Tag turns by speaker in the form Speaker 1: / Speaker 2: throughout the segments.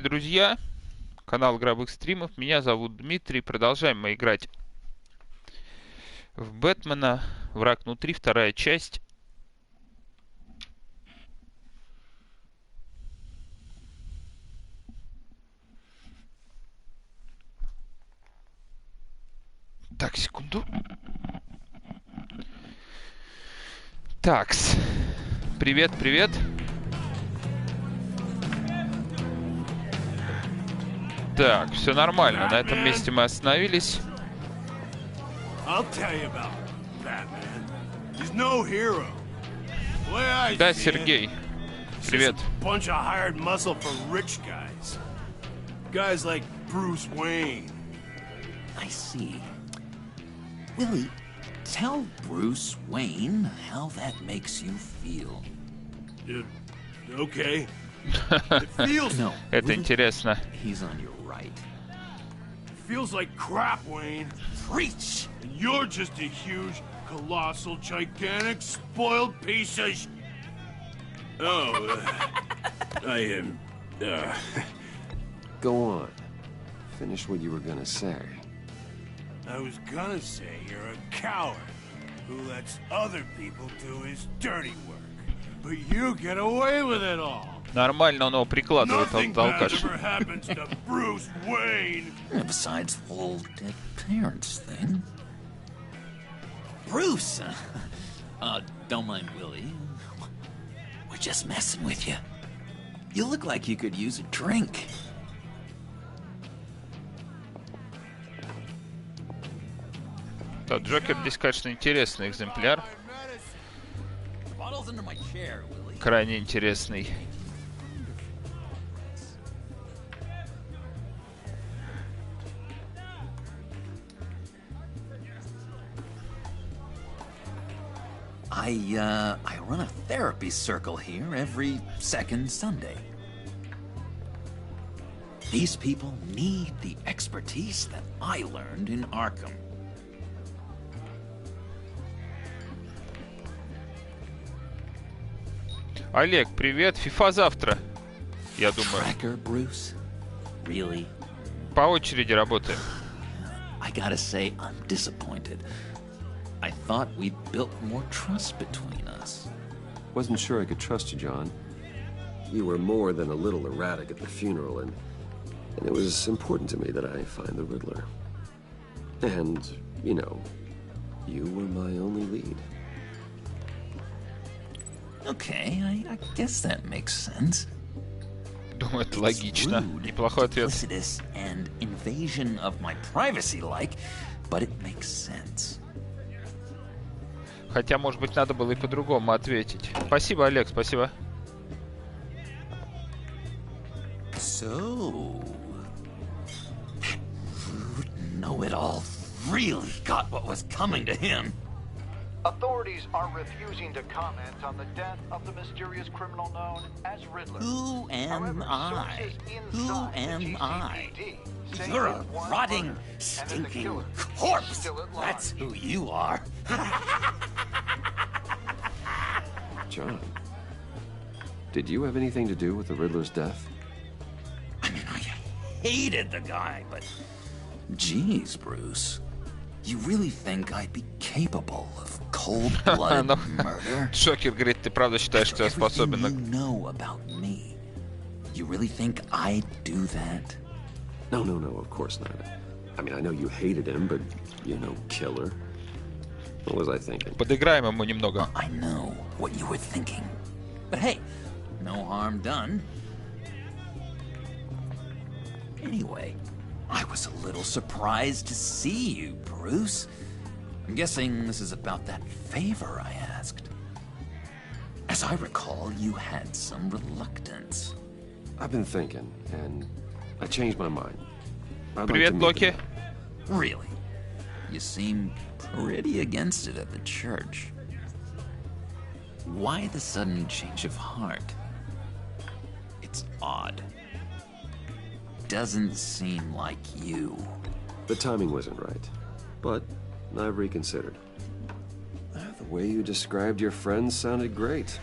Speaker 1: друзья! Канал игровых стримов. Меня зовут Дмитрий. Продолжаем мы играть в Бэтмена. Враг внутри, вторая часть. Так, секунду. Такс. Привет, привет. Так, все нормально. На этом месте мы остановились. Да, Сергей. Привет.
Speaker 2: Guys like Bruce Wayne.
Speaker 3: I see. Willie, tell Bruce Wayne how that makes you feel.
Speaker 2: Okay. It feels
Speaker 3: No.
Speaker 1: Это
Speaker 3: Willie,
Speaker 1: интересно.
Speaker 3: He's on your right.
Speaker 2: feels like crap, Wayne.
Speaker 3: Preach!
Speaker 2: And you're just a huge, colossal, gigantic, spoiled piece of I am.
Speaker 4: Go on. Finish what you were gonna say.
Speaker 2: I was gonna say you're a coward who lets other people do his dirty work. But you get away with it all.
Speaker 1: Нормально он его прикладывает,
Speaker 2: Nothing
Speaker 1: он
Speaker 2: bad
Speaker 1: алкаш.
Speaker 2: ever happens to Bruce Wayne.
Speaker 3: Besides the whole dead parents thing. Bruce! Don't mind Willie. We're just messing with you. You look like you could use a drink.
Speaker 1: Да, Джокер здесь, конечно, интересный экземпляр.
Speaker 3: Bottles under my chair, Willie.
Speaker 1: Крайне интересный.
Speaker 3: I run a therapy circle here every second Sunday. These people need the expertise that I learned in Arkham.
Speaker 1: Олег, привет. FIFA завтра, я думаю.
Speaker 3: Tracker, Bruce? Really?
Speaker 1: По очереди работаем.
Speaker 3: I gotta say, I'm disappointed. I thought we'd built more trust between us.
Speaker 4: Wasn't sure I could trust you, John. You were more than a little erratic at the funeral, and it was important to me that I find the Riddler. And, you know, you were my only lead.
Speaker 3: Okay, I guess that makes sense.
Speaker 1: Думаю, это логично. Неплохой ответ.
Speaker 3: Duplicitous and invasion of my privacy like, but it makes sense.
Speaker 1: Хотя, может быть, надо было и по-другому ответить. Спасибо, Олег, спасибо.
Speaker 3: So, that rude know-it-all really got what was coming to him.
Speaker 5: Authorities are refusing to comment on the death of the mysterious criminal known as Riddler.
Speaker 3: Who am
Speaker 5: However,
Speaker 3: I?
Speaker 5: sources
Speaker 3: Who
Speaker 5: inside the
Speaker 3: am I?
Speaker 5: GCPD say
Speaker 3: You're
Speaker 5: he
Speaker 3: a
Speaker 5: was
Speaker 3: rotting,
Speaker 5: murdered, and that the
Speaker 3: stinking
Speaker 5: killer is
Speaker 3: corpse.
Speaker 5: still at large.
Speaker 3: That's who you are.
Speaker 4: John, did you have anything to do with the Riddler's death?
Speaker 3: I mean, I hated the guy, but geez, Bruce, you really think I'd be capable of cold-blooded
Speaker 1: Ну,
Speaker 3: murder?
Speaker 1: Джокер говорит, ты правда считаешь, что я способен на...
Speaker 3: Everything you know about me, you really think I'd do that?
Speaker 4: No, of course not. I mean, I know you hated him, but you know, killer. What was I thinking?
Speaker 1: Подыграем ему немного.
Speaker 3: I know what you were thinking. But hey, no harm done. Anyway, I was a little surprised to see you, Bruce. I'm guessing this is about that favor I asked. As I recall, you had some reluctance.
Speaker 4: I've been thinking, and I changed my mind. I'd like to
Speaker 1: Привет,
Speaker 4: meet the
Speaker 1: Локи.
Speaker 4: man.
Speaker 3: Really? You seem pretty against it at the church. Why the sudden change of heart? It's odd. Doesn't seem like you.
Speaker 4: The timing wasn't right, but I've reconsidered. The way you described your friends sounded great.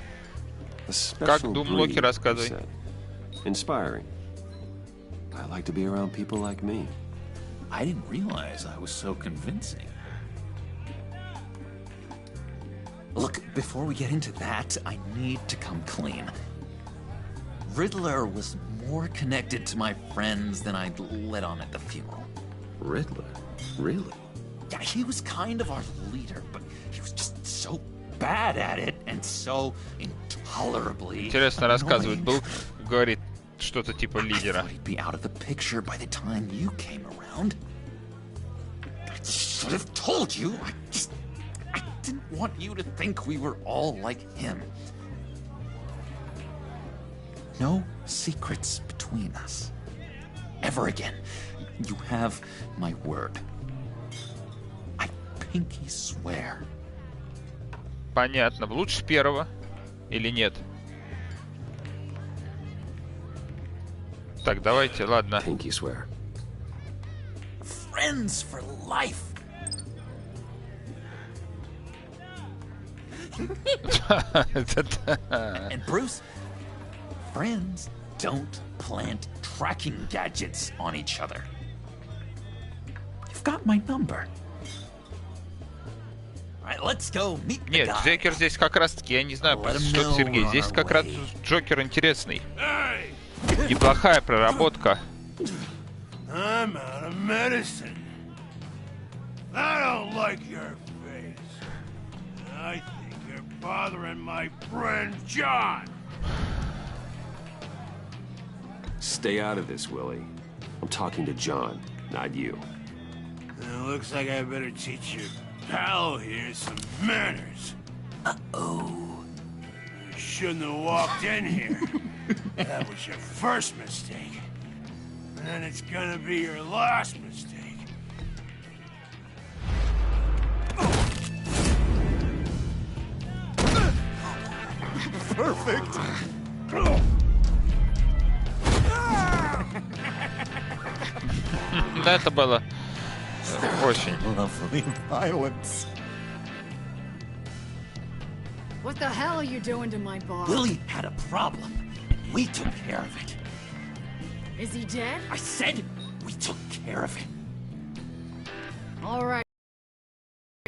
Speaker 4: A special
Speaker 1: Как дум
Speaker 4: breed,
Speaker 1: Локи,
Speaker 4: you
Speaker 1: рассказывай.
Speaker 4: said. Inspiring. I like to be around people like me.
Speaker 3: I didn't realize I was so convincing. Look, before we get into that, I need to come clean. Riddler was more connected to my friends than I'd let on at the funeral.
Speaker 4: Riddler? Really?
Speaker 3: Yeah, he was kind of our leader, but he was just so bad at it and so intolerably
Speaker 1: Интересно рассказывает.
Speaker 3: annoying.
Speaker 1: Был, говорит, что-то типа
Speaker 3: I
Speaker 1: лидера.
Speaker 3: thought he'd be out of the picture by the time you came around. I should have told you. I didn't want you to think we were all like him. No secrets between us. Ever again. You have my word. I pinky swear.
Speaker 1: Понятно. Лучше первого или нет? Так, давайте, ладно.
Speaker 4: Pinky swear.
Speaker 3: Friends for life. And Bruce, friends don't plant tracking gadgets on each other. You've got my number. All right, let's go meet the
Speaker 1: Нет,
Speaker 3: guy.
Speaker 1: Джокер здесь как раз-таки, я не знаю,
Speaker 3: Let him
Speaker 1: что
Speaker 3: know
Speaker 1: Сергей.
Speaker 3: we're on
Speaker 1: Здесь
Speaker 3: our
Speaker 1: как раз
Speaker 3: way.
Speaker 1: Джокер интересный.
Speaker 2: Hey!
Speaker 1: Неплохая проработка.
Speaker 2: I'm out of medicine. I don't like your face. I think you're bothering my friend John.
Speaker 4: Stay out of this, Willie. I'm talking to John, not you.
Speaker 2: It looks like I better teach your pal here some manners.
Speaker 3: Uh-oh.
Speaker 2: You shouldn't have walked in here. That was your first mistake. And then it's gonna be your last mistake.
Speaker 3: Perfect.
Speaker 1: Да, это было очень.
Speaker 3: Lovely violence.
Speaker 6: What the hell are you doing to my bar?
Speaker 3: Willie had a problem. We took care of it.
Speaker 6: Is he dead?
Speaker 3: I said we took care of it.
Speaker 6: All right.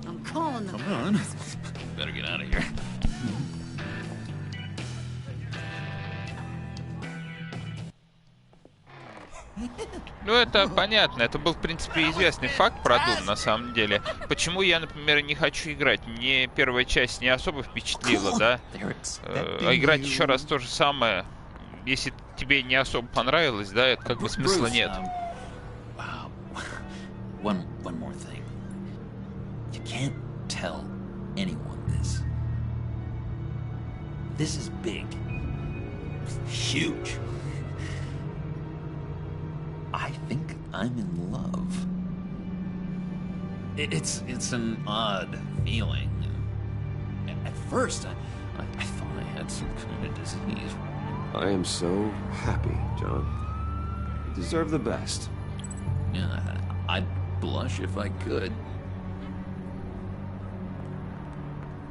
Speaker 6: I'm calling them.
Speaker 3: Come on. Better get out of here.
Speaker 1: Ну, это понятно. Это был, в принципе, известный факт про Doom, на самом деле. Почему я, например, не хочу играть? Мне первая часть не особо впечатлила, да? А играть еще раз то же самое, если тебе не особо понравилось, да, это как бы смысла нет.
Speaker 3: One more thing. You can't tell anyone this. This is big. Huge. I think I'm in love. It's an odd feeling. At first, I thought I had some kind of disease.
Speaker 4: I am so happy, John. You deserve the best.
Speaker 3: Yeah, I'd blush if I could.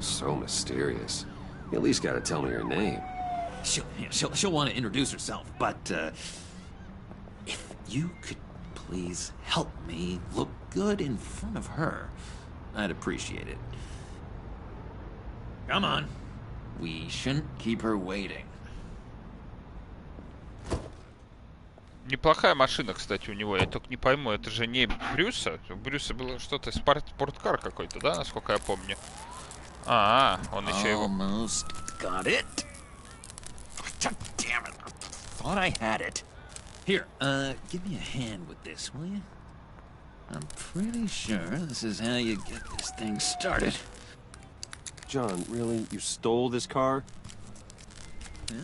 Speaker 4: So mysterious. You at least gotta tell me your name.
Speaker 3: She'll want to introduce herself, but if you could please help me look good in front of her, I'd appreciate it. Come on. We shouldn't keep her waiting.
Speaker 1: Неплохая машина, кстати, у него. Я только не пойму, это же не Брюса? У Брюса было что-то, спорткар какой-то, да, насколько я помню? Он еще его...
Speaker 3: Almost got it. God damn it. I thought I had it. Here, give me a hand with this, will you? I'm pretty sure this is how you get this thing started.
Speaker 4: John, really? You stole this car?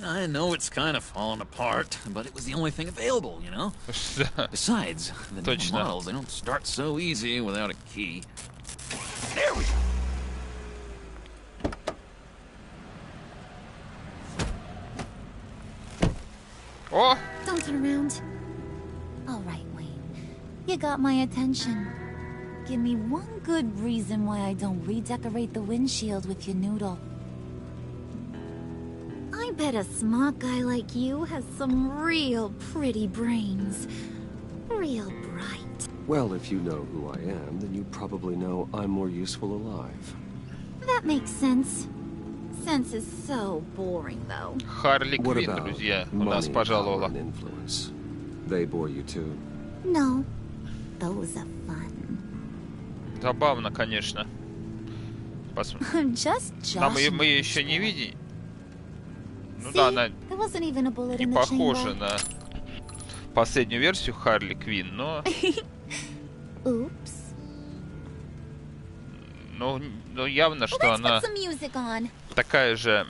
Speaker 3: I know it's kind of falling apart, but it was the only thing available, you know? Besides, the new
Speaker 1: Точно.
Speaker 3: models, they don't start so easy without a key. There we go.
Speaker 1: О!
Speaker 7: Don't turn around. All right, Wayne. You got my attention. Give me one good reason why I don't redecorate the windshield with your noodle. I bet a smart guy like you has some real pretty brains. Real bright.
Speaker 4: Well, if you know who I am, then you probably know I'm more useful alive.
Speaker 7: That makes sense. Sense is so boring, though.
Speaker 1: Харли
Speaker 4: What
Speaker 1: Квинн,
Speaker 4: about
Speaker 1: друзья, у
Speaker 4: money,
Speaker 1: нас
Speaker 4: power,
Speaker 1: пожаловала.
Speaker 4: and influence? They bore you too?
Speaker 7: No. Those are fun.
Speaker 1: Забавно, конечно. Посмотрим.
Speaker 7: I'm just joshing.
Speaker 1: Мы ее еще не видим. Ну
Speaker 7: See?
Speaker 1: да, она
Speaker 7: There wasn't even a bullet
Speaker 1: не
Speaker 7: in the
Speaker 1: похожа
Speaker 7: chamber.
Speaker 1: на последнюю версию Харли Квинн, но...
Speaker 7: Oops.
Speaker 1: Ну, явно,
Speaker 7: Well,
Speaker 1: что
Speaker 7: let's
Speaker 1: она
Speaker 7: put some music on.
Speaker 1: такая же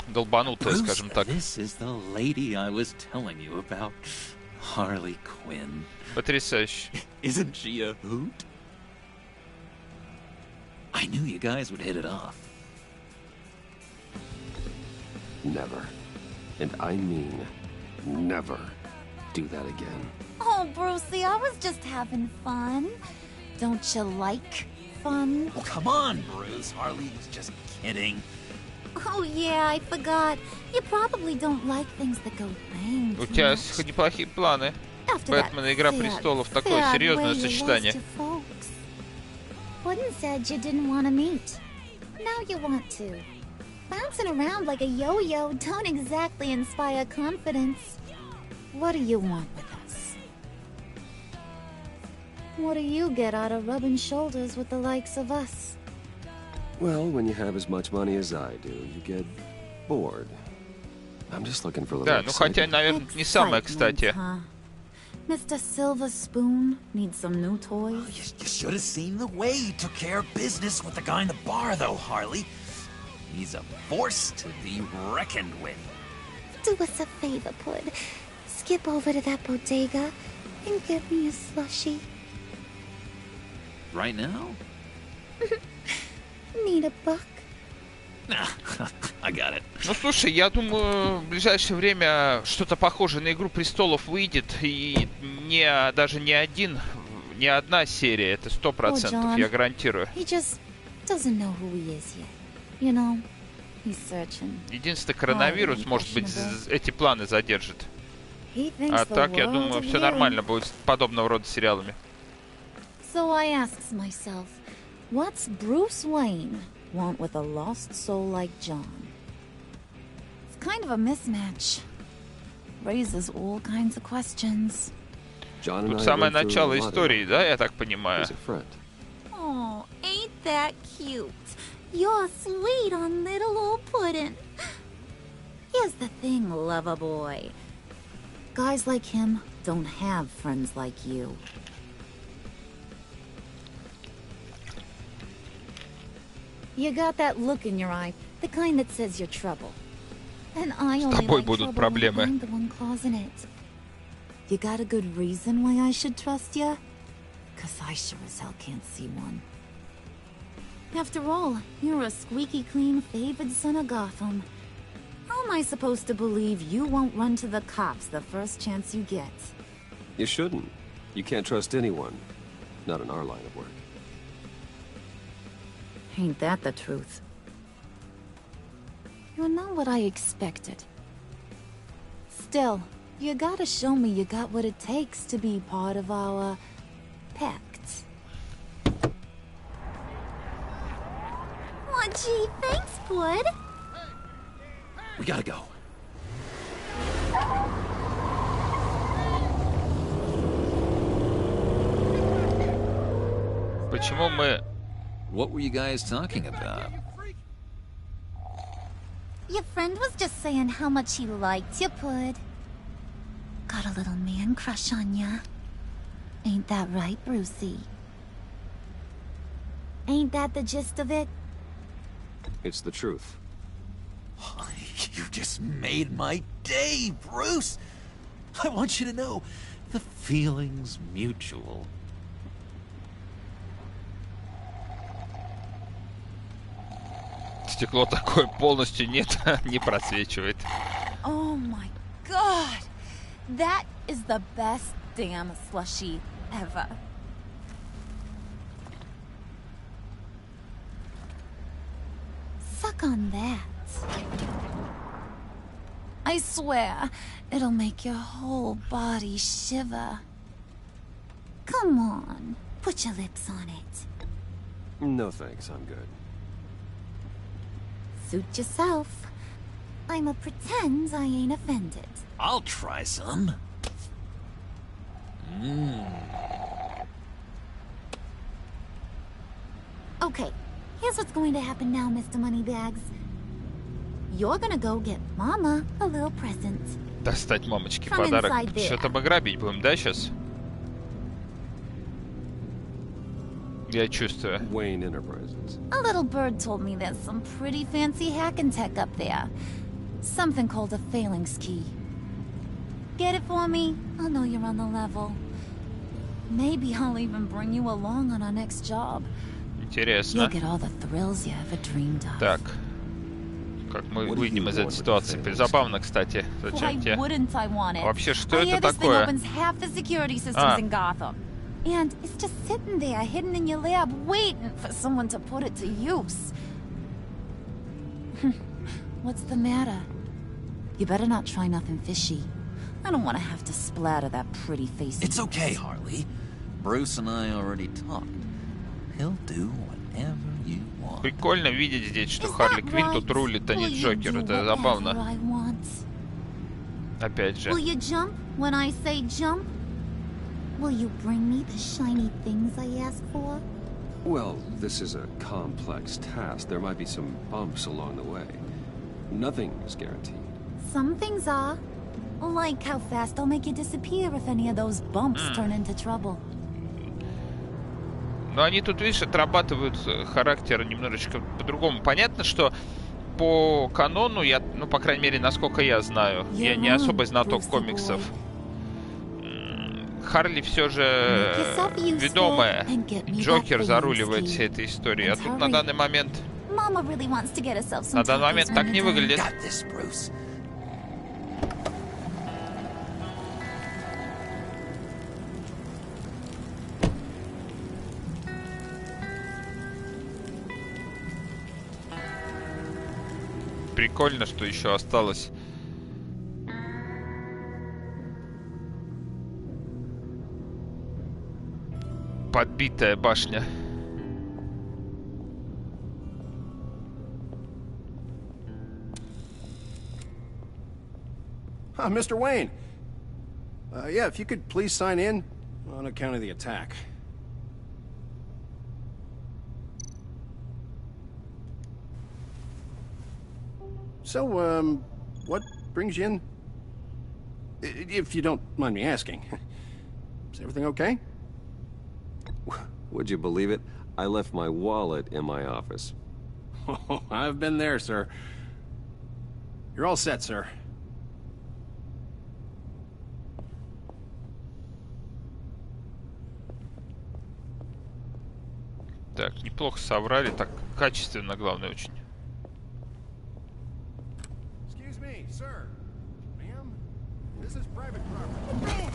Speaker 1: долбанутая, скажем так.
Speaker 3: This is the lady I was telling you about. Harley Quinn.
Speaker 1: Потрясающе.
Speaker 3: Isn't she a hoot? I knew you guys would hit it off.
Speaker 4: Never. And I mean never do that again.
Speaker 7: Oh, Brucey, I was just having fun. Don't you like fun?
Speaker 3: Oh, come on, Bruce. Harley was just kidding.
Speaker 7: Oh, yeah, I forgot. You probably don't like things that go bang
Speaker 1: У
Speaker 7: too
Speaker 1: тебя
Speaker 7: much.
Speaker 1: неплохие планы.
Speaker 7: After that
Speaker 1: Бэтмен и Игра
Speaker 7: sad,
Speaker 1: престолов. Такое
Speaker 7: sad
Speaker 1: серьезное
Speaker 7: way you
Speaker 1: сочетание.
Speaker 7: lost your folks. Wooden said you didn't want to meet. Now you want to. Bouncing around like a yo-yo don't exactly inspire confidence. What do you want with us? What do you get out of rubbing shoulders with the likes of us?
Speaker 4: Well, when you have as much money as I do, you get bored. I'm just looking for a little
Speaker 1: Да, ну хотя,
Speaker 4: excitement.
Speaker 1: наверное, не самое
Speaker 7: Excitement,
Speaker 1: кстати.
Speaker 7: huh? Mr. Silver Spoon needs some new toys.
Speaker 3: You should have seen the way he took care of business with the guy in the bar, though, Harley. He's a force to be reckoned with.
Speaker 7: Do us a favor, Pud. Skip over to that bodega and get me a slushie.
Speaker 3: Right now?
Speaker 7: Need a buck?
Speaker 3: I got it.
Speaker 1: Ну слушай, я думаю, в ближайшее время что-то похожее на Игру престолов выйдет, и даже не одна серия, это 100%,
Speaker 7: John.
Speaker 1: я гарантирую.
Speaker 7: He just doesn't know who he is yet. You know, he's searching.
Speaker 1: Единственный коронавирус, может быть, эти планы задержит.
Speaker 7: He thinks
Speaker 1: А
Speaker 7: the
Speaker 1: так, я
Speaker 7: world
Speaker 1: думаю,
Speaker 7: of
Speaker 1: все
Speaker 7: you.
Speaker 1: нормально будет с подобного рода сериалами.
Speaker 7: So I asks myself, what's Bruce Wayne want with a lost soul like John? It's kind of a mismatch. Raises all kinds of questions.
Speaker 4: John and
Speaker 1: Тут
Speaker 4: I
Speaker 1: самое
Speaker 4: went through a
Speaker 1: начало
Speaker 4: lot
Speaker 1: истории,
Speaker 4: of
Speaker 1: да, я так понимаю?
Speaker 4: He's a friend.
Speaker 7: Oh, ain't that cute? You're sweet on little old puddin'. Here's the thing, lover boy. Guys like him don't have friends like you. You got that look in your eye, the kind that says you're trouble. And I only
Speaker 1: тобой
Speaker 7: like
Speaker 1: будут
Speaker 7: trouble when I
Speaker 1: проблемы.
Speaker 7: find the one causing it. You got a good reason why I should trust you? 'Cause I sure as hell can't see one. After all, you're a squeaky clean favored son of Gotham. How am I supposed to believe you won't run to the cops the first chance you get?
Speaker 4: You shouldn't. You can't trust anyone. Not in our line of work.
Speaker 7: Ain't that the truth? You're not what I expected. Still, you gotta show me you got what it takes to be part of our pact. Oh, gee, thanks, Bud.
Speaker 3: We gotta go.
Speaker 1: Почему мы...
Speaker 3: What were you guys talking about?
Speaker 7: Your friend was just saying how much he liked you, Bud. Got a little man crush on ya. Ain't that right, Brucey? Ain't that the gist of it?
Speaker 4: It's the truth.
Speaker 3: You just made my day, Bruce. I want you to know the feeling's mutual.
Speaker 1: Стекло такое полностью нет, не просвечивает.
Speaker 7: Oh my god! That is the best damn slushie ever. Suck on that. I swear, it'll make your whole body shiver. Come on, put your lips on it.
Speaker 4: No thanks, I'm good.
Speaker 7: Suit yourself. I'ma pretend I ain't offended.
Speaker 3: I'll try some.
Speaker 7: Okay, here's what's going to happen now, Mr. Moneybags. You're gonna go get Mama a little present.
Speaker 1: Достать мамочке
Speaker 7: From
Speaker 1: подарок.
Speaker 7: inside there.
Speaker 1: Что-то мы грабить будем, да, сейчас? Я чувствую.
Speaker 4: Wayne Enterprises.
Speaker 7: A little bird told me there's some pretty fancy hacking tech up there. Something called a phalanx key. Get it for me? I'll know you're on the level. Maybe I'll even bring you along on our next job.
Speaker 1: Интересно.
Speaker 7: You'll get all the thrills you ever dreamed of.
Speaker 1: Так. Как мы выйдем из этой ситуации? Забавно, кстати.
Speaker 7: Why
Speaker 1: Зачем тебе?
Speaker 7: wouldn't I want it?
Speaker 1: Вообще, что
Speaker 7: I hear
Speaker 1: это
Speaker 7: this thing
Speaker 1: такое?
Speaker 7: opens half the security systems in Gotham. And it's just sitting there, hidden in your lab, waiting for someone to put it to use. What's the matter? You better not try nothing fishy. I don't want to have to splatter that pretty face.
Speaker 3: It's okay, Harley. Bruce and I already talked. He'll do whatever you want.
Speaker 1: Прикольно видеть здесь, что
Speaker 7: Is
Speaker 1: Харли
Speaker 7: that
Speaker 1: Квинн тут
Speaker 7: right?
Speaker 1: рулит, а не
Speaker 7: Will you
Speaker 1: Джокер.
Speaker 7: do
Speaker 1: Это
Speaker 7: whatever
Speaker 1: забавно.
Speaker 7: I want?
Speaker 1: Опять же.
Speaker 7: Will you jump when I say jump? Will you bring me the shiny things I ask for?
Speaker 4: Well, this is a complex task. There might be some bumps along the way. Nothing is guaranteed.
Speaker 7: Some things are. Like how fast I'll make you disappear if any of those bumps turn into trouble.
Speaker 1: Но они тут, видишь, отрабатывают характер немножечко по-другому. Понятно, что по канону, я, ну, по крайней мере, насколько я знаю, я не особый знаток комиксов. Харли все же ведомая. Джокер заруливает всей этой историей. А тут на данный момент... На данный момент так не выглядит. Прикольно, что еще осталось. Подбитая башня.
Speaker 8: Mr. Wayne. Yeah, if you could please sign in on account of the attack. So, what brings you in? If you don't mind me asking. Is everything okay?
Speaker 4: Would you believe it? I left my wallet in my office.
Speaker 8: Oh, I've been there, sir. You're all set, sir.
Speaker 1: Так, неплохо соврали, так качественно, главное, очень.
Speaker 8: Excuse me, sir. Ma'am, this is private property.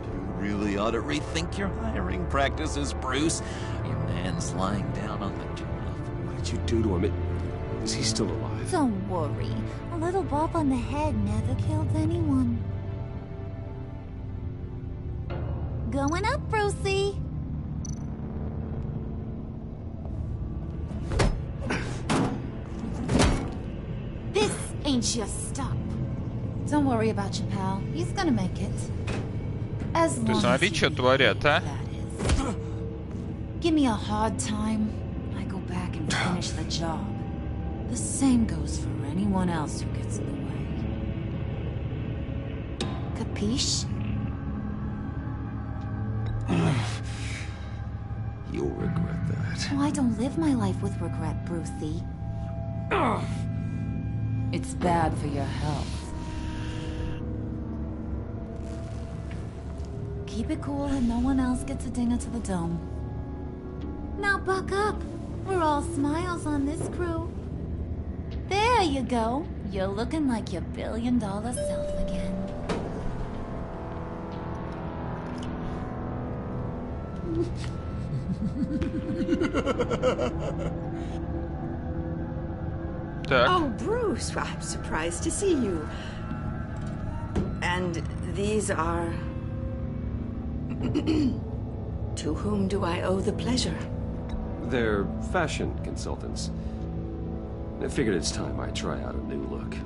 Speaker 3: You really ought to rethink your hiring practices, Bruce. Your man's lying down on the job.
Speaker 4: What did you do to him? Is he still alive?
Speaker 7: Don't worry. A little bump on the head never killed anyone. Going up, Brucey. This ain't your stop. Don't worry about your pal. He's gonna make it. As
Speaker 1: Ты
Speaker 7: long
Speaker 1: смотри,
Speaker 7: as
Speaker 1: что
Speaker 7: you
Speaker 1: творят, а?
Speaker 7: that is. Give me a hard time, I go back and finish the job. The same goes for anyone else who gets in the way. Capiche?
Speaker 4: You'll regret that.
Speaker 7: Oh, I don't live my life with regret, Brucey. It's bad for your health. Keep it cool and no one else gets a dinger to the dome. Now buck up. We're all smiles on this crew. There you go. You're looking like your billion-dollar self again.
Speaker 1: Так.
Speaker 9: Oh, Bruce, I'm surprised to see you. And these are... To whom do I owe the pleasure?
Speaker 4: They're fashion consultants. I figured it's time I try out a new look.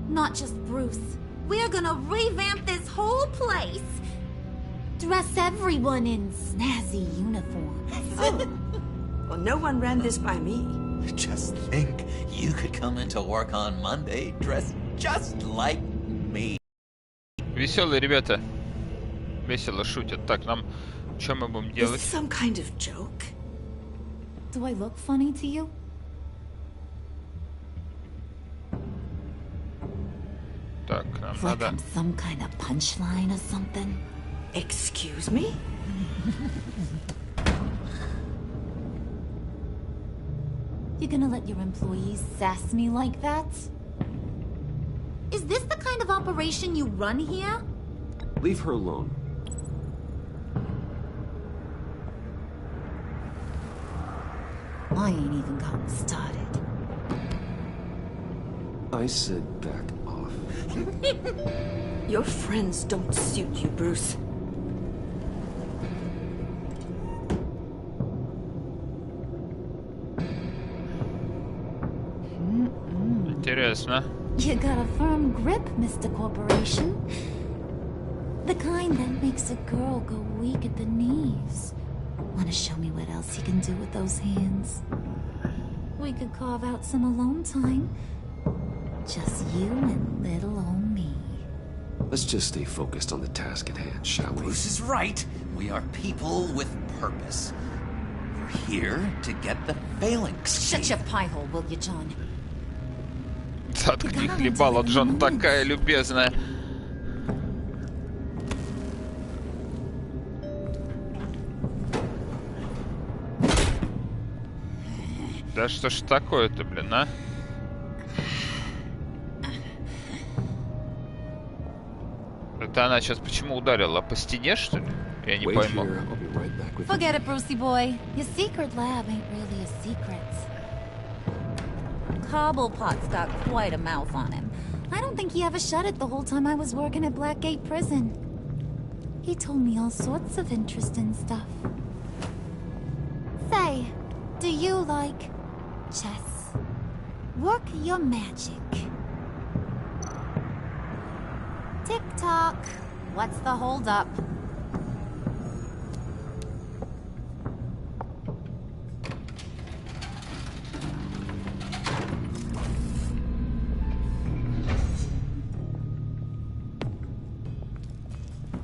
Speaker 7: Not just Bruce. We're gonna revamp this whole place. Dress everyone in snazzy uniforms.
Speaker 9: Oh. Well, no one ran this by me.
Speaker 3: Just think, you could come into work on Monday dressed just like me.
Speaker 1: Веселые ребята. Весело шутят. Так, нам... Что мы будем
Speaker 9: Is
Speaker 1: делать?
Speaker 9: this some kind of joke?
Speaker 7: Do I look funny to you?
Speaker 1: Так, нам
Speaker 7: Like
Speaker 1: надо...
Speaker 7: I'm some kind of punchline or something?
Speaker 9: Excuse me?
Speaker 7: You gonna let your employees sass me like that? Is this the kind of operation you run here?
Speaker 4: Leave her alone.
Speaker 7: I ain't even gotten started.
Speaker 4: I said back off.
Speaker 9: Your friends don't suit you, Bruce.
Speaker 1: Интересно.
Speaker 7: You got a firm grip, Mr. Corporation. The kind that makes a girl go weak at the knees. Wanna show me what else you can do with those hands? We could carve out some alone time. Just you and little old me.
Speaker 4: Let's just stay focused on the task at hand, shall we?
Speaker 3: Bruce is right. We are people with purpose. We're here to get the phalanx.
Speaker 7: Shut your pie hole, will you, John?
Speaker 1: Заткни хлебало, Джон, такая любезная. Да что ж такое-то, блин, а? Это она сейчас почему ударила? По стене, что ли? Я не
Speaker 4: Wait
Speaker 1: пойму.
Speaker 4: here, I'll be right back with you.
Speaker 7: Forget it, Brucey boy. Your secret lab ain't really a secret. Cobblepot's got quite a mouth on him. I don't think he ever shut it the whole time I was working at Blackgate Prison. He told me all sorts of interesting stuff. Say, do you like chess? Work your magic. Tick-tock. What's the holdup?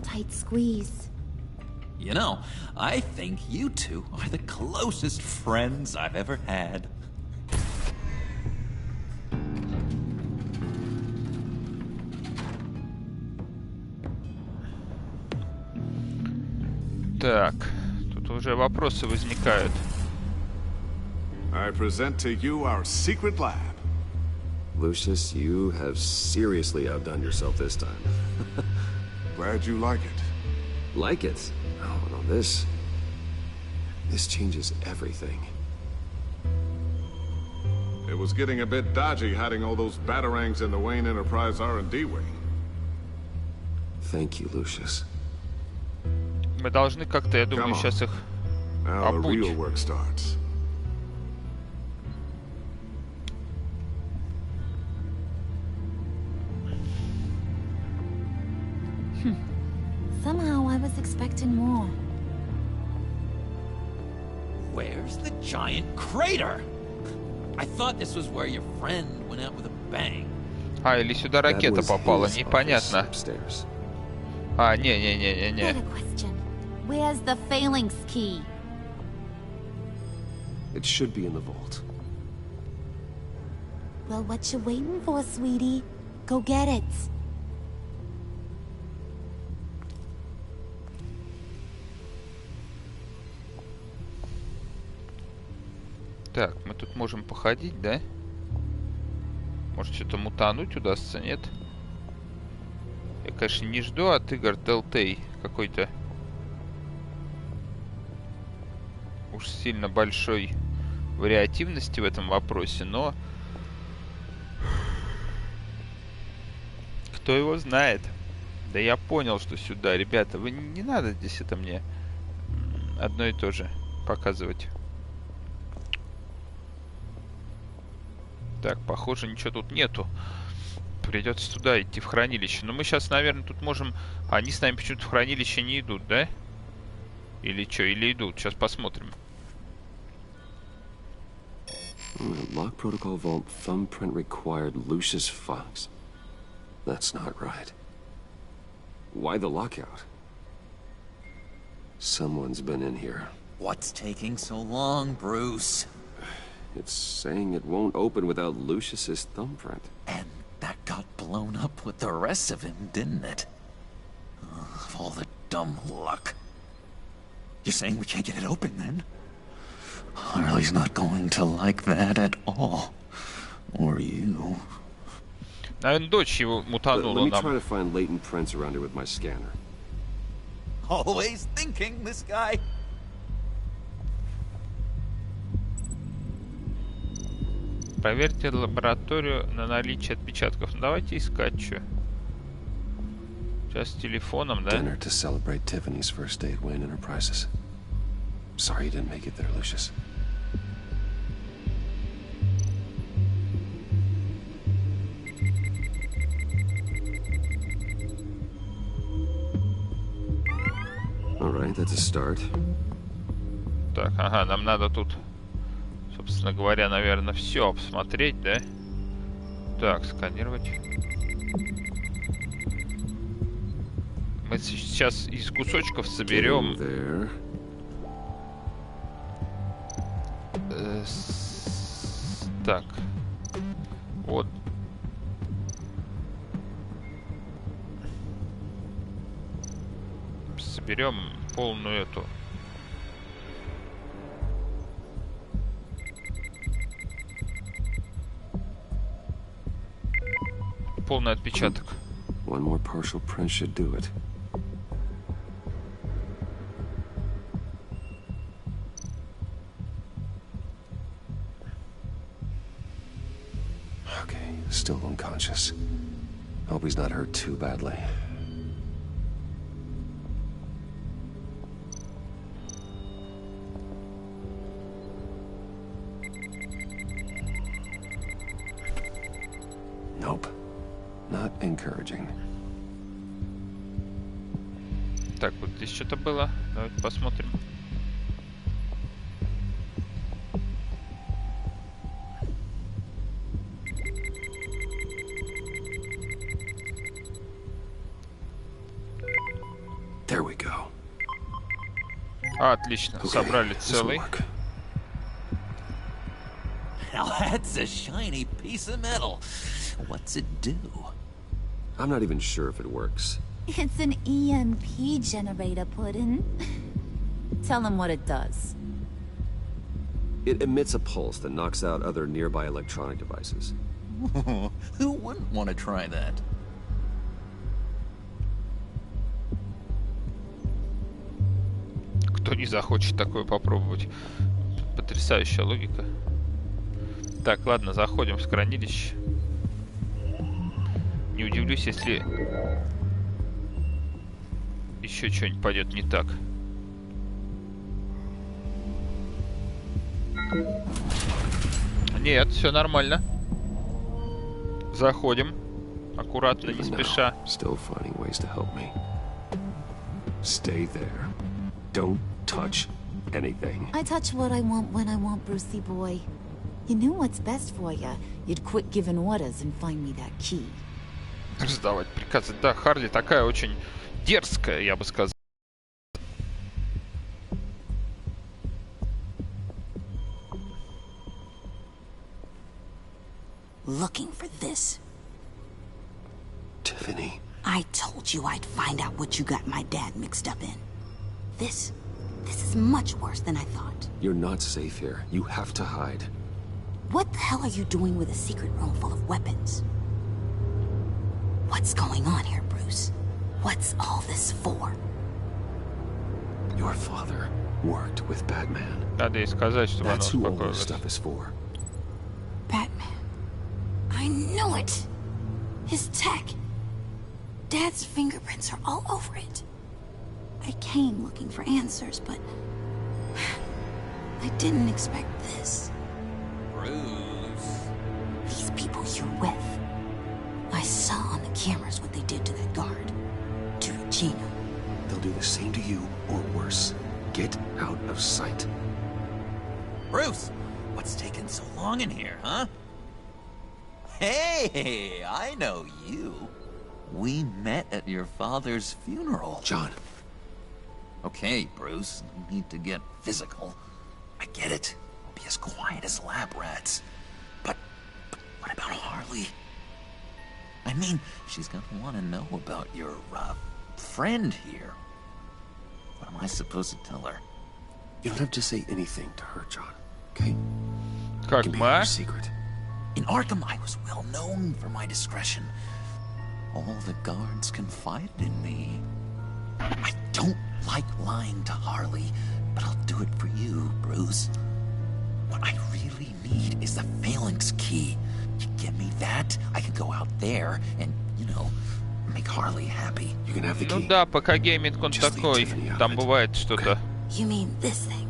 Speaker 7: Tight squeeze.
Speaker 3: You know, I think you two are the closest friends I've ever had.
Speaker 1: Так, тут уже вопросы возникают.
Speaker 2: I present to you our secret lab.
Speaker 4: Lucius, you have seriously outdone yourself this time.
Speaker 2: Glad you like it.
Speaker 4: Like it? Oh, no, this changes everything.
Speaker 2: It was getting a bit dodgy hiding all those batarangs in the Wayne Enterprise R&D wing.
Speaker 4: Thank you, Lucius.
Speaker 1: Мы должны как-то, я думаю, сейчас их
Speaker 2: Now the real
Speaker 1: обуть.
Speaker 2: work starts.
Speaker 7: Somehow I was expecting more.
Speaker 3: Where's the giant crater? I thought this was where your friend went out with a bang.
Speaker 1: А, или сюда
Speaker 4: That
Speaker 1: ракета
Speaker 4: was
Speaker 1: попала,
Speaker 4: his
Speaker 1: непонятно.
Speaker 4: office upstairs.
Speaker 1: А, не-не-не-не-не.
Speaker 7: Better question. Where's the phalanx key?
Speaker 4: It should be in the vault.
Speaker 7: Well, what you waiting for, sweetie? Go get it.
Speaker 1: Так, мы тут можем походить, да? Может, что-то мутануть удастся, нет? Я, конечно, не жду от игр Telltale какой-то уж сильно большой вариативности в этом вопросе, но кто его знает. Да я понял, что сюда. Ребята, вы не надо здесь это мне одно и то же показывать. Так, похоже, ничего тут нету. Придется туда идти, в хранилище. Но мы сейчас, наверное, тут можем... Они с нами почему-то в хранилище не идут, да? Или что? Или идут? Сейчас посмотрим.
Speaker 4: Lock protocol vault thumbprint required Lucius Fox. That's not right. Why the lockout? Someone's been in here.
Speaker 3: What's taking so long, Bruce?
Speaker 4: It's saying it won't open without Lucius's thumbprint.
Speaker 3: And that got blown up with the rest of him, didn't it? Of all the dumb luck. You're saying we can't get it open, then? Harley's not going to like that at all. Or you.
Speaker 1: Наверное, дочь его мутанула
Speaker 4: Let me try
Speaker 1: нам.
Speaker 4: to find latent prints around here with my scanner.
Speaker 3: Always thinking, this guy.
Speaker 1: Проверьте лабораторию на наличие отпечатков. Ну, давайте искать, что. Сейчас с телефоном, да?
Speaker 4: Dinner to celebrate Tiffany's first day at Wayne Enterprises. Sorry you didn't make it there, Lucius. Alright, that's a start.
Speaker 1: Так, ага, нам надо тут, собственно говоря, наверное, все посмотреть, да? Так, сканировать. Мы сейчас из кусочков соберем. Так. Вот. Соберем полную эту. Полный отпечаток.
Speaker 4: One more partial print should do it. Okay, still unconscious. Hope he's not hurt too badly. Nope. Not encouraging.
Speaker 1: Так, вот здесь что-то было. Давайте посмотрим.
Speaker 4: There we go.
Speaker 1: Отлично, собрали целый.
Speaker 3: Now that's a shiny piece of metal. What's it do?
Speaker 4: I'm not even sure if it works.
Speaker 7: It's an EMP generator, Puddin'. Tell him what it does.
Speaker 4: It emits a pulse that knocks out other nearby electronic devices.
Speaker 3: Who wouldn't want to try that?
Speaker 1: Кто не захочет такое попробовать? Потрясающая логика. Так, ладно, заходим в хранилище. Не удивлюсь, если еще что-нибудь пойдет не так. Нет, все нормально. Заходим. Аккуратно, не спеша.
Speaker 4: Still finding ways to help me. Stay there. Don't touch anything.
Speaker 7: I touch what I want when I want, Brucey boy. You knew what's best for you. You'd quit giving orders and find me that key.
Speaker 1: Раздавать приказы. Да, Харли такая очень дерзкая, я бы сказал.
Speaker 9: Looking for this.
Speaker 4: Tiffany.
Speaker 9: I told you I'd find out what you got my dad mixed up in. This is much worse than I thought.
Speaker 4: You're not safe here. You have to hide.
Speaker 9: What the hell are you doing with a secret room full of weapons? What's going on here, Bruce? What's all this for?
Speaker 4: Your father worked with Batman.
Speaker 1: Надо ей сказать, чтобы она
Speaker 4: That's who all
Speaker 1: успокоилась.
Speaker 4: this stuff is for.
Speaker 9: Batman. I knew it! His tech. Dad's fingerprints are all over it. I came looking for answers, but I didn't expect this.
Speaker 3: Bruce.
Speaker 9: These people you're with. I saw on the cameras what they did to that guard. To Regina.
Speaker 4: They'll do the same to you, or worse. Get out of sight.
Speaker 3: Bruce, what's taking so long in here, huh? Hey, I know you. We met at your father's funeral.
Speaker 4: John.
Speaker 3: Okay, Bruce, no need to get physical. I get it. We'll be as quiet as lab rats. But what about Harley? I mean, she's gonna want to know about your, friend here. What am I supposed to tell her?
Speaker 4: You don't have to say anything to her, John. Okay?
Speaker 1: Как
Speaker 4: It can be
Speaker 1: мы?
Speaker 4: your secret.
Speaker 3: In Arkham, I was well known for my discretion. All the guards confided in me. I don't like lying to Harley, but I'll do it for you, Bruce. What I really need is the phalanx key. You give me that, I can go out there and, make Harley happy.
Speaker 4: You can have the
Speaker 1: Ну
Speaker 4: key.
Speaker 1: да, пока гейминг он
Speaker 4: Just leave
Speaker 1: такой.
Speaker 4: Tiffany out of
Speaker 1: Там
Speaker 4: it.
Speaker 1: бывает что-то.
Speaker 9: You mean this thing?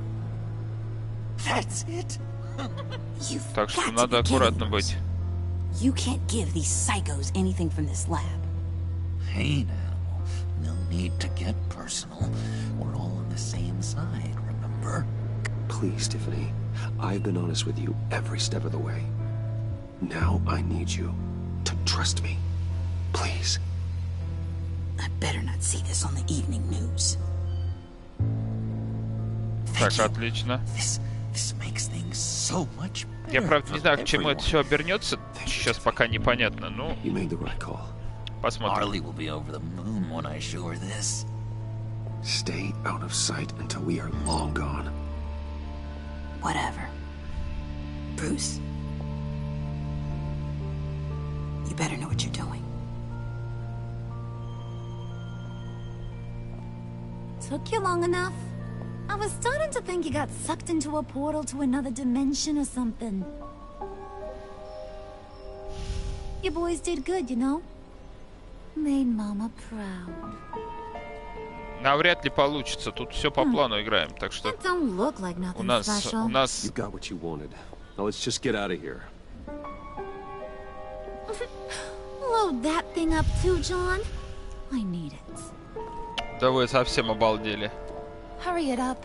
Speaker 3: That's it?
Speaker 9: You've
Speaker 1: Так что
Speaker 9: got
Speaker 1: надо
Speaker 9: to be kidding,
Speaker 1: аккуратно
Speaker 9: Bruce.
Speaker 1: быть.
Speaker 9: You can't give these psychos anything from this lab.
Speaker 3: Hey now, no need to get personal. We're all on the same side, remember?
Speaker 4: Please, Tiffany. I've been honest with you every step of the way. Now I need you to trust me. Please.
Speaker 9: I better not see this on the evening news.
Speaker 1: Так, отлично.
Speaker 3: This makes things so much better.
Speaker 1: Я, правда, не знаю, к чему
Speaker 3: for
Speaker 1: это все обернется. Сейчас пока непонятно. Ну,
Speaker 4: You made the right call.
Speaker 1: посмотрим.
Speaker 3: Harley will be over the moon when I show her this.
Speaker 4: Stay out of sight until we are long gone.
Speaker 9: Whatever. Bruce. You better know what you're doing.
Speaker 7: Took you long enough? I was starting to think you got sucked into a portal to another dimension or something. You boys did good, you know? Made Mama proud.
Speaker 1: Навряд ли получится. Тут все по плану играем. Так что
Speaker 7: That don't look like
Speaker 1: у
Speaker 7: nothing
Speaker 1: нас
Speaker 7: special.
Speaker 4: You got what you wanted. Now let's just get out of here.
Speaker 7: Load that thing up too, John. I need it.
Speaker 1: Да вы совсем обалдели.
Speaker 7: Hurry it up.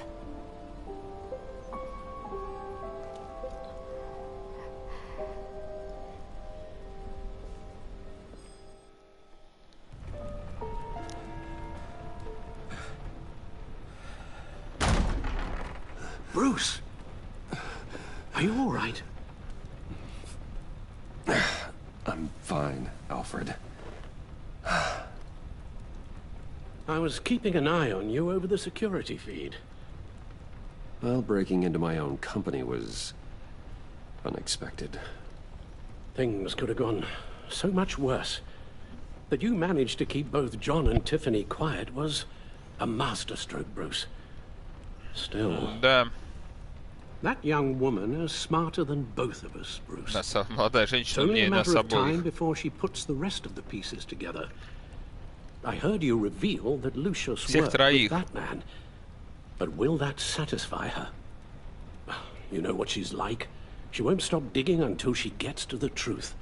Speaker 8: Bruce! Are you all right?
Speaker 4: I'm fine, Alfred.
Speaker 8: I was keeping an eye on you over the security feed.
Speaker 4: Well, breaking into my own company was unexpected.
Speaker 8: Things could have gone so much worse. That you managed to keep both John and Tiffany quiet was a masterstroke, Bruce. Still,
Speaker 1: Да,
Speaker 8: that young woman is smarter than both of us, Bruce.
Speaker 1: молодая
Speaker 8: It's
Speaker 1: женщина
Speaker 8: only a
Speaker 1: умнее нас
Speaker 8: matter of time
Speaker 1: обоих.
Speaker 8: before she puts the rest of the pieces together. I heard you reveal that Lucius
Speaker 1: Всех
Speaker 8: worked
Speaker 1: троих.
Speaker 8: with that man. But will that satisfy her? You know what she's like. She won't stop digging until she gets to the truth.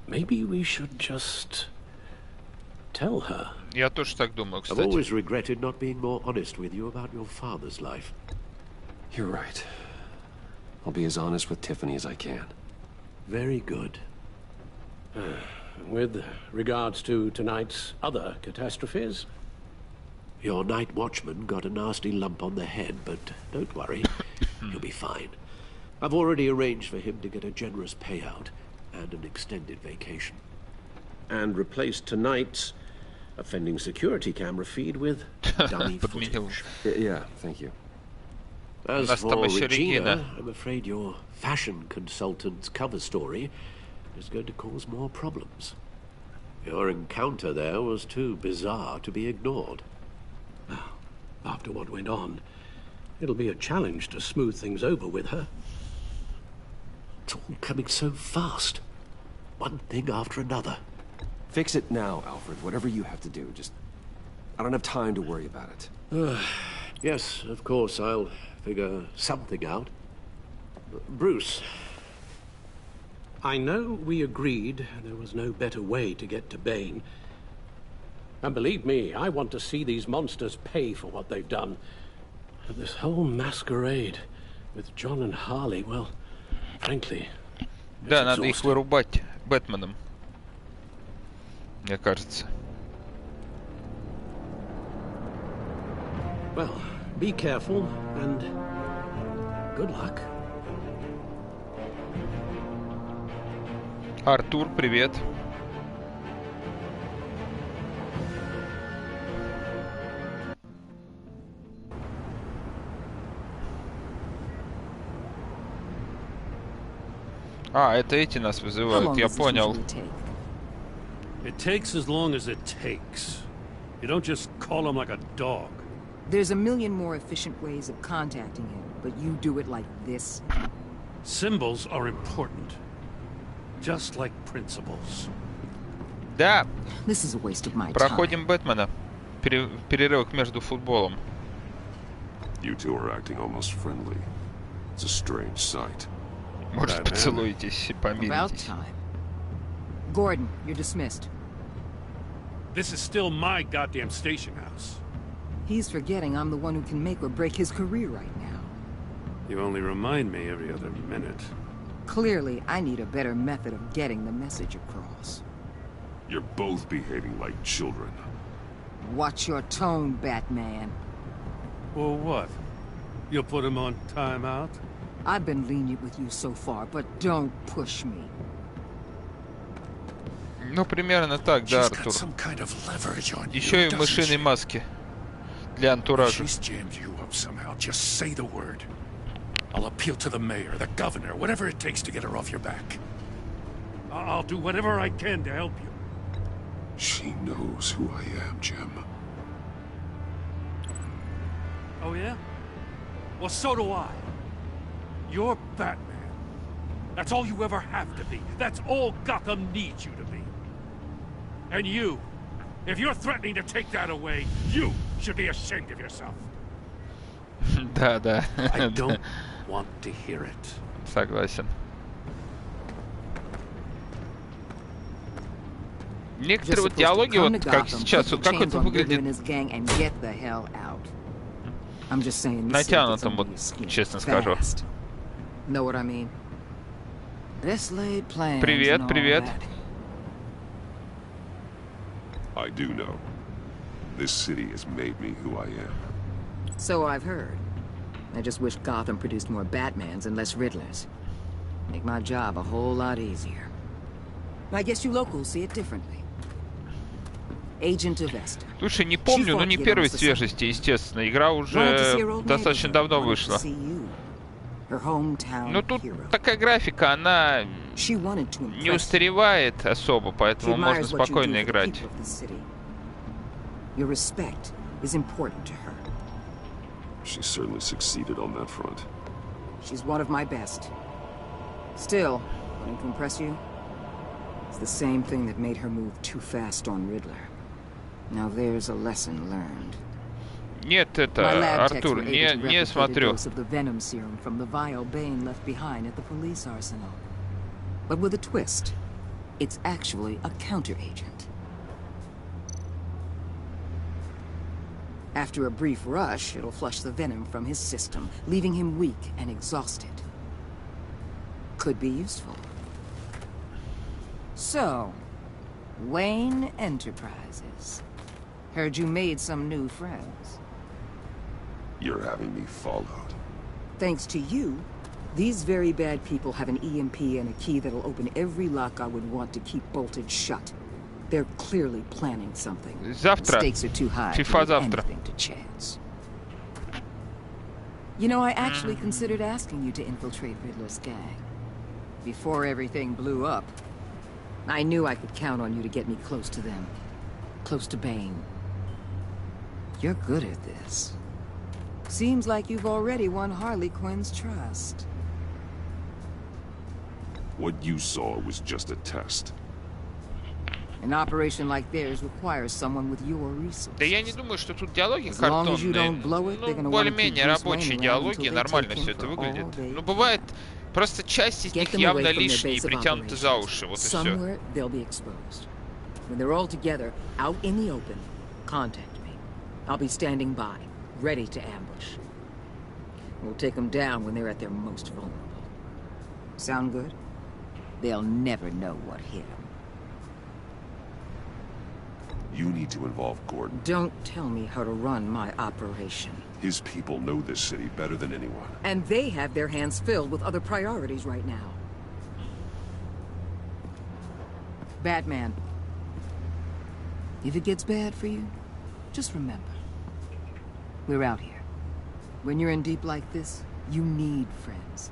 Speaker 8: Maybe we should just tell her.
Speaker 1: Я тоже так думаю,
Speaker 10: I've
Speaker 1: кстати.
Speaker 10: always regretted not being more honest with you about your father's life.
Speaker 4: You're right. I'll be as honest with Tiffany as I can.
Speaker 10: Very good.
Speaker 8: With regards to tonight's other catastrophes,
Speaker 10: Your night watchman got a nasty lump on the head, but don't worry. He'll be fine. I've already arranged for him to get a generous payout and an extended vacation.
Speaker 8: and replaced tonight's offending security camera feed with dummy
Speaker 1: Подменил.
Speaker 8: footage.
Speaker 4: Yeah, thank you.
Speaker 10: As
Speaker 1: Нас там
Speaker 10: for
Speaker 1: еще
Speaker 10: Regina,
Speaker 1: Регина.
Speaker 10: I'm afraid your fashion consultant's cover story is going to cause more problems. Your encounter there was too bizarre to be ignored.
Speaker 8: After what went on, it'll be a challenge to smooth things over with her.
Speaker 10: It's all coming so fast. One thing after another.
Speaker 4: Fix it now, Alfred. Whatever you have to do. Just... I don't have time to worry about it.
Speaker 10: Yes, of course, I'll figure something out. Bruce, I know we agreed there was no better way to get to Bane. And believe me, I want to see these monsters pay for what they've done. And this whole masquerade with John and Harley, well, frankly,
Speaker 1: Да, надо их вырубать Бэтменом. Мне кажется.
Speaker 10: Well, be careful and good luck.
Speaker 1: Артур, привет. А, это эти нас вызывают, я понял.
Speaker 2: It takes as long as it takes. You don't just call him like a dog.
Speaker 11: There's a million more efficient ways of contacting him, but you do it like this.
Speaker 2: Symbols are important. Just like principles.
Speaker 1: Да.
Speaker 11: This is a waste of my time.
Speaker 1: Проходим Бэтмена. Перерывок между футболом.
Speaker 4: You two are acting almost friendly. It's a strange sight.
Speaker 1: Может, поцелуетесь и помиритесь.
Speaker 11: About time. Gordon, you're dismissed.
Speaker 2: This is still my goddamn station house.
Speaker 11: He's forgetting I'm the one who can make or break his career right now.
Speaker 2: You only remind me every other minute.
Speaker 11: Clearly, I need a better method of getting the message across.
Speaker 4: You're both behaving like children.
Speaker 11: Watch your tone, Batman.
Speaker 2: Well, what? You'll put him on timeout?
Speaker 11: I've been lenient with you so far, but don't push me.
Speaker 1: Ну, примерно так, да, Артур. Еще и в мышиной маске. Для антуража.
Speaker 2: Just say the word. I'll appeal to the mayor, the governor, whatever it takes to get her off your back. I'll do whatever I can to help you.
Speaker 4: She knows who I am, Jim.
Speaker 2: Oh, yeah? Well, so do I. You're Batman. That's all you ever have to be. That's all Gotham needs you to be. And you, if you're threatening to take that away, you should be ashamed of yourself.
Speaker 1: Да, да.
Speaker 2: I don't want to hear it.
Speaker 1: Согласен. Некоторые вот диалоги, вот как сейчас, вот как это выглядит натянутым, вот, честно скажу. Привет, привет.
Speaker 4: I do know. This city has made me who I am.
Speaker 11: So I've heard. I just wish Gotham produced more Batmans and less Riddlers. Make my job a whole lot easier. I guess you locals see it differently. Agent of Vesta.
Speaker 1: Слушай, не помню, но не первой свежести, естественно. Игра уже достаточно давно вышла. Но тут такая графика, она не устаревает особо, поэтому можно спокойно играть.
Speaker 11: Your respect is important to her.
Speaker 4: She certainly succeeded on that front.
Speaker 11: She's one of my best. Still, wanting to impress you? It's the same thing that made her move too fast on Riddler. Now there's a lesson learned.
Speaker 1: Нет, это, Артур, не смотрю.
Speaker 11: Of the venom serum from the vial Bane left behind at the police arsenal. But with a twist. It's actually a counter-agent. After a brief rush, it'll flush the venom from his system, leaving him weak and exhausted. Could be useful. So, Wayne Enterprises. Heard you made some new friends.
Speaker 4: You're having me followed.
Speaker 11: Thanks to you, these very bad people have an EMP and a key that'll open every lock I would want to keep bolted shut. They're clearly planning something.
Speaker 1: Завтра.
Speaker 11: Stakes are too high
Speaker 1: FIFA завтра.
Speaker 11: to chance. You know, I actually considered asking you to infiltrate Riddler's gang. Before everything blew up, I knew I could count on you to get me close to them. Close to Bane. You're good at this. Seems like you've already won Harley Quinn's trust.
Speaker 4: What you saw was just a test.
Speaker 11: An operation like theirs requires someone with your resources.
Speaker 1: Да я не думаю, что тут диалоги
Speaker 11: As long as you
Speaker 1: картонные.
Speaker 11: don't blow it, they're
Speaker 1: Ну,
Speaker 11: gonna wanna keep
Speaker 1: более-менее
Speaker 11: Bruce
Speaker 1: рабочие
Speaker 11: Wayne around
Speaker 1: диалоги,
Speaker 11: until they
Speaker 1: нормально
Speaker 11: take him
Speaker 1: все это
Speaker 11: for
Speaker 1: выглядит.
Speaker 11: all they
Speaker 1: Ну, бывает, просто часть из них
Speaker 11: Get them
Speaker 1: явно
Speaker 11: away from their
Speaker 1: лишние и
Speaker 11: base of
Speaker 1: притянуты за
Speaker 11: operations.
Speaker 1: уши, вот и все.
Speaker 11: Somewhere they'll be exposed. When they're all together, out in the open, contact me. I'll be standing by, ready to ambush. We'll take them down when they're at their most vulnerable. Sound good? They'll never know what hit them.
Speaker 12: You need to involve Gordon.
Speaker 11: Don't tell me how to run my operation.
Speaker 12: His people know this city better than anyone.
Speaker 11: And they have their hands filled with other priorities right now. Batman. If it gets bad for you, just remember. We're out here. When you're in deep like this, you need friends.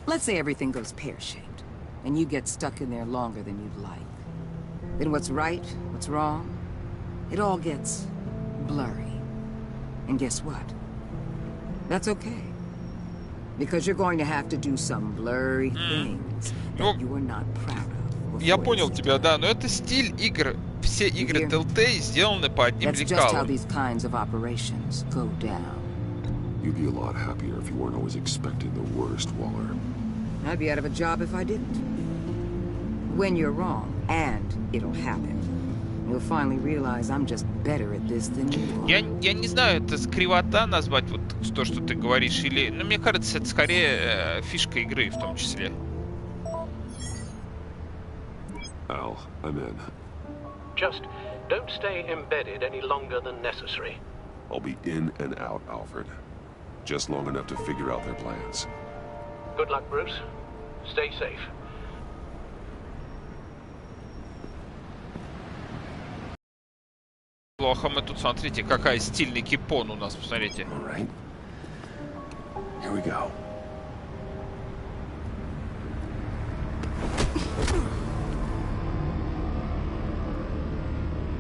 Speaker 11: Let's say everything goes pear-shaped, and you get stuck in there longer than you'd like. Then what's right, what's wrong, it all gets blurry. And guess what? That's okay. Because you're going to have to do some blurry things that you are not proud of.
Speaker 1: Я понял тебя, да, но это стиль игр. Все игры Telltale сделаны по одним
Speaker 11: That's just how
Speaker 1: лекалам.
Speaker 11: these kinds of operations go down.
Speaker 12: You'd be a lot happier if you weren't always expecting the worst, Waller.
Speaker 11: I'd be out of a job if I didn't. When you're wrong, and it'll happen, you'll finally realize I'm just better at this than you are.
Speaker 1: Я не знаю, это кривота назвать вот то, что ты говоришь, или... Ну, мне кажется, это скорее фишка игры в том числе.
Speaker 12: Al, I'm in.
Speaker 8: Just don't stay embedded any longer than necessary.
Speaker 12: I'll be in and out, Alfred. Just long enough to figure out their plans.
Speaker 8: Good luck, Bruce. Stay safe.
Speaker 1: Плохо мы тут, смотрите, какая стильный кипон у нас, посмотрите.
Speaker 12: All right. Here we go.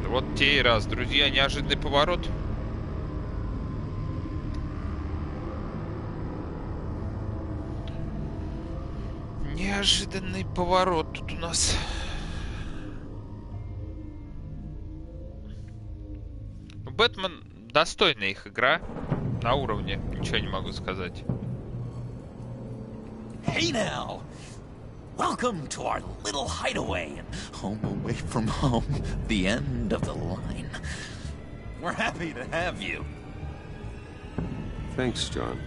Speaker 1: Вот те и раз, друзья, неожиданный поворот. Неожиданный поворот тут у нас. Бэтмен достойная их игра. На уровне, ничего не могу сказать.
Speaker 3: Hey now! Welcome to our little hideaway and home away from home, the end of the line. We're happy to have you.
Speaker 12: Thanks, John.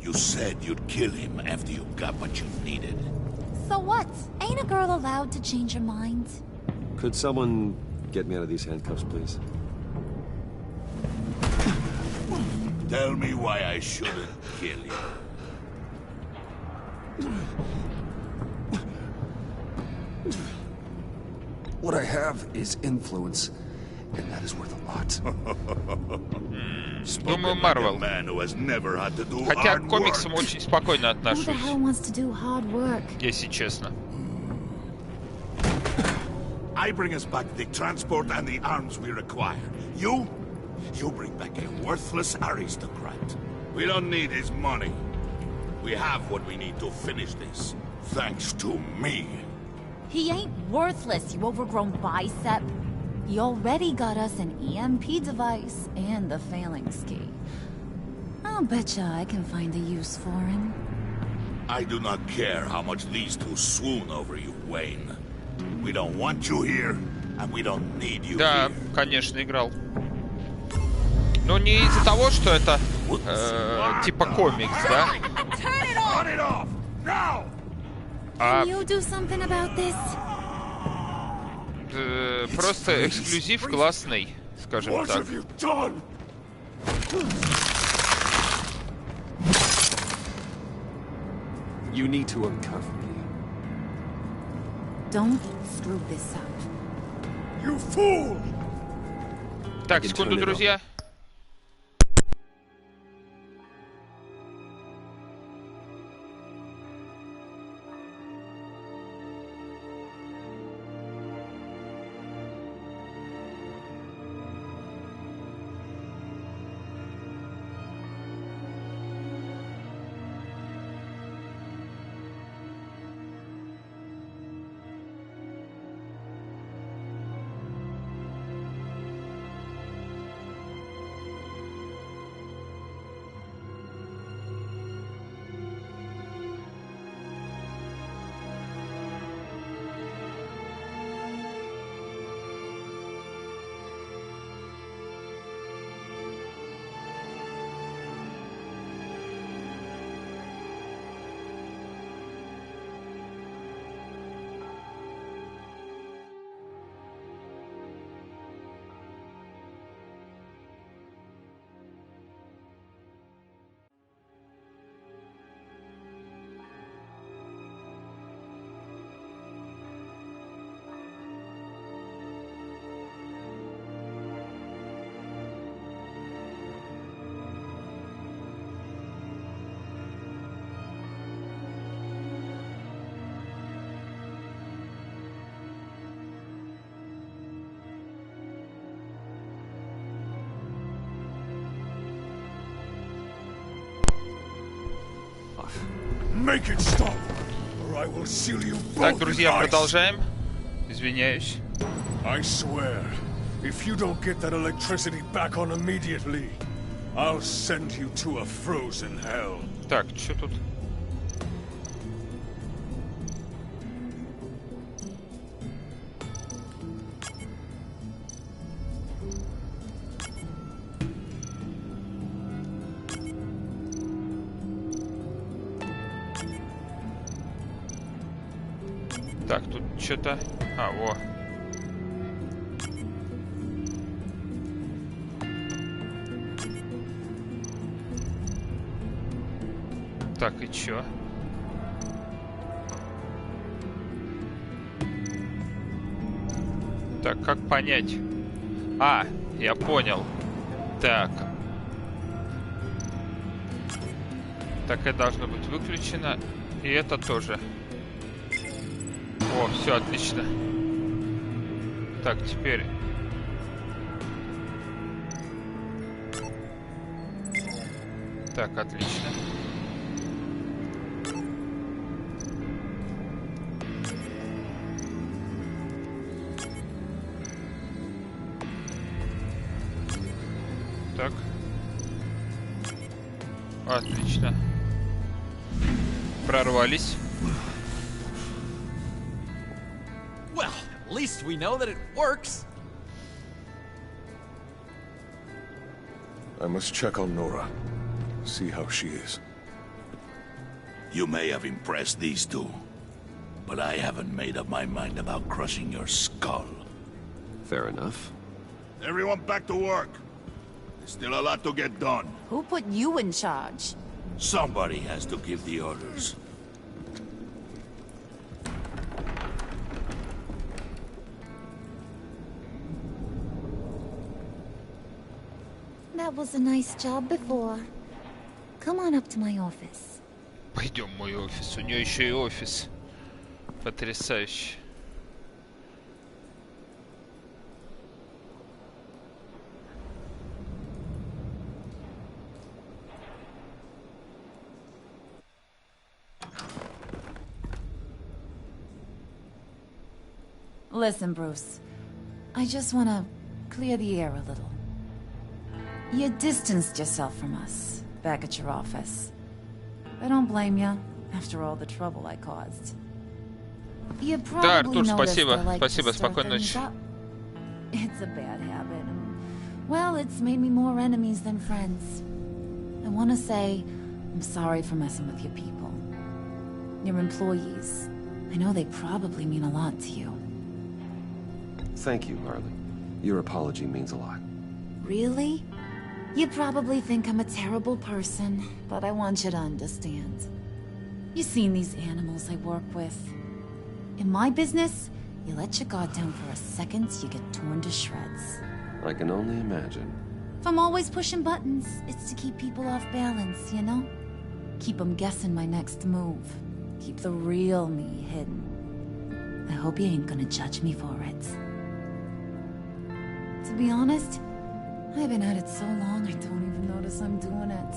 Speaker 13: You said you'd kill him after you got what you needed.
Speaker 7: So what? Ain't a girl allowed to change her mind?
Speaker 4: Could someone get me out of these handcuffs, please?
Speaker 13: Tell me why I shouldn't kill you.
Speaker 14: What I have is influence, and that is worth a lot.
Speaker 1: Думаю, Марвел. Хотя к комиксам очень спокойно
Speaker 7: Who the
Speaker 1: отношусь,
Speaker 7: hell wants to do hard work?
Speaker 1: если честно.
Speaker 13: I bring us back the transport and the arms we require. You bring back a worthless aristocrat. We don't need his money. We have what we need to finish this. Thanks to me.
Speaker 7: He ain't worthless, you overgrown bicep. He already got us an EMP device and the phalanx key. I'll betcha I can find a use for him.
Speaker 13: I do not care how much these two swoon over you, Wayne. We don't want you here, and we don't need you
Speaker 1: Да,
Speaker 13: here.
Speaker 1: конечно, играл. Но не из-за того, что это типа комикс, да? А
Speaker 7: Can you do something about this?
Speaker 1: просто эксклюзив классный, скажем так.
Speaker 14: You need to uncuff me.
Speaker 7: Don't screw this up.
Speaker 13: You fool!
Speaker 1: Так, секунду, друзья.
Speaker 4: off.
Speaker 2: Make it stop, or I will seal you both.
Speaker 1: Так, друзья, продолжаем. Извиняюсь.
Speaker 2: I swear, if you don't get that electricity back on immediately, I'll send you to a frozen hell.
Speaker 1: Так, что тут? Так, тут что-то... А, во. Так, и чё? Так, как понять? А, я понял. Так. Так, это должно быть выключено. И это тоже. О, все отлично. Так, теперь... Так, отлично. Так. Отлично. Прорвались.
Speaker 3: Well, at least we know that it works.
Speaker 2: I must check on Nora. See how she is.
Speaker 13: You may have impressed these two, but I haven't made up my mind about crushing your skull.
Speaker 4: Fair enough.
Speaker 13: Everyone back to work. There's still a lot to get done.
Speaker 9: Who put you in charge?
Speaker 13: Somebody has to give the orders.
Speaker 7: That was a nice job before. Come on up to my office.
Speaker 1: Пойдем в мой офис. У нее еще и офис. Потрясающе.
Speaker 7: Listen, Bruce. I just want to clear the air a little. You distanced yourself from us back at your office. I don't blame you after all the trouble I caused. You
Speaker 1: Да,
Speaker 7: probably
Speaker 1: Артур,
Speaker 7: noticed
Speaker 1: спасибо.
Speaker 7: I like to
Speaker 1: Спасибо,
Speaker 7: stir
Speaker 1: спокойной
Speaker 7: things
Speaker 1: ночи.
Speaker 7: up. It's a bad habit. And, well, it's made me more enemies than friends. I want to say I'm sorry for messing with your people. Your employees. I know they probably mean a lot to you.
Speaker 4: Thank you, Harley. Your apology means a lot.
Speaker 7: Really? You probably think I'm a terrible person, but I want you to understand. You've seen these animals I work with. In my business, you let your guard down for a second, you get torn to shreds.
Speaker 4: I can only imagine.
Speaker 7: If I'm always pushing buttons, it's to keep people off balance, you know? Keep them guessing my next move. Keep the real me hidden. I hope you ain't gonna judge me for it. To be honest, I've been at it so long I don't even notice I'm doing it.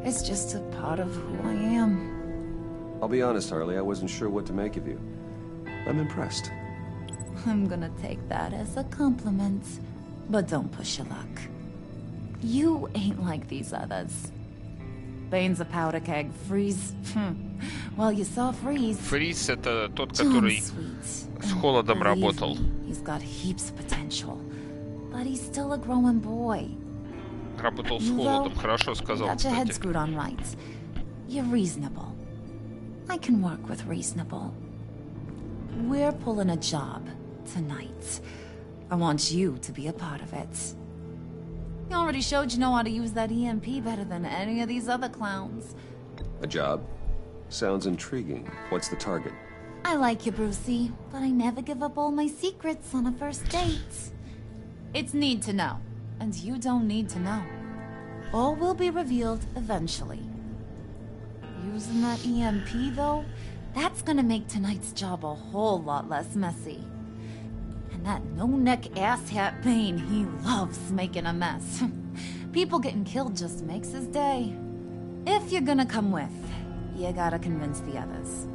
Speaker 7: It's just a part of who I am.
Speaker 4: I'll be honest, Harley, I wasn't sure what to make of you. I'm impressed.
Speaker 7: I'm gonna take that as a compliment. But don't push your luck. You ain't like these others. Bane's a powder keg. Freeze. Well, you saw Freeze.
Speaker 1: Фриз — это тот, который с холодом работал.
Speaker 7: He's got heaps of potential. But he's still a growing boy.
Speaker 1: Работал с холодом, хорошо сказал,
Speaker 7: Got your head
Speaker 1: кстати.
Speaker 7: screwed on right. You're reasonable. I can work with reasonable. We're pulling a job tonight. I want you to be a part of it. You already showed you know how to use that EMP better than any of these other clowns.
Speaker 4: A job? Sounds intriguing. What's the target?
Speaker 7: I like you, Brucey, but I never give up all my secrets on a first date. It's need to know, and you don't need to know. All will be revealed eventually. Using that EMP, though, that's gonna make tonight's job a whole lot less messy. And that no-neck asshat Bane, he loves making a mess. People getting killed just makes his day. If you're gonna come with, you gotta convince the others.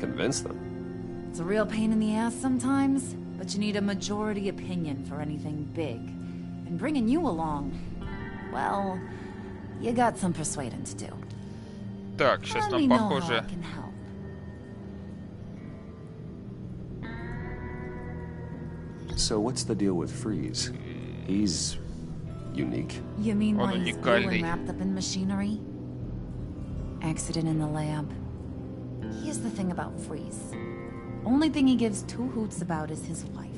Speaker 4: Convince them?
Speaker 7: It's a real pain in the ass sometimes, but you need a majority opinion for anything big. And bringing you along, well, you got some persuading to do.
Speaker 1: Так, сейчас
Speaker 7: Let me
Speaker 1: нам,
Speaker 7: know how I
Speaker 1: похоже,
Speaker 7: can help.
Speaker 4: So what's the deal with Freeze? He's unique.
Speaker 7: You mean
Speaker 1: Он
Speaker 7: why he's cool
Speaker 1: уникальный.
Speaker 7: and wrapped up in machinery? Accident in the lab. Here's the thing about Freeze. Only thing he gives two hoots about is his wife.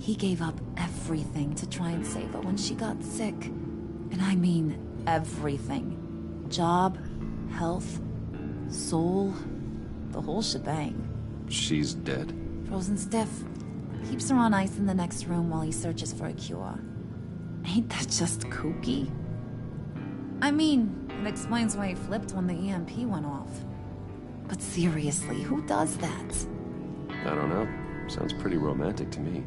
Speaker 7: He gave up everything to try and save her when she got sick. And I mean everything. Job, health, soul, the whole shebang.
Speaker 4: She's dead.
Speaker 7: Frozen stiff. Keeps her on ice in the next room while he searches for a cure. Ain't that just kooky? I mean, it explains why he flipped when the EMP went off. But seriously, who does that?
Speaker 4: I don't know. Sounds pretty romantic to me.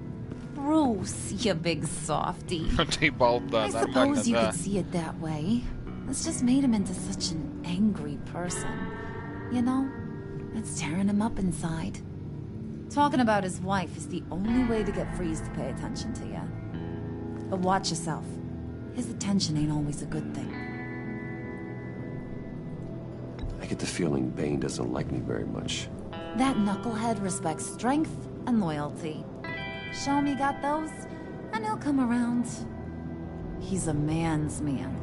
Speaker 7: Bruce, you big softy.
Speaker 1: Ты болта,
Speaker 7: I
Speaker 1: нормально,
Speaker 7: suppose you
Speaker 1: да.
Speaker 7: could see it that way. It's just made him into such an angry person. You know? It's tearing him up inside. Talking about his wife is the only way to get Freeze to pay attention to you. But watch yourself. His attention ain't always a good thing.
Speaker 4: I get the feeling Bane doesn't like me very much.
Speaker 7: That knucklehead respects strength and loyalty. Show him you got those, and he'll come around. He's a man's man.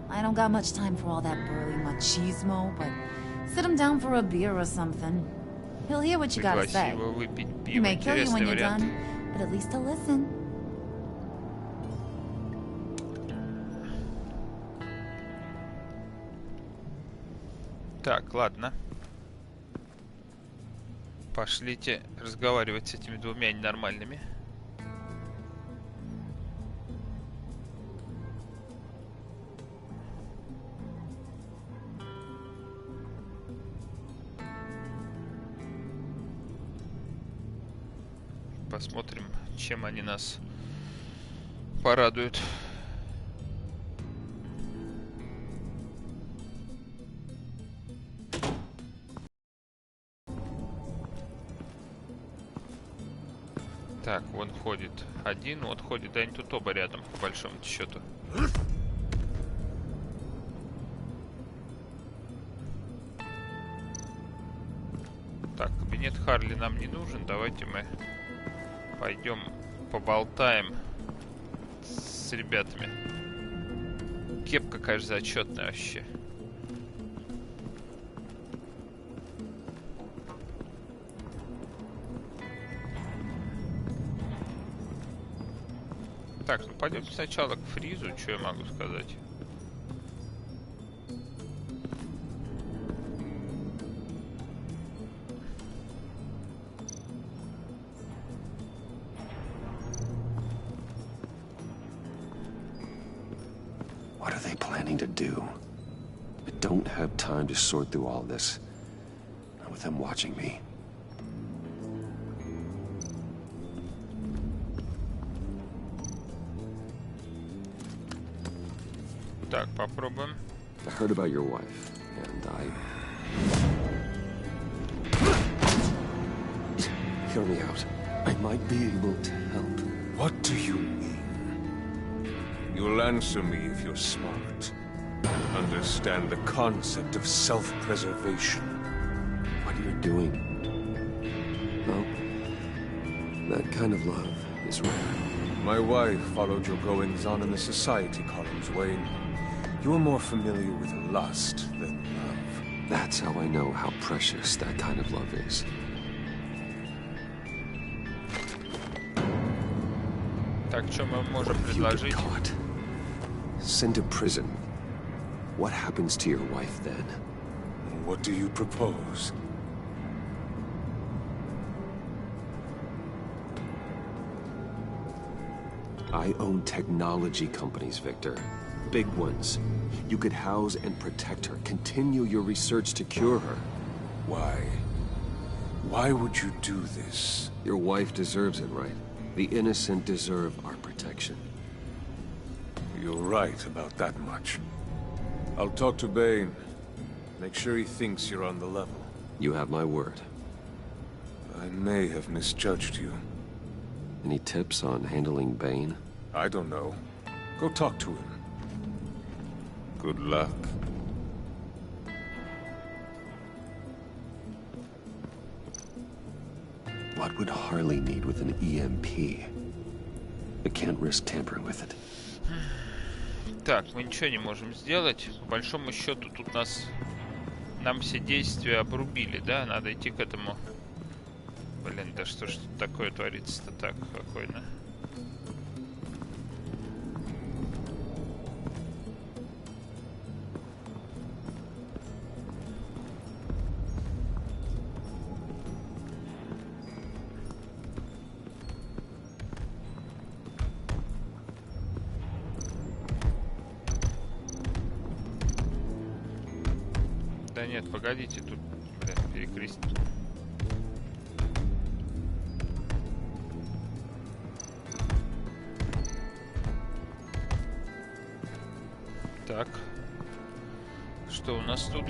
Speaker 7: I don't got much time for all that burly machismo, but sit him down for a beer or something. He'll hear what you gotta say.
Speaker 1: Пригласи его выпить
Speaker 7: He
Speaker 1: пиво.
Speaker 7: may kill you when
Speaker 1: Интересный
Speaker 7: you're
Speaker 1: вариант.
Speaker 7: done, but at least he'll listen.
Speaker 1: Так, ладно. Пошлите разговаривать с этими двумя ненормальными. Посмотрим, чем они нас порадуют. Так, вон ходит один, вот ходит, да они тут оба рядом, по большому счету. Так, кабинет Харли нам не нужен, давайте мы пойдем поболтаем с ребятами. Кепка, конечно, зачетная вообще. Так, ну пойдемте сначала к Фризу, что я могу сказать.
Speaker 4: What are they planning to do? I don't have time to sort through all this. Not with them watching me.
Speaker 1: Так, попробуем.
Speaker 4: I heard about your wife, and Hear me out. I might be able to help.
Speaker 12: What do you mean? You'll answer me if you're smart. Understand the concept of self-preservation.
Speaker 4: What you're doing. No. That kind of love is rare.
Speaker 12: My wife followed your goings-on in the society columns, Wayne. You're more familiar with lust than love.
Speaker 4: That's how I know how precious that kind of love is.
Speaker 1: Так, что мы можем предложить?
Speaker 4: Sent to prison. What happens to your wife then?
Speaker 12: What do you propose?
Speaker 4: I own technology companies, Victor. Big ones. You could house and protect her, continue your research to cure her.
Speaker 12: Why? Why would you do this?
Speaker 4: Your wife deserves it, right? The innocent deserve our protection.
Speaker 12: You're right about that much. I'll talk to Bane. Make sure he thinks you're on the level.
Speaker 4: You have my word.
Speaker 12: I may have misjudged you.
Speaker 4: Any tips on handling Bane?
Speaker 12: I don't know. Go talk to him. Good luck.
Speaker 4: What would Harley need with an EMP? I can't risk tampering with it.
Speaker 1: Так, мы ничего не можем сделать. По большому счету тут нам все действия обрубили, да? Надо идти к этому. Блин, да что ж тут такое творится-то так спокойно. Да нет, погодите, тут, блин, перекрестить. Так, что у нас тут?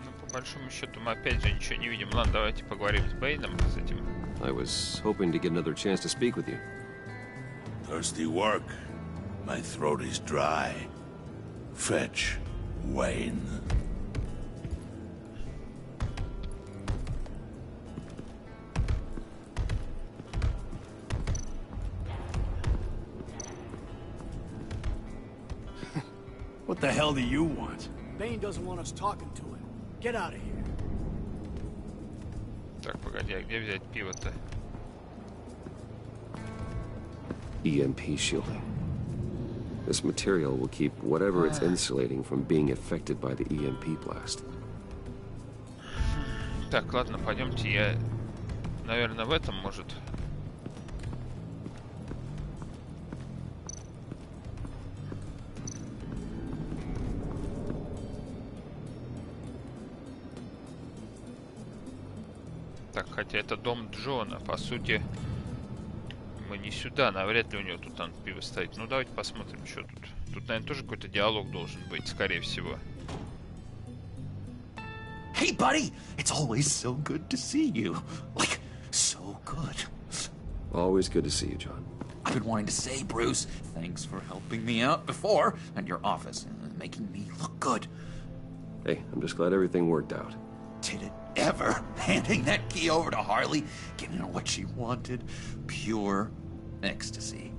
Speaker 1: Ну, по большому счету мы опять же ничего не видим. Ладно, давайте поговорим с Бэйном, с этим.
Speaker 4: I was hoping to get another chance to speak with you.
Speaker 13: Thirsty work. My throat is dry. Fetch Wayne.
Speaker 2: What the hell do you want? Bane doesn't want us talking to him. Get out of here.
Speaker 1: Так, погоди, а где взять пиво-то?
Speaker 4: EMP shielding. This material will keep whatever it's insulating from being affected by the EMP blast.
Speaker 1: Так, ладно, пойдемте. Я, наверное, в этом, может. Так, хотя это дом Джона, по сути, мы не сюда, навряд ли у него тут надо пиво ставить. Ну, давайте посмотрим, что тут. Тут, наверное, тоже какой-то диалог должен быть, скорее всего.
Speaker 3: Hey, buddy! It's always so good to see you. Like, so good.
Speaker 4: Always good to see you, John.
Speaker 3: I've been wanting to say, Bruce, thanks for helping me out before at your office and making me look good.
Speaker 4: Hey, I'm just glad everything worked out.
Speaker 3: Did it ever? Handing that key over to Harley, giving her what she wanted. Pure ecstasy.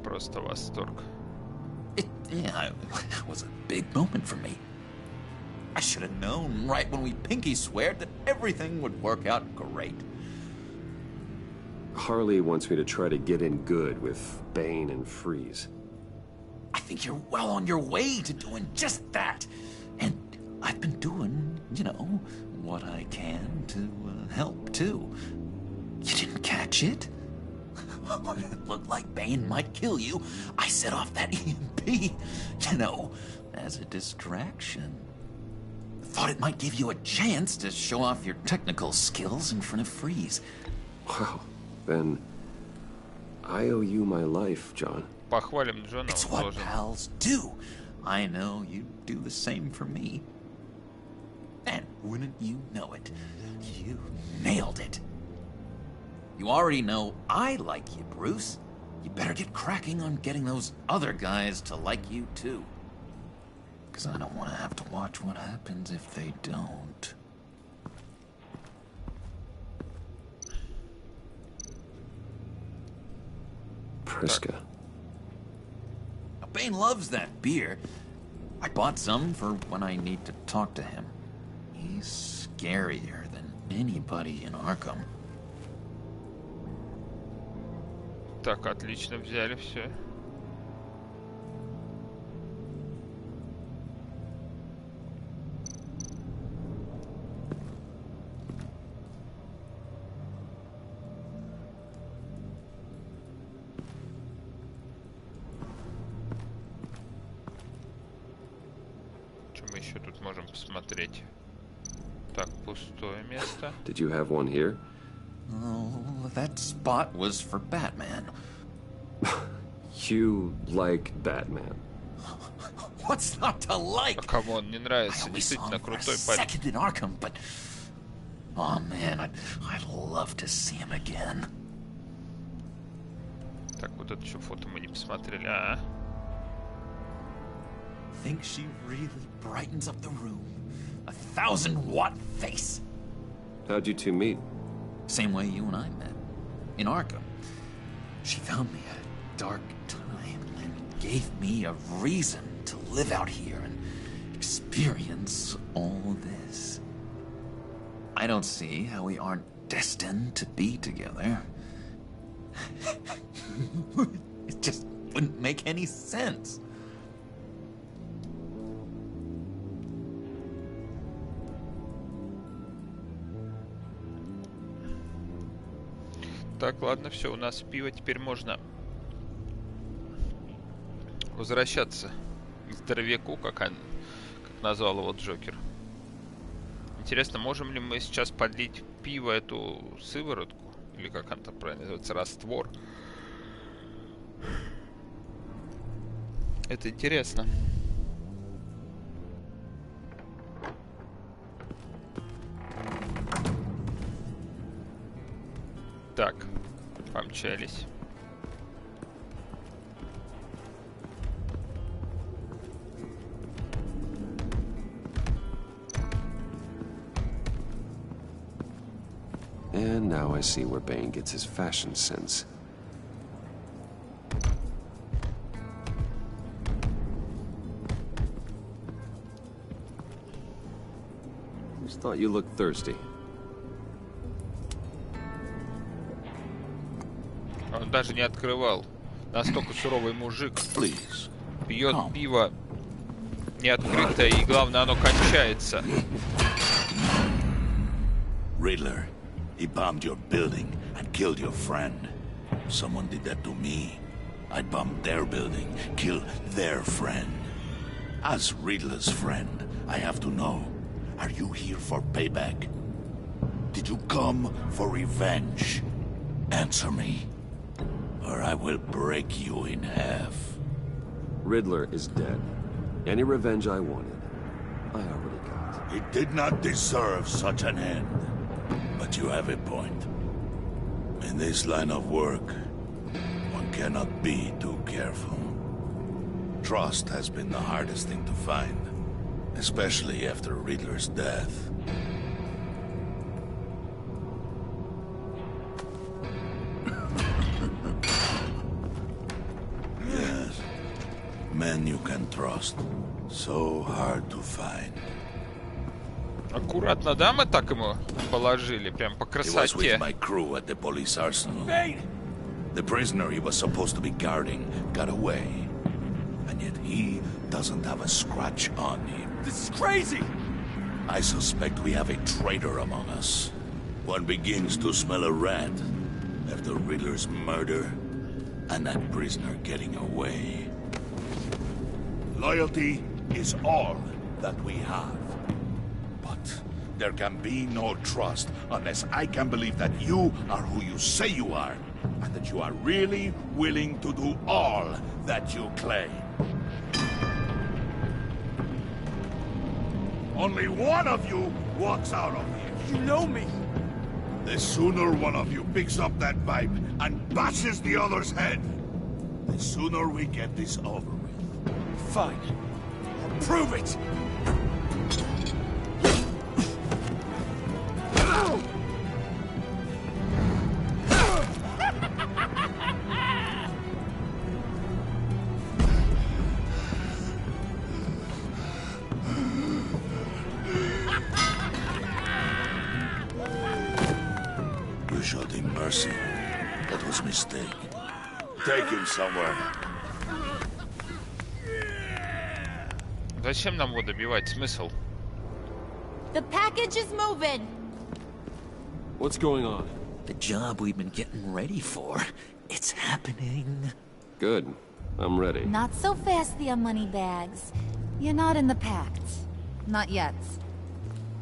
Speaker 1: Просто восторг.
Speaker 3: It was a big moment for me. I should have known right when we pinky sweared that everything would work out great.
Speaker 4: Harley wants me to try to get in good with Bane and Freeze.
Speaker 3: I think you're well on your way to doing just that. And I've been doing, you know, what I can to help, too. You didn't catch it? When it looked like Bane might kill you, I set off that EMP, you know, as a distraction. Thought it might give you a chance to show off your technical skills in front of Freeze.
Speaker 4: Wow, then I owe you my life, John.
Speaker 1: Похвалим Джона.
Speaker 3: It's what pals do. I know you'd do the same for me. And wouldn't you know it, you nailed it. You already know I like you, Bruce. You better get cracking on getting those other guys to like you, too. Because I don't want to have to watch what happens if they don't.
Speaker 4: Priska.
Speaker 3: Now, Bane loves that beer. I bought some for when I need to talk to him. He's scarier than anybody in Arkham.
Speaker 1: Так, отлично, взяли все. Что мы еще тут можем посмотреть? Так, пустое место.
Speaker 4: Did you have one here?
Speaker 3: Oh, that spot was for Batman.
Speaker 4: You like Batman?
Speaker 3: What's not to like?
Speaker 1: А кому он не
Speaker 3: I
Speaker 1: нравится?
Speaker 3: only saw
Speaker 1: Действительно
Speaker 3: him for a
Speaker 1: крутой парень.
Speaker 3: second in Arkham, but oh man, I'd love to see him again.
Speaker 1: Так, вот это еще фото мы не посмотрели. А,
Speaker 3: Think she really brightens up the room. 1,000-watt face.
Speaker 4: How'd you two meet?
Speaker 3: Same way you and I met. In Arkham. She found me a dark time and gave me a reason to live out here and experience all this. I don't see how we aren't destined to be together. It just wouldn't make any sense.
Speaker 1: так, ладно, все, у нас пиво, теперь можно возвращаться к здоровяку, как назвал его Джокер. Интересно, можем ли мы сейчас подлить в пиво эту сыворотку? Или как она там правильно называется? Раствор. Это интересно. Так, помчались.
Speaker 4: And now I see where Bane gets his fashion sense. Just thought you looked thirsty.
Speaker 1: Он даже не открывал. Настолько суровый мужик. Пьет пиво не открытое, и главное, оно кончается.
Speaker 13: Riddler, he bombed your building and killed your friend. Someone did that to me. I'd bomb their building, kill their friend. As Riddler's friend, I have to know, are you here for payback? Did you come for revenge? Answer me, or I will break you in half.
Speaker 4: Riddler is dead. Any revenge I wanted, I already got.
Speaker 13: He did not deserve such an end. But you have a point. In this line of work, one cannot be too careful. Trust has been the hardest thing to find, especially after Riddler's death. Yes, men you can trust. So hard to find.
Speaker 1: Аккуратно, да, мы так ему положили, прям по
Speaker 13: He was
Speaker 1: красоте.
Speaker 13: with my crew at the police arsenal. The prisoner he was supposed to be guarding got away. And yet he doesn't have a scratch on him.
Speaker 2: This is crazy!
Speaker 13: I suspect we have a traitor among us. One begins to smell a rat after Riddler's murder and that prisoner getting away. Loyalty is all that we have. But there can be no trust unless I can believe that you are who you say you are, and that you are really willing to do all that you claim. Only one of you walks out of here.
Speaker 2: You know me!
Speaker 13: The sooner one of you picks up that pipe and bashes the other's head, the sooner we get this over with.
Speaker 2: Fine. I'll prove it!
Speaker 13: You showed him mercy. That was a mistake. Take him somewhere.
Speaker 1: Зачем нам его добивать? Смысл?
Speaker 7: The package is moving.
Speaker 4: What's going on?
Speaker 3: The job we've been getting ready for. It's happening.
Speaker 4: Good. I'm ready.
Speaker 7: Not so fast, the Moneybags. You're not in the pact. Not yet.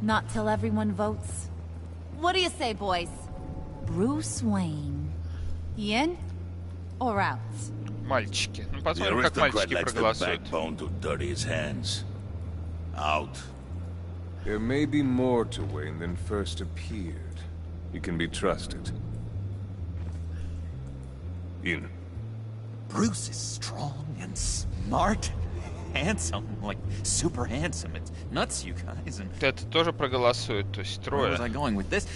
Speaker 7: Not till everyone votes. What do you say, boys? Bruce Wayne. In or out?
Speaker 1: Мальчики. Ну,
Speaker 13: The
Speaker 1: посмотрим, как
Speaker 13: aristocrat
Speaker 1: мальчики
Speaker 13: likes the
Speaker 1: проголосуют.
Speaker 13: backbone to dirty his hands. Out.
Speaker 12: There may be more to Wayne than first appeared. You can be trusted. In.
Speaker 3: Bruce is strong and smart and handsome, like super handsome. It's nuts, you guys. And
Speaker 1: Это тоже проголосует, то есть
Speaker 3: where was
Speaker 1: трое.
Speaker 3: I going with this?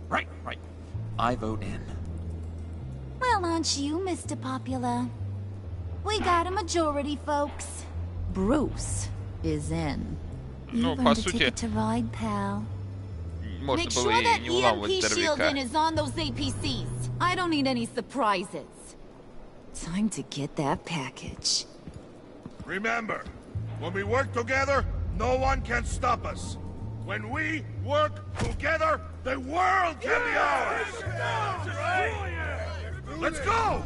Speaker 3: Right. I vote in.
Speaker 7: Well, aren't you, Mr. Popular? We got a majority, folks. Bruce is in.
Speaker 1: Ну,
Speaker 7: You've
Speaker 1: по
Speaker 7: earned a
Speaker 1: сути,
Speaker 7: ticket to ride, pal.
Speaker 1: можно
Speaker 6: Make
Speaker 1: было
Speaker 6: sure
Speaker 1: и
Speaker 6: that
Speaker 1: не уламывать
Speaker 6: EMP shield
Speaker 1: здоровяка.
Speaker 6: is on those APCs. I don't need any surprises.
Speaker 7: Time to get that package.
Speaker 13: Remember, when we work together, no one can stop us. When we work together, the world can be ours! Let's go!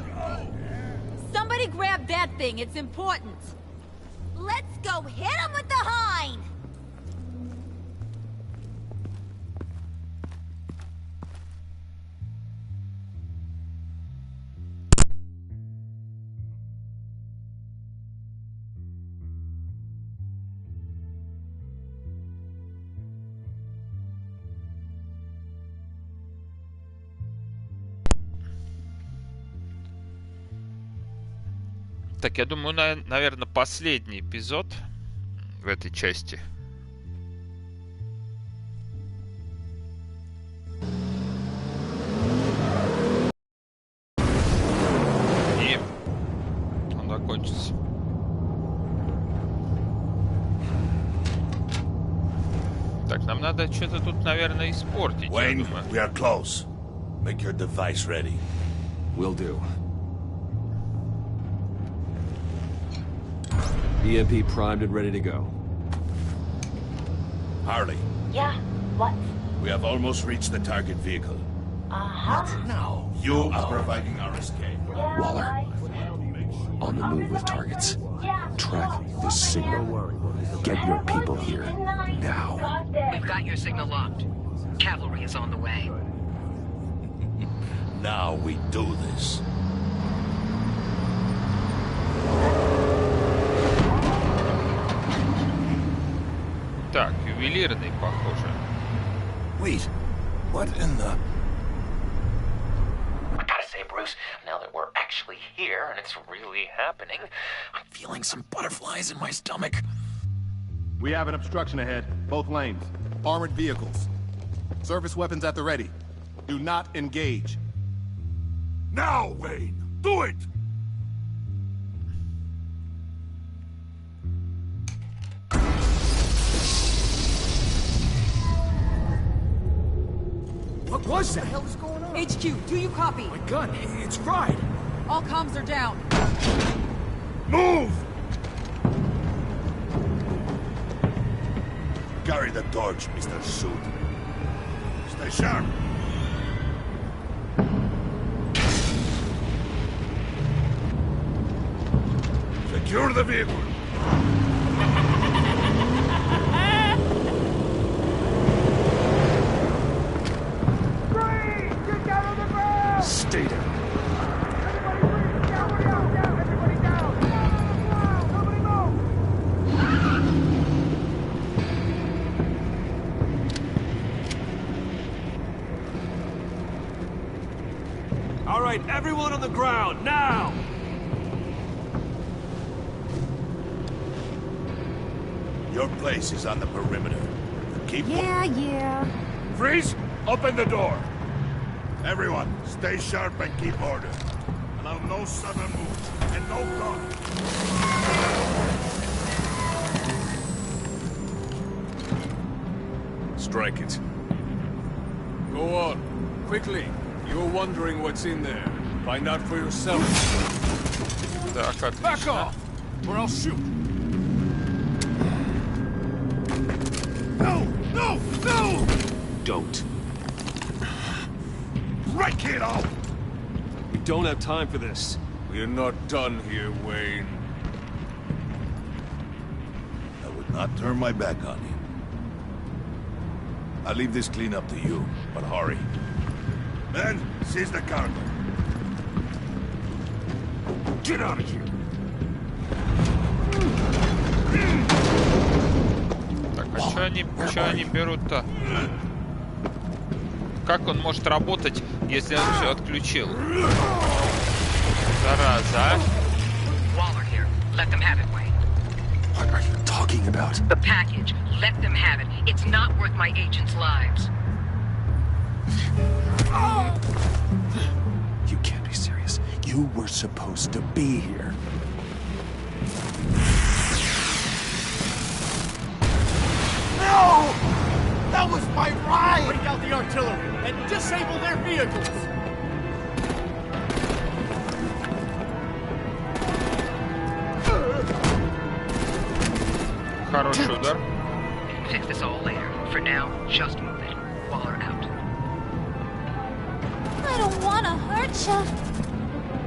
Speaker 6: Somebody grab that thing, it's important.
Speaker 9: Let's go hit him with the hind!
Speaker 1: Так, я думаю, наверное, последний эпизод в этой части. И он закончится. Так, нам надо что-то тут, наверное, испортить, я
Speaker 13: Wayne,
Speaker 1: думаю.
Speaker 13: we are close. Make your device ready.
Speaker 14: Will do.
Speaker 10: EMP primed and ready to go.
Speaker 13: Harley,
Speaker 15: Yeah, what?
Speaker 13: we have almost reached the target vehicle.
Speaker 15: Uh-huh.
Speaker 14: No.
Speaker 13: You are providing our escape.
Speaker 15: Yeah,
Speaker 14: Waller.
Speaker 15: right.
Speaker 14: On the move with targets.
Speaker 15: Yeah.
Speaker 14: Track this signal. Get your people here. Now.
Speaker 15: Got there.
Speaker 11: We've got your signal locked. Cavalry is on the way.
Speaker 13: Now we do this.
Speaker 1: Так, ювелирный, похоже.
Speaker 13: Wait, what in the...
Speaker 3: I gotta say, Bruce, now that we're actually here and it's really happening, I'm feeling some butterflies in my stomach.
Speaker 16: We have an obstruction ahead, both lanes. Armored vehicles. Service weapons at the ready. Do not engage.
Speaker 13: Now, Wayne! Do it!
Speaker 14: What was that?
Speaker 6: What the hell is going on? HQ, do you copy?
Speaker 14: My gun, it's fried.
Speaker 6: All comms are down.
Speaker 13: Move! Carry the torch, Mr. Suit. Stay sharp. Secure the vehicle.
Speaker 14: Stay down.
Speaker 16: All right, everyone on the ground, now!
Speaker 13: Your place is on the perimeter. Keep...
Speaker 7: Yeah.
Speaker 13: Freeze! Open the door! Everyone, stay sharp and keep order. Allow no sudden moves, and no guns.
Speaker 12: Strike it.
Speaker 16: Go on, quickly. You're wondering what's in there. Find out for yourself.
Speaker 1: Так,
Speaker 16: Back
Speaker 1: отлично.
Speaker 16: off, or I'll shoot.
Speaker 13: No! No! No!
Speaker 10: Don't.
Speaker 13: Right, kiddo!
Speaker 10: We don't have time for this.
Speaker 12: We're not done here, Wayne.
Speaker 13: I would not turn my back on you. I'll leave this clean up to you, but hurry. Men, seize the cargo.
Speaker 2: Get out of here!
Speaker 1: Так, а что они берут-то? Как он может работать, если он все отключил? Зараза.
Speaker 11: Waller here. Let them have it, Wayne.
Speaker 14: What are you talking about?
Speaker 11: The package. Let them have it. It's not worth my agents' lives.
Speaker 14: You can't be serious. You were supposed to be here.
Speaker 2: No! That was my ride! Bring out the artillery and disable their vehicles!
Speaker 1: Хороший удар.
Speaker 11: Fix this all later. For now, just move it. Waller out.
Speaker 6: I don't want to hurt you,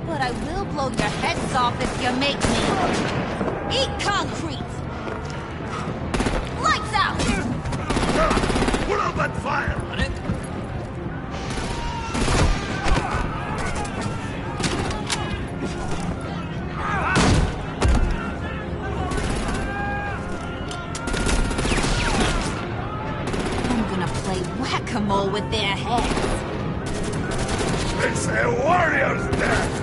Speaker 6: but I will blow your heads off if you make me. Eat concrete! Lights out!
Speaker 2: Put up that fire! On it?
Speaker 6: I'm gonna play whack-a-mole with their heads.
Speaker 2: It's a warrior's death!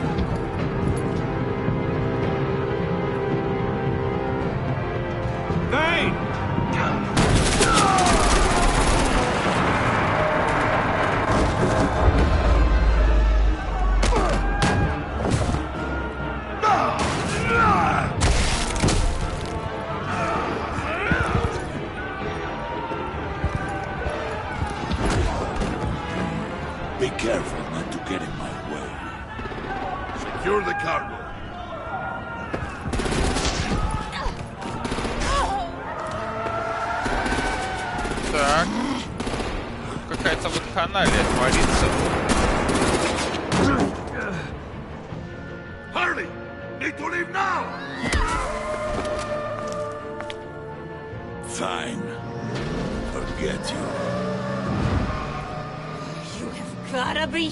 Speaker 2: Vane!
Speaker 13: Be careful not to get in my way. Secure the cargo.
Speaker 1: Так. Какая-то вот каналья творится.
Speaker 13: Hurry! Need to leave now! Fine. Forget you.
Speaker 6: You have gotta be...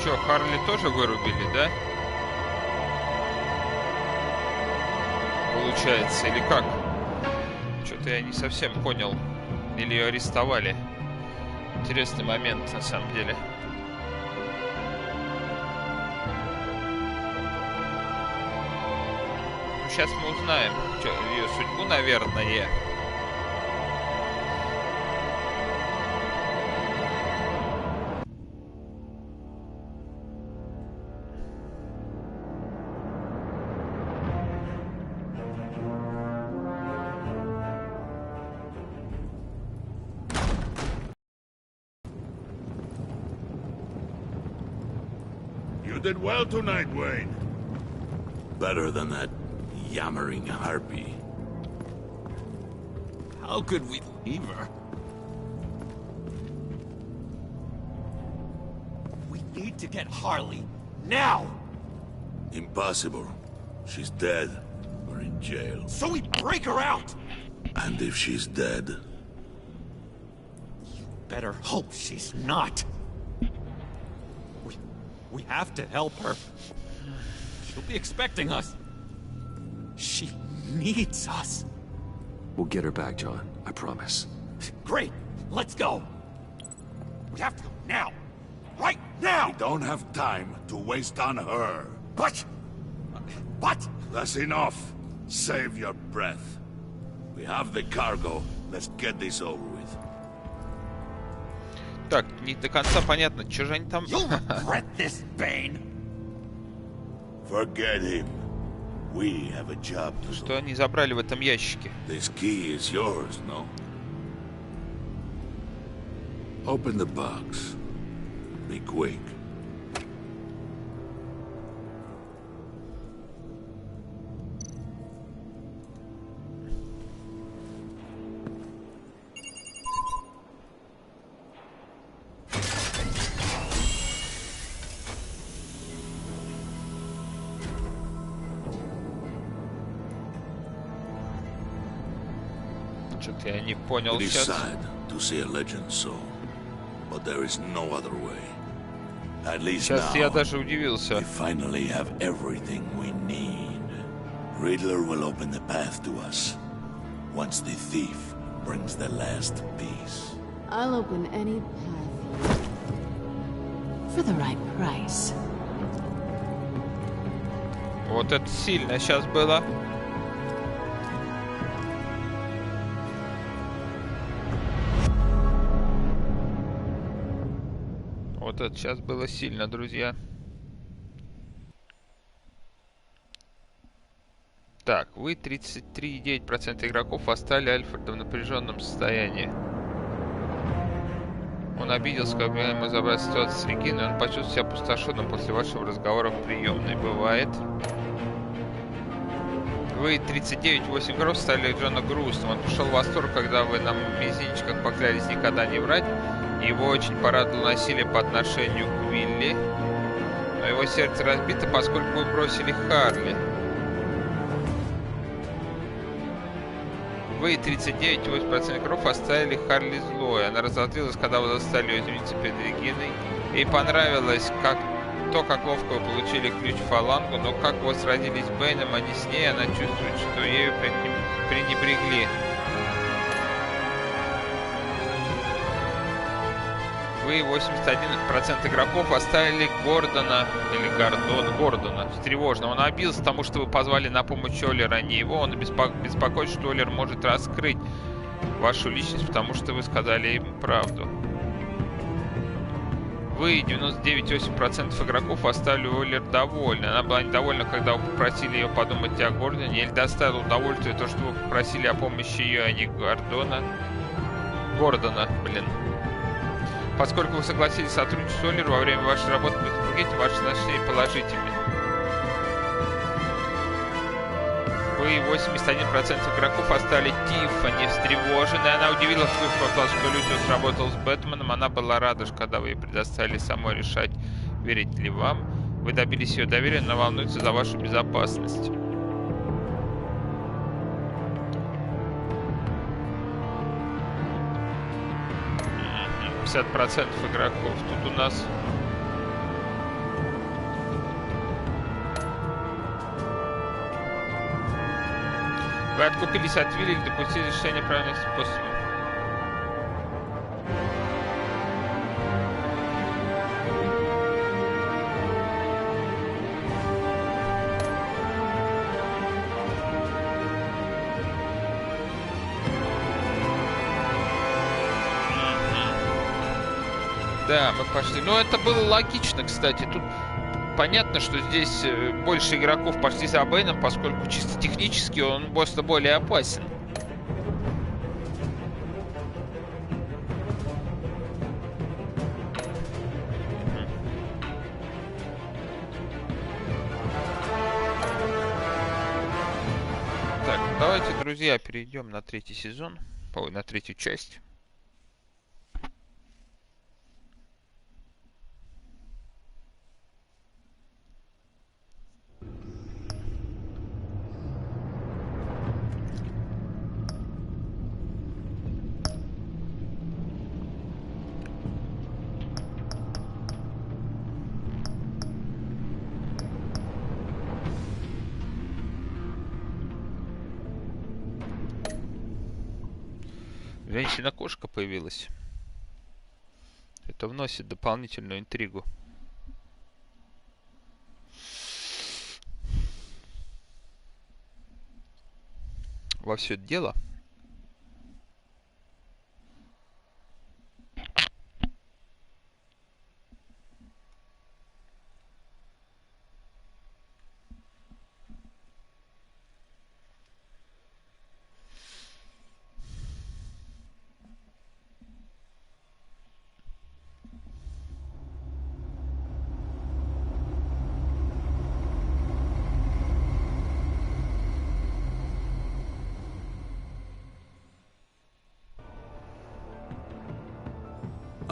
Speaker 1: Чё, Харли тоже вырубили, да? Получается, или как? Что-то я не совсем понял. Или ее арестовали. Интересный момент, на самом деле. Ну, сейчас мы узнаем ее судьбу, наверное.
Speaker 13: You did well tonight, Wayne. Better than that yammering harpy.
Speaker 3: How could we leave her? We need to get Harley, now!
Speaker 13: Impossible. She's dead or in jail.
Speaker 3: So we break her out!
Speaker 13: And if she's dead?
Speaker 3: Better hope she's not. We have to help her. She'll be expecting us. She needs us.
Speaker 14: We'll get her back, John. I promise.
Speaker 3: Great. Let's go. We have to go now. Right now!
Speaker 13: We don't have time to waste on her.
Speaker 3: But...
Speaker 13: That's enough. Save your breath. We have the cargo. Let's get this over with.
Speaker 1: Так, не до конца понятно, что же они там...
Speaker 3: You'll regret this, Bane.
Speaker 13: Forget him. We have a job to do.
Speaker 1: Что они забрали в этом ящике?
Speaker 13: This key is yours, no? Open the box. Be quick.
Speaker 1: Что-то я не понял
Speaker 13: It is
Speaker 1: сейчас.
Speaker 13: sad to see a legend so, but there is no other way. At least
Speaker 1: Сейчас я
Speaker 13: now,
Speaker 1: даже удивился.
Speaker 13: we finally have everything we need. Riddler will open the path to us once the thief brings the last piece.
Speaker 17: I'll open any path for the right price.
Speaker 1: Вот это сильно сейчас было. Вот это сейчас было сильно, друзья. Так, вы 33,9% игроков оставили Альфреда в напряженном состоянии. Он обиделся, когда ему забрать ситуацию с Региной, он почувствовал себя опустошенным после вашего разговора в приемной. Бывает. Вы 39,8 игроков стали Джона грустным. Он пришел в восторг, когда вы на мизинчиках поклялись никогда не врать. Его очень порадовало насилие по отношению к Вилли. Но его сердце разбито, поскольку вы бросили Харли. Вы 39,8% игроков оставили Харли злой. Она разозлилась, когда вы заставили ее извиниться перед Региной. Ей понравилось как ловко вы получили ключ в фалангу, но как вы сразились с Бэйном, а не с ней, она чувствует, что ею пренебрегли. Вы 81% игроков оставили Гордона, или Гордона, встревоженно. Он обиделся, потому что вы позвали на помощь Оллера, а не его. Он беспокоит, что Оллер может раскрыть вашу личность, потому что вы сказали ему правду. Вы 99,8% игроков оставили Оллер довольны. Она была недовольна, когда вы попросили ее подумать о Гордоне. Или доставило удовольствие то, что вы попросили о помощи ее, а не Гордона, блин. Поскольку вы согласились сотрудничать с Оллером во время вашей работы в Бэтмплагете, ваши отношения положительны. Вы 81% игроков оставили Тиффани встревоженной. Она удивилась, что Люциус работал с Бэтменом. Она была рада, когда вы ей предоставили самой решать, верить ли вам. Вы добились ее доверия, но волнуется за вашу безопасность. 50% игроков. Тут у нас... Вы откупились от Вилли или допустили решение правильным способом? Да, мы пошли. Но это было логично, кстати. Тут понятно, что здесь больше игроков пошли за Бэйном, поскольку чисто технически он просто более опасен. Так, давайте, друзья, перейдем на третий сезон. Ой, на третью часть. Женщина-кошка появилась. Это вносит дополнительную интригу. Во все это дело.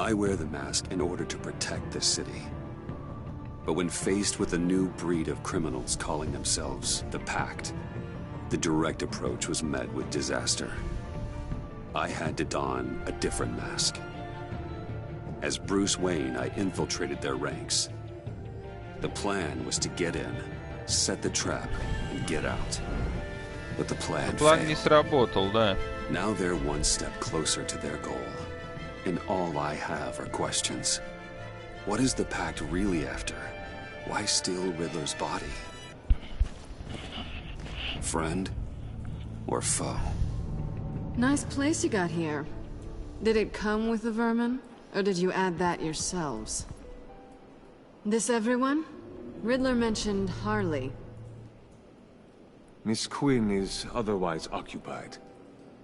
Speaker 14: I wear the mask in order to protect the city. But when faced with a new breed of criminals calling themselves the Pact, the direct approach was met with disaster. I had to don a different mask. As Bruce Wayne, I infiltrated their ranks. The plan was to get in, set the trap, and get out. But the plan
Speaker 1: План не
Speaker 14: failed.
Speaker 1: сработал, да.
Speaker 14: Now they're one step closer to their goal. And all I have are questions. What is the Pact really after? Why steal Riddler's body? Friend or foe?
Speaker 17: Nice place you got here. Did it come with the vermin? Or did you add that yourselves? This everyone? Riddler mentioned Harley.
Speaker 12: Miss Quinn is otherwise occupied.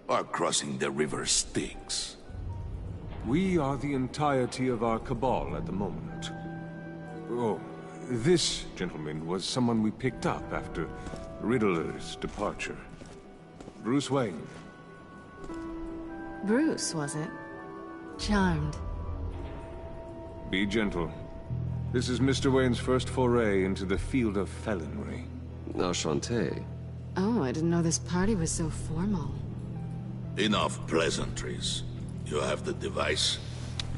Speaker 13: Our crossing the river Styx.
Speaker 12: We are the entirety of our cabal at the moment. Oh, this gentleman was someone we picked up after Riddler's departure. Bruce Wayne.
Speaker 17: Bruce, was it? Charmed.
Speaker 12: Be gentle. This is Mr. Wayne's first foray into the field of felonry.
Speaker 4: Enchanté.
Speaker 17: Oh, I didn't know this party was so formal.
Speaker 13: Enough pleasantries. You have the device?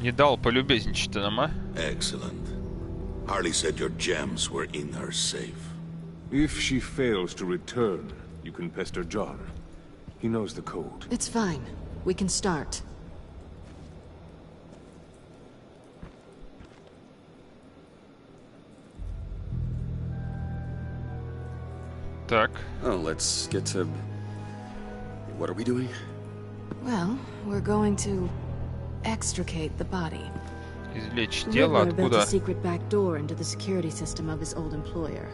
Speaker 1: Не дал полюбезничать нам, а?
Speaker 13: Excellent. Harley said your gems were in her safe.
Speaker 12: If she fails to return, you can pester John. He knows the code.
Speaker 17: It's fine. We can start.
Speaker 1: Так.
Speaker 14: Oh, let's get to... What are we doing?
Speaker 17: Well, we're going to extricate the body.
Speaker 1: Извлечь тело
Speaker 17: Riddler built
Speaker 1: откуда?
Speaker 17: a secret back door into the security system of his old employer.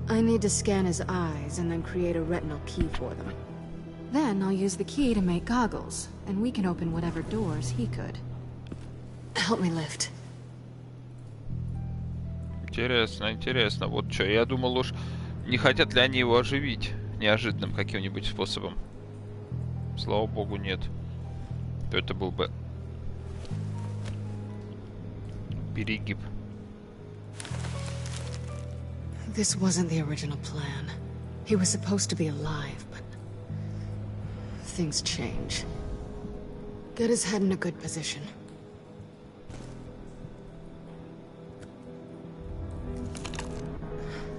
Speaker 17: I need to scan his eyes and then create a retinal key for them. Then I'll use the key to make goggles, and we can open whatever doors he could. Help me lift.
Speaker 1: Интересно, интересно. Вот что, я думал уж, не хотят ли они его оживить неожиданным каким-нибудь способом. Слава богу, нет. То это был бы перегиб.
Speaker 17: This wasn't the original plan. He was supposed to be alive, but things change. Get his head in a good position.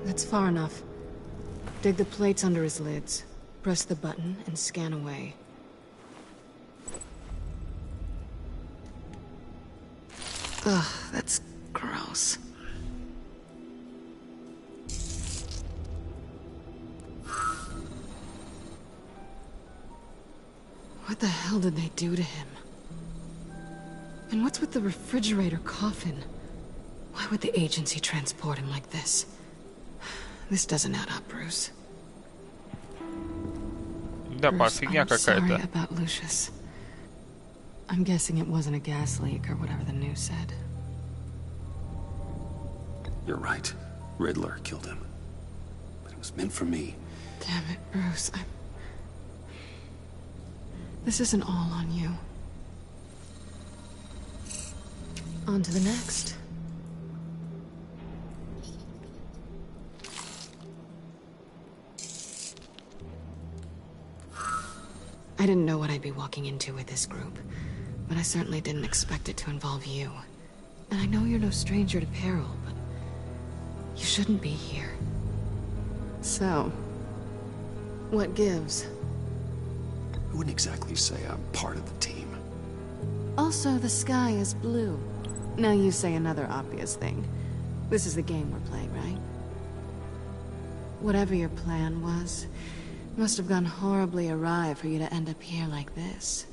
Speaker 17: That's far enough. Dig the plates under his lids, press the button, and scan away. Ugh, that's gross. What the hell did they do to him? And what's with the refrigerator coffin? Why would the agency transport him like this? This doesn't add up, Bruce.
Speaker 1: Да,
Speaker 17: Bruce,
Speaker 1: фигня
Speaker 17: I'm sorry
Speaker 1: какая-то.
Speaker 17: about Lucius. I'm guessing it wasn't a gas leak or whatever the news said.
Speaker 14: You're right. Riddler killed him. But it was meant for me.
Speaker 17: Damn it, Bruce. This isn't all on you. On to the next. I didn't know what I'd be walking into with this group, but I certainly didn't expect it to involve you. And I know you're no stranger to peril, but you shouldn't be here. So, what gives?
Speaker 14: I wouldn't exactly say I'm part of the team.
Speaker 17: Also, the sky is blue. Now you say another obvious thing. This is the game we're playing, right? Whatever your plan was, must have gone horribly awry for you to end up here like this.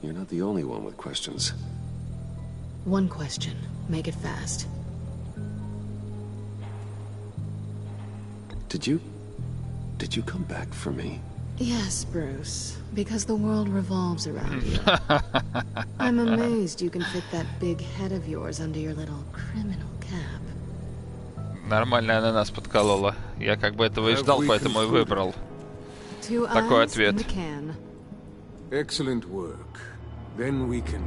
Speaker 14: You're not the only one with questions.
Speaker 17: One question. Make it fast.
Speaker 14: Did you come back for me?
Speaker 17: Yes, Bruce. Because the world revolves around you. I'm amazed you can fit that big head of yours under your little criminal cap.
Speaker 1: Нормально она нас подколола. Я как бы этого и ждал, поэтому и выбрал такой ответ.
Speaker 12: Excellent work. Then we can...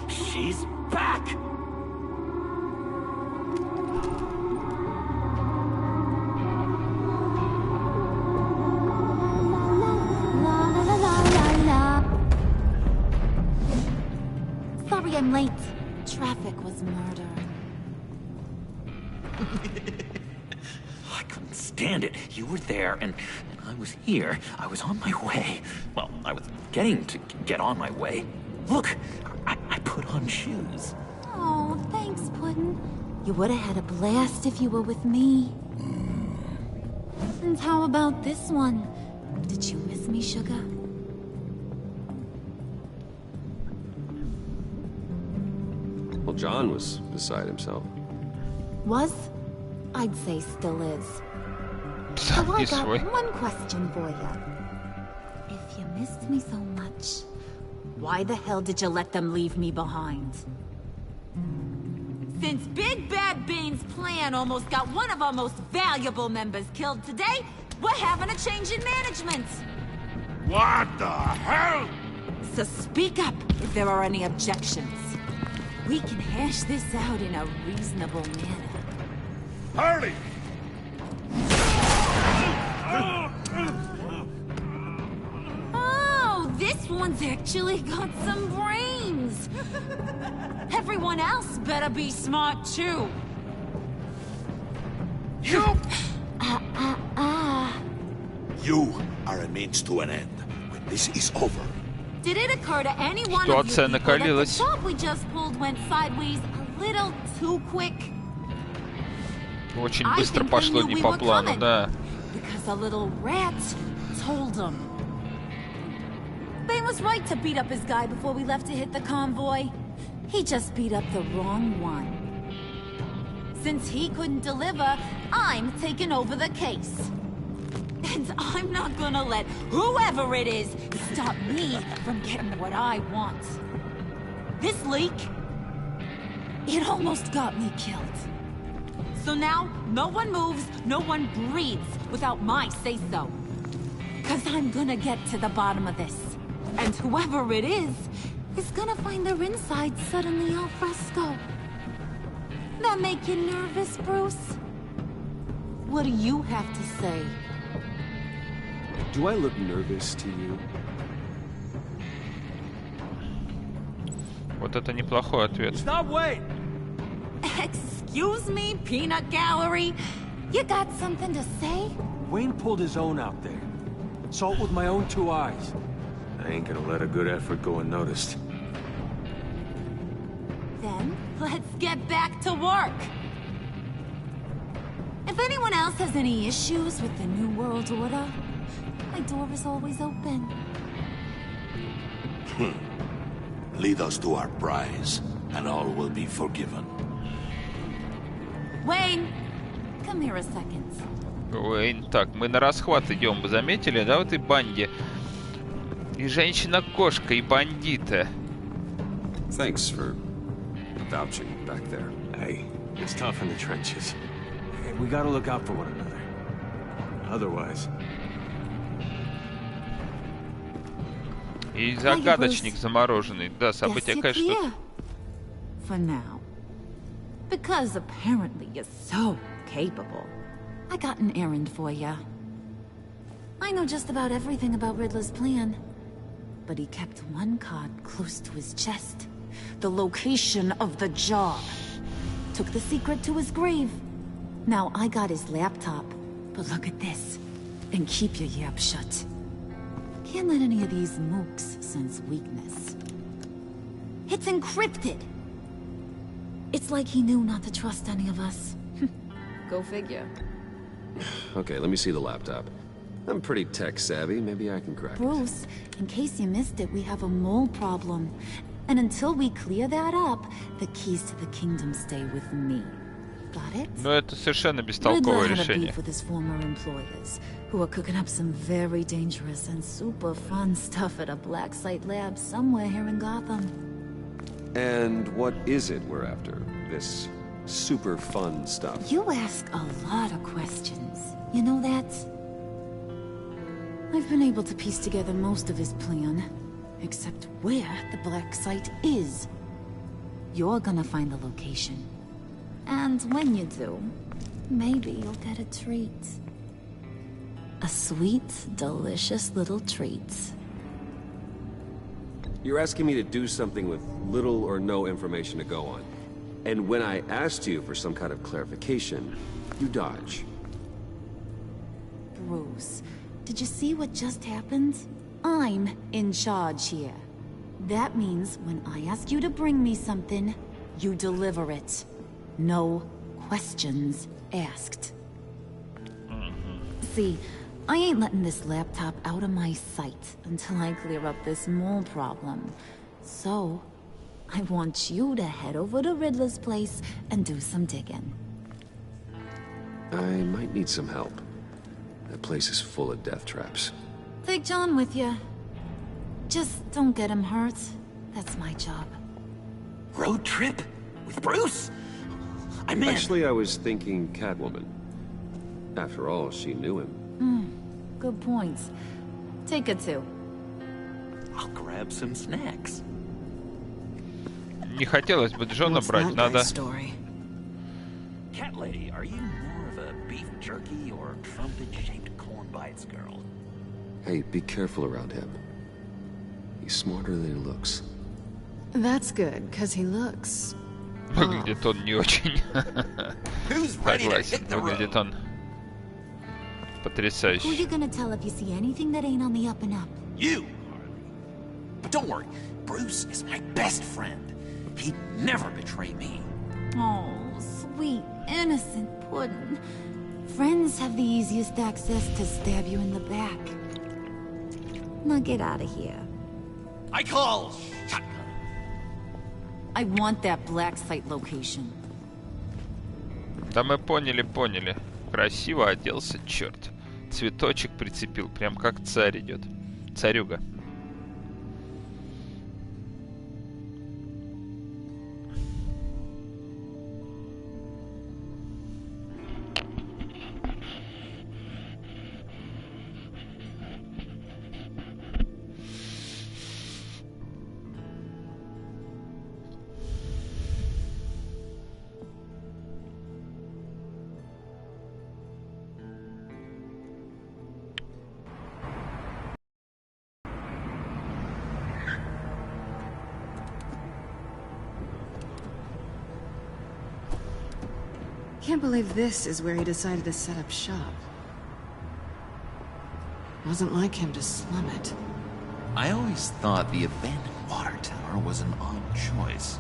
Speaker 13: She's back!
Speaker 7: I'm late. Traffic was murder.
Speaker 3: I couldn't stand it. You were there, and I was here. I was on my way. Well, I was getting to get on my way. Look, I put on shoes.
Speaker 7: Oh, thanks, Puddin'. You would have had a blast if you were with me. And how about this one? Did you miss me, sugar?
Speaker 4: Well, John was beside himself.
Speaker 7: Was? I'd say still is. So I got one question for you. If you missed me so much, why the hell did you let them leave me behind?
Speaker 6: Since Big Bad Bean's plan almost got one of our most valuable members killed today, we're having a change in management.
Speaker 13: What the hell?
Speaker 6: So speak up if there are any objections. We can hash this out in a reasonable manner.
Speaker 13: Hurry!
Speaker 6: Oh, this one's actually got some brains. Everyone else better be smart too.
Speaker 13: You! You are a means to an end. When this is over.
Speaker 6: Did it occur to any one of you
Speaker 1: Ситуация
Speaker 6: people that the
Speaker 1: накалилась.
Speaker 6: job we just pulled went sideways a little too quick?
Speaker 1: Очень быстро пошло не по плану, да.
Speaker 6: Because a little rat told them. Bane was right to beat up his guy before we left to hit the convoy. He just beat up the wrong one. Since he couldn't deliver, I'm taking over the case. And I'm not gonna let whoever it is stop me from getting what I want. This leak, it almost got me killed. So now, no one moves, no one breathes without my say-so. 'Cause I'm gonna get to the bottom of this. And whoever it is gonna find their inside suddenly al fresco. That make you nervous, Bruce? What do you have to say?
Speaker 12: Do I look nervous to you?
Speaker 1: Вот это неплохой ответ.
Speaker 2: Stop, wait!
Speaker 6: Excuse me, peanut gallery? You got something to say?
Speaker 2: Wayne pulled his own out there. Saw it with my own two eyes.
Speaker 12: I ain't gonna let a good effort go unnoticed.
Speaker 6: Then, let's get back to work. If anyone else has any issues with the New World Order, my door is always open.
Speaker 13: Lead us to our prize, and all will be forgiven.
Speaker 6: Wayne, come here a second.
Speaker 1: Уэйн, так, мы на расхват идем, вы заметили, да, в этой банде? И женщина-кошка, и бандиты.
Speaker 14: Thanks for vouching back there.
Speaker 12: Hey, it's tough in the trenches. Hey, we gotta look out for one another. Otherwise...
Speaker 1: И загадочник замороженный. Да, события, конечно...
Speaker 6: For now. Because apparently you're so capable. I got an errand for you.
Speaker 7: I know just about everything about Riddler's plan. But he kept one card close to his chest.
Speaker 6: The location of the job.
Speaker 7: Took the secret to his grave. Now I got his laptop. But look at this. And keep your yap shut. Can't let any of these mooks sense weakness.
Speaker 6: It's encrypted.
Speaker 7: It's like he knew not to trust any of us.
Speaker 6: Go figure.
Speaker 4: Okay, let me see the laptop. I'm pretty tech savvy. Maybe I can crack it.
Speaker 7: Bruce, in case you missed it, we have a mole problem. And until we clear that up, the keys to the kingdom stay with me. Got it?
Speaker 1: Но это совершенно бестолковое
Speaker 7: Riddler had a
Speaker 1: решение.
Speaker 7: beef with his former employers, who are cooking up some very dangerous and super fun stuff at a black site lab somewhere here in Gotham.
Speaker 4: And what is it we're after? This super fun stuff?
Speaker 7: You ask a lot of questions. You know that? I've been able to piece together most of his plan, except where the black site is. You're gonna find the location. And when you do, maybe you'll get a treat. A sweet, delicious little treat.
Speaker 4: You're asking me to do something with little or no information to go on. And when I asked you for some kind of clarification, you dodge.
Speaker 7: Bruce, did you see what just happened? I'm in charge here. That means when I ask you to bring me something, you deliver it. No questions asked. See, I ain't letting this laptop out of my sight until I clear up this mole problem. So, I want you to head over to Riddler's place and do some digging.
Speaker 4: I might need some help. That place is full of death traps.
Speaker 7: Take John with you. Just don't get him hurt. That's my job.
Speaker 3: Road trip? With Bruce? I'm in.
Speaker 4: Actually, I was thinking Catwoman. After all, she knew him.
Speaker 7: Good points. Take it too.
Speaker 3: I'll grab some snacks.
Speaker 1: Не хотелось бы Джона брать, надо...
Speaker 3: Cat lady, are you more of a beef jerky or trumpet-shaped corn bites girl?
Speaker 4: Hey, be careful around him. He's smarter than he looks.
Speaker 17: That's good, because he looks...
Speaker 1: Выглядит он не очень. Согласен, выглядит он
Speaker 7: Who
Speaker 1: потрясающе.
Speaker 7: you gonna tell if you see anything that ain't on the up and up?
Speaker 3: You, Harley. But don't worry, Bruce is my best friend. He'd never betray me.
Speaker 7: Oh, sweet, innocent puddin'. Friends have the easiest access to stab you in the back. Now get out of here.
Speaker 3: I call shotgun.
Speaker 7: I want that black site location.
Speaker 1: Да мы поняли. Красиво оделся, черт. Цветочек прицепил, прям как царь идет. Царюга.
Speaker 17: Can't believe this is where he decided to set up shop. Wasn't like him to slum it.
Speaker 3: I always thought the abandoned water tower was an odd choice.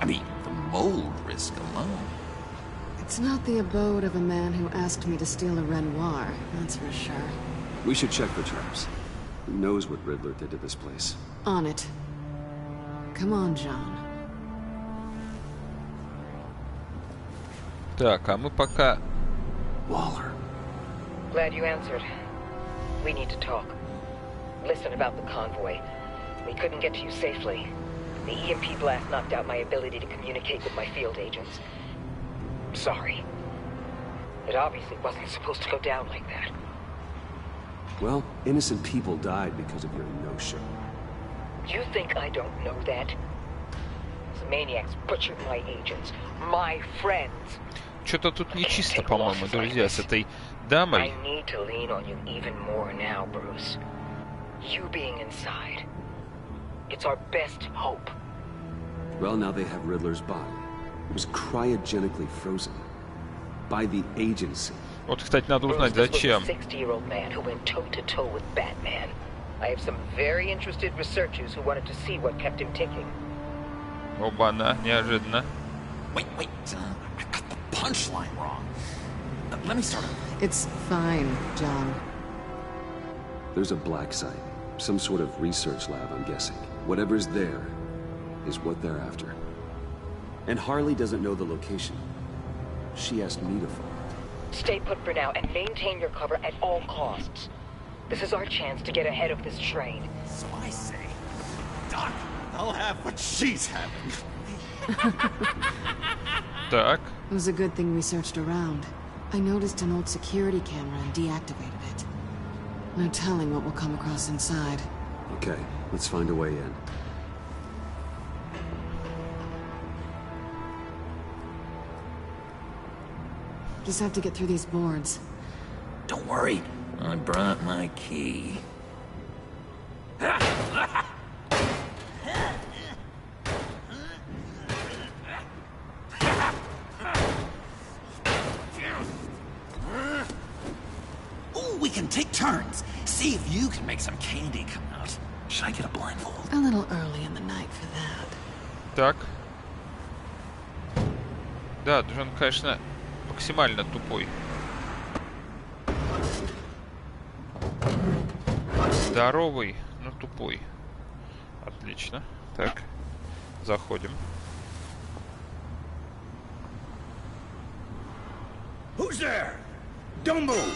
Speaker 3: I mean, the mold risk alone.
Speaker 17: It's not the abode of a man who asked me to steal a Renoir, that's for sure.
Speaker 4: We should check for traps. Who knows what Riddler did to this place?
Speaker 17: On it. Come on, John.
Speaker 1: Так, а мы пока...
Speaker 3: Waller.
Speaker 11: Glad you answered. We need to talk. Listen about the convoy. We couldn't get to you safely. The EMP blast knocked out my ability to communicate with my field agents. Sorry. It obviously wasn't supposed to go down like that.
Speaker 4: Well, innocent people died because of your no-show.
Speaker 11: You think I don't know that? These maniacs butchered my agents, my friends.
Speaker 1: Что-то тут нечисто, по-моему, друзья, с этой дамой.
Speaker 11: I need to lean on you even more now, Bruce. You being inside. It's our best hope.
Speaker 4: Well, now they have Riddler's body. It was cryogenically frozen. By the agency.
Speaker 1: Вот, кстати, надо узнать, зачем.
Speaker 11: Bruce was a 60-year-old man who went toe-to-toe with Batman. I have some very interested researchers who wanted to see what kept him ticking.
Speaker 1: Оба-на, неожиданно.
Speaker 3: Wait, I got the punchline wrong. Let me start over.
Speaker 17: It's fine, John.
Speaker 4: There's a black site. Some sort of research lab, I'm guessing. Whatever's there is what they're after. And Harley doesn't know the location. She asked me to follow it.
Speaker 11: Stay put for now and maintain your cover at all costs. This is our chance to get ahead of this train.
Speaker 3: So I say, Doc, I'll have what she's having.
Speaker 1: Так.
Speaker 17: It was a good thing we searched around. I noticed an old security camera and deactivated it. No telling what we'll come across inside.
Speaker 4: Okay, let's find a way in.
Speaker 17: Just have to get through these boards.
Speaker 3: Don't worry, I brought my key. Ah! burns. See if you can make some candy come out. Should I get a blindfold?
Speaker 17: A little early in the night for that.
Speaker 1: Так. Да, Джон, конечно, максимально тупой. Здоровый, но тупой. Отлично. Так. Заходим.
Speaker 13: Who's there? Don't move.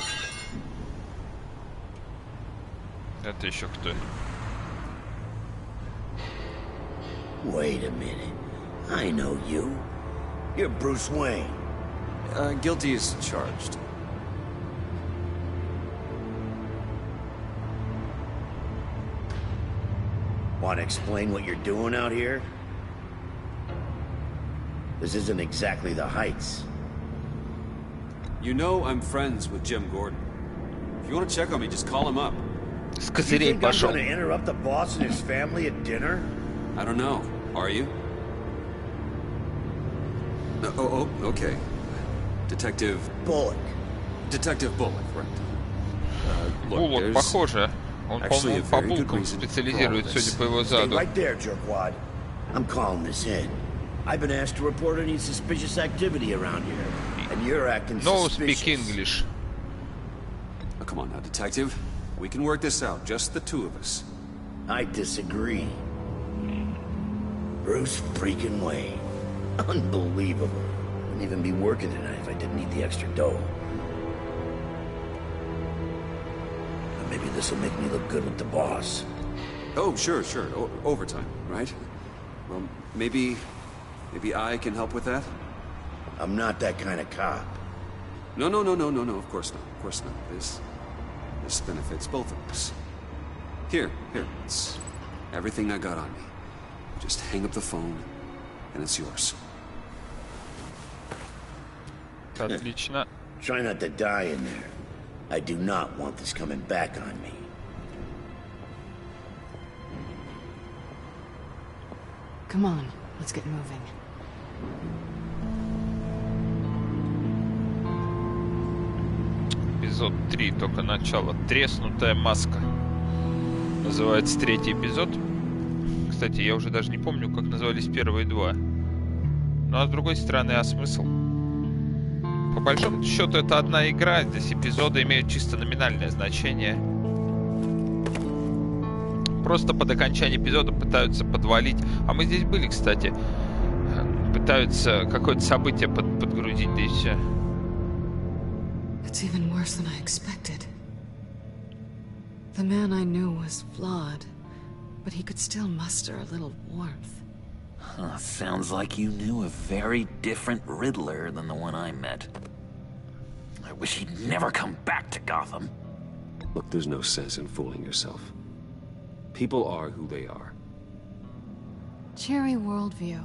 Speaker 1: Это еще кто?
Speaker 18: Wait a minute. I know you. You're Bruce Wayne.
Speaker 14: Guilty as charged.
Speaker 18: Want to explain what you're doing out here? This isn't exactly the Heights.
Speaker 14: You know I'm friends with Jim Gordon. If you want to check on me, just call him up.
Speaker 1: С
Speaker 18: You
Speaker 1: козырей
Speaker 18: think I'm
Speaker 1: пошел.
Speaker 18: gonna interrupt the boss and his family at dinner?
Speaker 14: I don't know. Are you? Oh, okay. Detective...
Speaker 18: Bullock.
Speaker 14: Detective Bullock, right. Look,
Speaker 1: Буллок,
Speaker 14: there's
Speaker 1: похоже. Он,
Speaker 14: actually
Speaker 1: по-моему,
Speaker 14: a
Speaker 1: по
Speaker 14: very good
Speaker 1: булкам
Speaker 14: reason for all
Speaker 1: специализируется,
Speaker 14: this.
Speaker 1: судя по его
Speaker 18: Stay
Speaker 1: заду.
Speaker 18: right there, jerkwad. I'm calling this in. I've been asked to report any suspicious activity around here, and you're acting
Speaker 1: No
Speaker 18: suspicious.
Speaker 1: speak English.
Speaker 14: Oh, come on now, Detective. We can work this out, just the two of us.
Speaker 18: I disagree. Bruce freaking Wayne. Unbelievable. Wouldn't even be working tonight if I didn't need the extra dough. But maybe this'll make me look good with the boss.
Speaker 14: Oh, sure. Overtime, right? Well, maybe I can help with that?
Speaker 18: I'm not that kind of cop.
Speaker 14: No, of course not. This benefits both of us. Here, it's everything I got on me. Just hang up the phone, and it's yours.
Speaker 1: Отлично.
Speaker 18: Try not to die in there. I do not want this coming back on me.
Speaker 17: Come on, let's get moving.
Speaker 1: Эпизод 3, только начало. Треснутая маска. Называется третий эпизод. Кстати, я уже даже не помню, как назывались первые два. Ну а с другой стороны, а смысл? По большому счету, это одна игра. Здесь эпизоды имеют чисто номинальное значение. Просто под окончание эпизода пытаются подвалить. А мы здесь были, кстати. Пытаются какое-то событие подгрузить, да и все.
Speaker 17: It's even worse than I expected. The man I knew was flawed, but he could still muster a little warmth.
Speaker 3: Sounds like you knew a very different Riddler than the one I met. I wish he'd never come back to Gotham.
Speaker 4: Look, there's no sense in fooling yourself. People are who they are.
Speaker 17: Cherry worldview.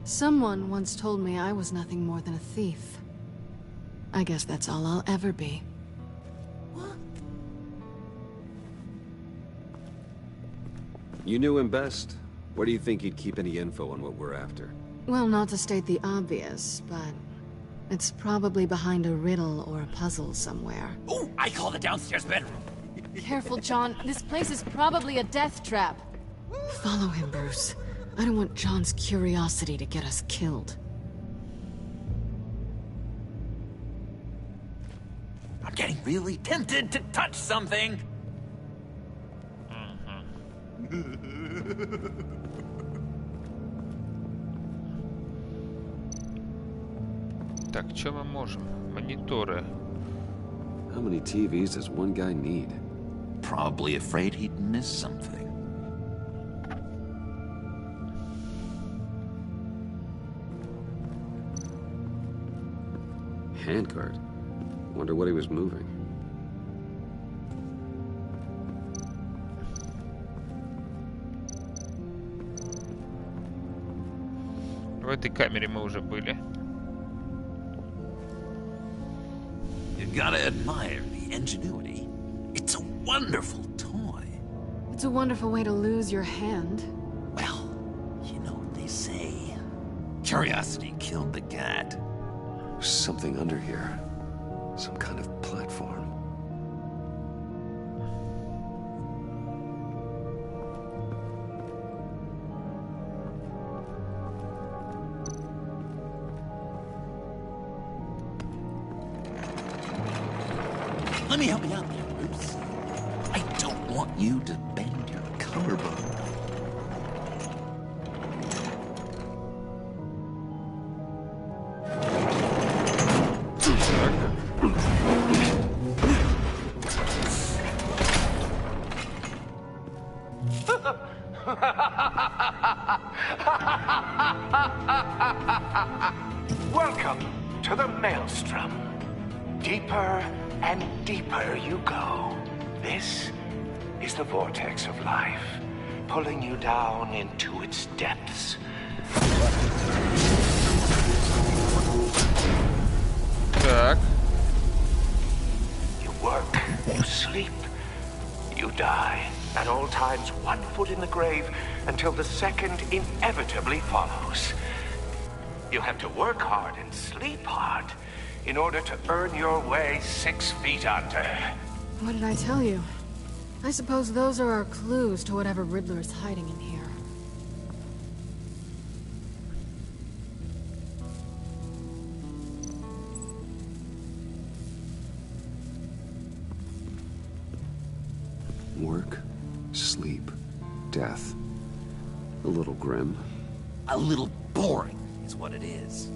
Speaker 17: Someone once told me I was nothing more than a thief. I guess that's all I'll ever be.
Speaker 4: You knew him best. Where do you think he'd keep any info on what we're after?
Speaker 17: Well, not to state the obvious, but it's probably behind a riddle or a puzzle somewhere.
Speaker 3: Oh, I call the downstairs bedroom.
Speaker 19: Careful, John. This place is probably a death trap.
Speaker 17: Follow him, Bruce. I don't want John's curiosity to get us killed.
Speaker 3: I'm getting really tempted to touch something.
Speaker 1: Так, что мы можем? Мониторы.
Speaker 4: How many TVs does one guy need?
Speaker 3: Probably afraid he'd miss something.
Speaker 4: Handcart. Wonder what he was moving.
Speaker 1: В этой камере мы уже были.
Speaker 3: You gotta admire the ingenuity. It's a wonderful toy.
Speaker 17: It's a wonderful way to lose your hand.
Speaker 3: Well, you know what they say. Curiosity killed the cat.
Speaker 4: There's something under here. Some kind of platform.
Speaker 3: Let me help you out there, Bruce. I don't want you to bend your collarbone.
Speaker 20: Welcome to the Maelstrom. Deeper and deeper you go. This is the vortex of life, pulling you down into its depths.
Speaker 1: Так.
Speaker 20: You work, you sleep, you die. At all times, 1 foot in the grave until the second inevitably follows. You have to work hard and sleep hard in order to earn your way 6 feet under.
Speaker 19: What did I tell you? I suppose those are our clues to whatever Riddler is hiding in here.
Speaker 14: Work, sleep, death. A little grim.
Speaker 3: A little boring is what it is.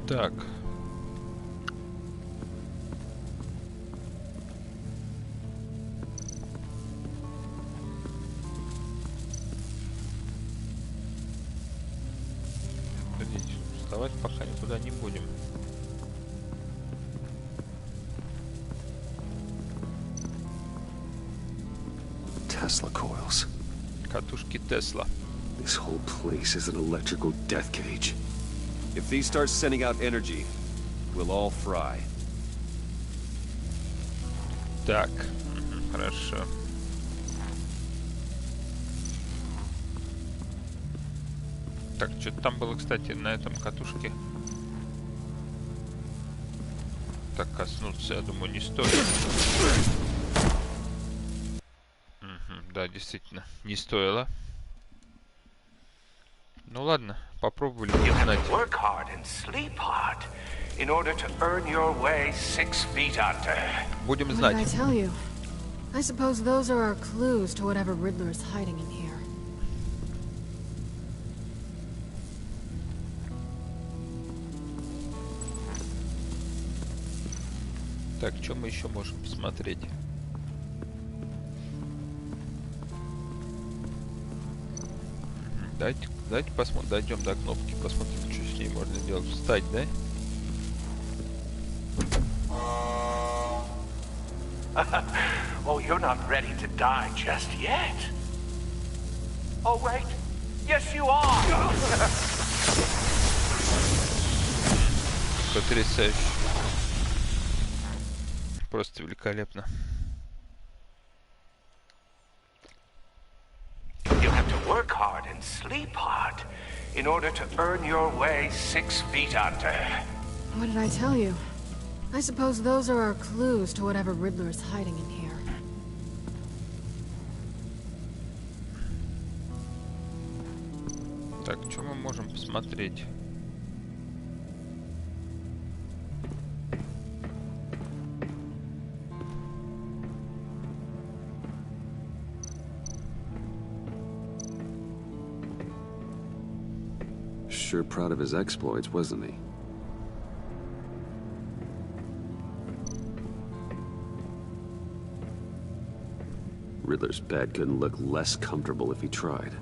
Speaker 1: Так. Подождите, вставать пока никуда не будем.
Speaker 14: Tesla coils.
Speaker 1: Катушки Тесла.
Speaker 14: This whole place is an electrical death cage.
Speaker 4: If these start sending out energy, we'll all fry.
Speaker 1: Так, хорошо. Так, что-то там было, кстати, на этом катушке. Так, коснуться, я думаю, не стоит. Да, действительно, не стоило. Ну ладно, попробовали узнать.
Speaker 20: Work hard and sleep hard in order to earn your way 6 feet under.
Speaker 1: Будем знать.
Speaker 19: What did I tell you? I suppose those are our clues to whatever Riddler is hiding in here.
Speaker 1: Так, что мы еще можем посмотреть? Давайте посмотрим, дойдем до кнопки, посмотрим, что с ней можно делать. Встать, да?
Speaker 20: Oh, you're not ready to die just yet. Oh, wait. Yes, you are.
Speaker 1: Потрясающе. Просто великолепно.
Speaker 20: You have to work hard and sleep hard in order to earn your way 6 feet under.
Speaker 19: What did I tell you? I suppose those are our clues to whatever Riddler is hiding in here.
Speaker 1: Так, что мы можем посмотреть?
Speaker 14: Sure proud of his exploits, wasn't he? Riddler's bed couldn't look less comfortable if he tried.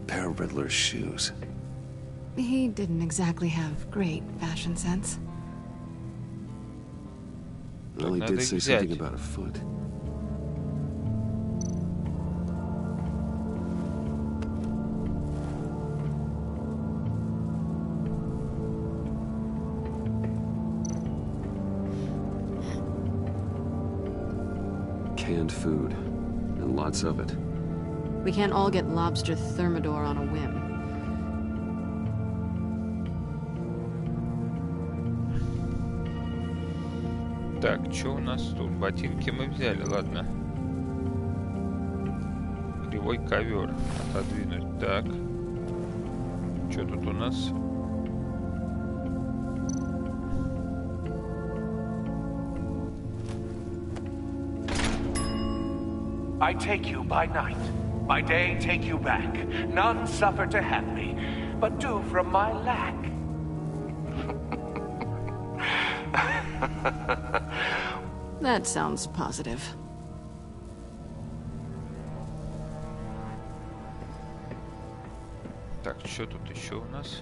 Speaker 14: Pair of Riddler's shoes.
Speaker 17: He didn't exactly have great fashion sense.
Speaker 14: Well, he did say something about a foot. Canned food, and lots of it.
Speaker 17: We can't all get lobster thermidor on a whim.
Speaker 1: Так, что у нас тут? Ботинки мы взяли, ладно. Кривой ковер. Отодвинуть. Так. Что тут у нас?
Speaker 20: I take you by night. By day take you back. None suffer to have me, but do from my lack.
Speaker 19: That sounds positive.
Speaker 1: Так, что тут еще у нас?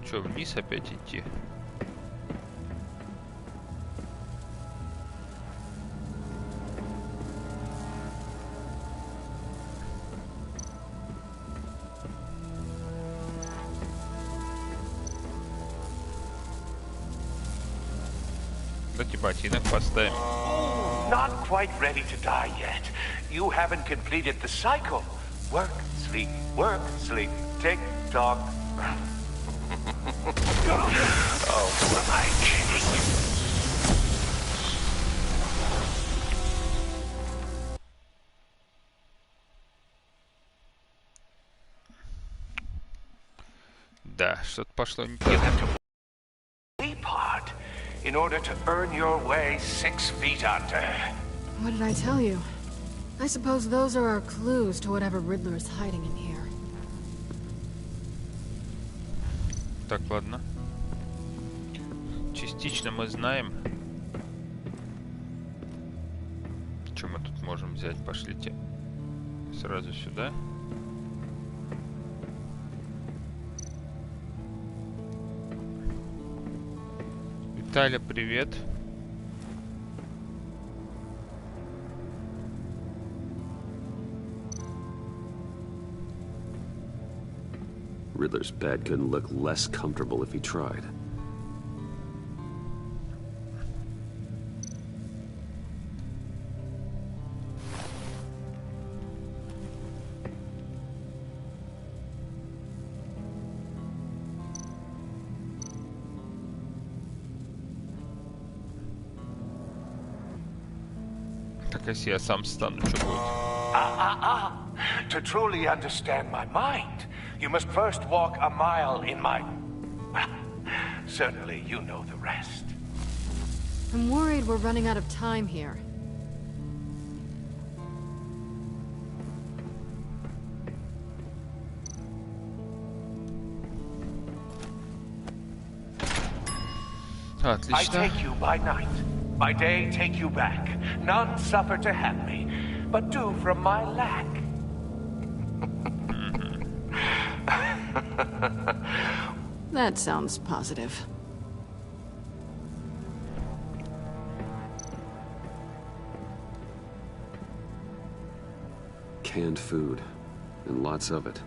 Speaker 1: Что, вниз опять идти? Давайте ботинок поставим.
Speaker 20: Not quite ready to die yet. You haven't completed the cycle. Work, sleep, tick tock. Oh, who am I kidding?
Speaker 1: Да, что-то пошло не так.
Speaker 20: Sleep hard in order to earn your way 6 feet under.
Speaker 19: What did I tell you? I suppose those are our clues to whatever Riddler is hiding in here.
Speaker 1: Так, ладно. Частично мы знаем. Что мы тут можем взять? Пошлите сразу сюда. Виталя, привет.
Speaker 14: Riddler's bed couldn't look less comfortable if he tried.
Speaker 1: Так, если я сам стану, что будет?
Speaker 20: To truly understand my mind, you must first walk a mile in my... Well, certainly you know the rest.
Speaker 19: I'm worried we're running out of time here.
Speaker 20: I take you by night. By day take you back. None suffer to have me, but do from my lack.
Speaker 19: That sounds positive.
Speaker 14: Canned food, and lots of it.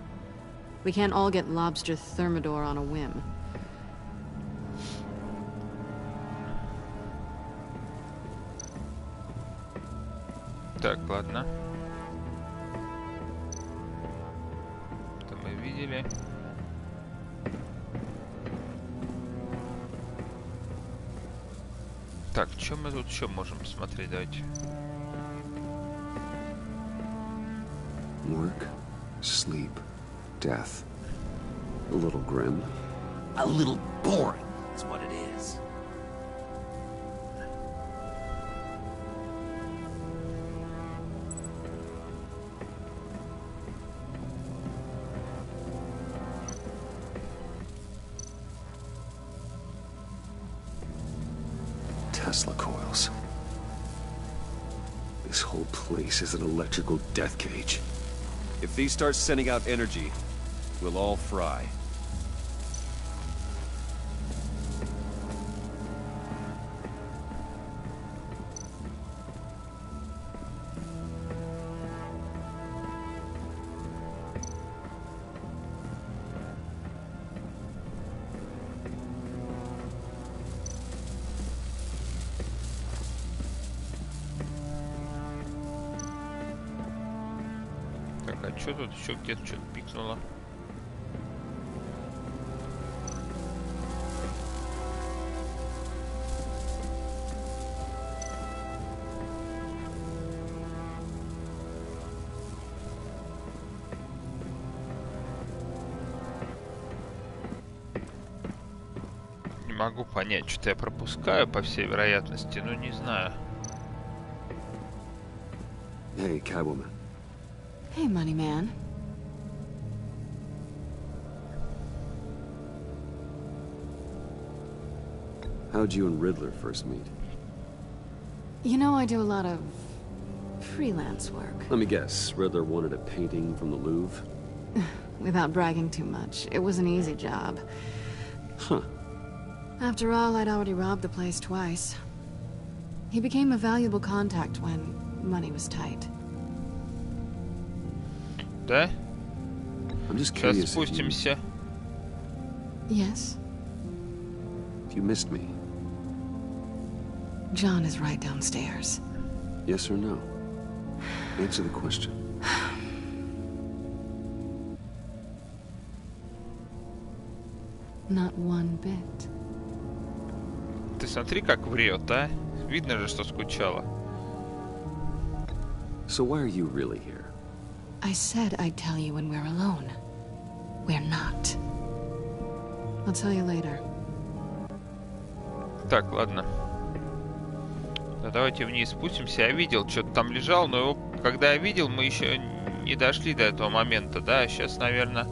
Speaker 19: We can't all get lobster thermidor on a whim.
Speaker 1: Так, ладно. Это мы видели. Так, что мы тут еще можем посмотреть? Давайте.
Speaker 14: Work, sleep, death. A little grim.
Speaker 3: A little boring is what it is.
Speaker 14: Tesla coils. This whole place is an electrical death cage.
Speaker 21: If these start sending out energy, we'll all fry.
Speaker 1: Так, а что тут еще где-то что-то пикнуло? могу понять, что-то я пропускаю, по всей вероятности, ну не знаю.
Speaker 4: Hey, Catwoman.
Speaker 19: Hey, money man.
Speaker 4: How'd you and Riddler first meet?
Speaker 19: You know, I do a lot of freelance work.
Speaker 4: Let me guess, Riddler wanted a painting from the Louvre?
Speaker 19: Without bragging too much, it was an easy job.
Speaker 4: Huh.
Speaker 19: After all, I'd already robbed the place twice. He became a valuable contact when money was tight.
Speaker 1: Да?
Speaker 4: I'm just
Speaker 1: Сейчас
Speaker 4: curious
Speaker 1: спустимся.
Speaker 19: Yes?
Speaker 4: if you missed me.
Speaker 19: John is right downstairs.
Speaker 4: Yes or no? Answer the question.
Speaker 19: Not one bit.
Speaker 1: Ты смотри, как врет, а? Видно же, что скучала.
Speaker 4: So why are you really here?
Speaker 19: I said I'd tell you when we're alone. We're not. I'll tell you later.
Speaker 1: Так, ладно. Да, давайте вниз спустимся. Я видел, что-то там лежал, но его, когда я видел, мы еще не дошли до этого момента, да? Сейчас, наверное,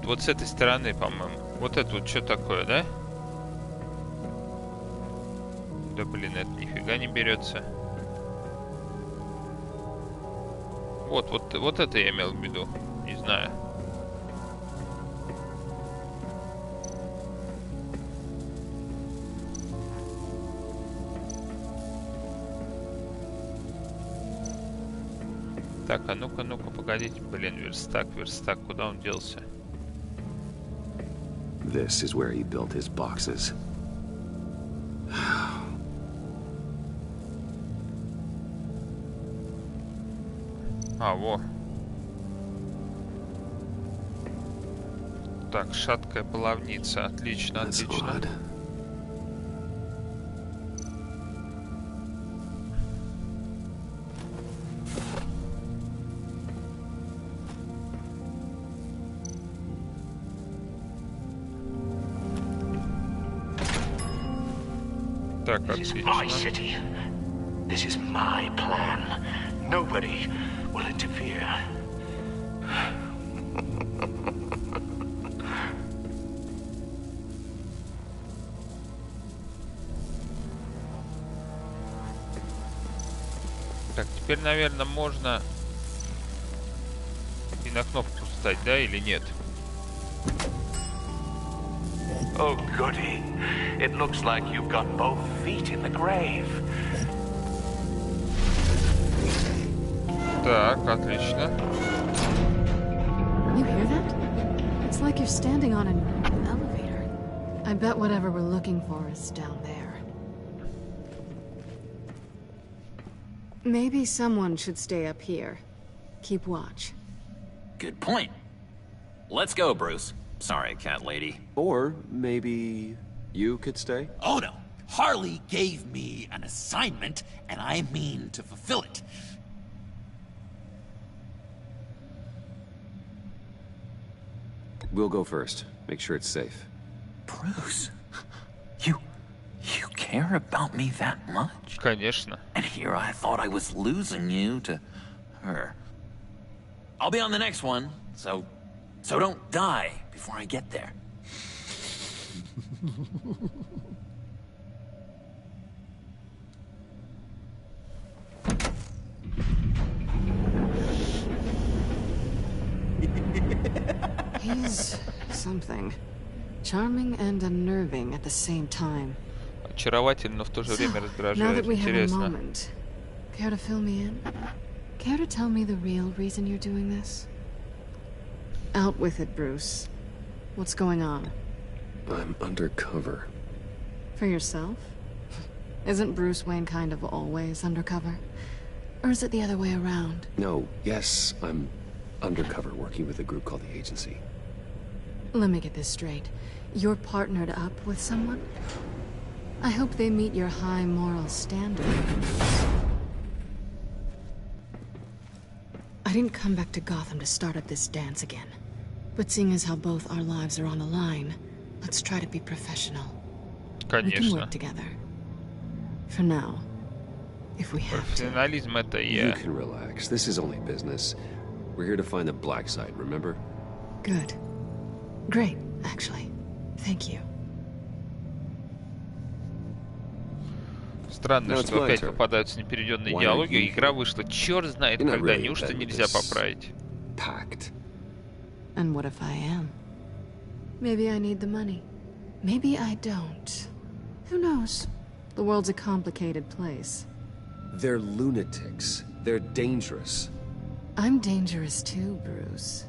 Speaker 1: вот с этой стороны, по-моему. Вот это вот что такое, да? Да блин, это нифига не берется. Вот это я имел в виду. Не знаю. Так, а ну-ка, погодите. Блин, верстак, куда он делся?
Speaker 4: This is where he built his boxes.
Speaker 1: А, во. Так, шаткая половница. Отлично, отлично. Так,
Speaker 20: This is my city. This is my plan. Nobody will interfere.
Speaker 1: Так, теперь, наверное, можно и на кнопку встать, да, или нет?
Speaker 20: Oh, goody. It looks like you've got both feet in the grave.
Speaker 1: Так, отлично.
Speaker 19: You hear that? It's like you're standing on an elevator. I bet whatever we're looking for is down there. Maybe someone should stay up here. Keep watch.
Speaker 3: Good point. Let's go, Bruce. Sorry, cat lady.
Speaker 4: Or maybe you could stay?
Speaker 3: Oh no. Harley gave me an assignment, and I mean to fulfill it.
Speaker 4: We'll go first. Make sure it's safe.
Speaker 3: Bruce, you care about me that much?
Speaker 1: Конечно.
Speaker 3: And here I thought I was losing you to her. I'll be on the next one, so don't die before I get there.
Speaker 19: He's something. Charming and unnerving at the same time.
Speaker 1: Очаровательно, но в то же время
Speaker 19: Now
Speaker 1: раздражает.
Speaker 19: that we have a
Speaker 1: Интересно.
Speaker 19: moment, care to fill me in? Care to tell me the real reason you're doing this? Out with it, Bruce. What's going on?
Speaker 4: I'm undercover.
Speaker 19: For yourself? Isn't Bruce Wayne kind of always undercover? Or is it the other way around?
Speaker 4: No, yes, I'm undercover working with a group called the Agency.
Speaker 19: Let me get this straight. You're partnered up with someone? I hope they meet your high moral standards. I didn't come back to Gotham to start up this dance again. But seeing as how both our lives are on the line, let's try to be professional.
Speaker 1: Конечно.
Speaker 19: We can work together. For now, if we have to.
Speaker 1: Профессионализм это
Speaker 4: You
Speaker 1: я.
Speaker 4: can relax. This is only business. We're here to find the black site, remember?
Speaker 19: Good. Great, actually. Thank you.
Speaker 1: Странно,
Speaker 4: No, it's
Speaker 1: что
Speaker 4: my
Speaker 1: опять
Speaker 4: turn.
Speaker 1: попадаются непереведенные
Speaker 4: Why are
Speaker 1: диалоги.
Speaker 4: you
Speaker 1: Игра
Speaker 4: here?
Speaker 1: вышла черт знает
Speaker 4: You're not
Speaker 1: когда.
Speaker 4: really
Speaker 1: Неужто
Speaker 4: in
Speaker 1: нельзя
Speaker 4: this
Speaker 1: поправить?
Speaker 4: Pact.
Speaker 19: And what if I am? Maybe I need the money. Maybe I don't. Who knows? The world's a complicated place.
Speaker 4: They're lunatics. They're dangerous.
Speaker 19: I'm dangerous too, Bruce.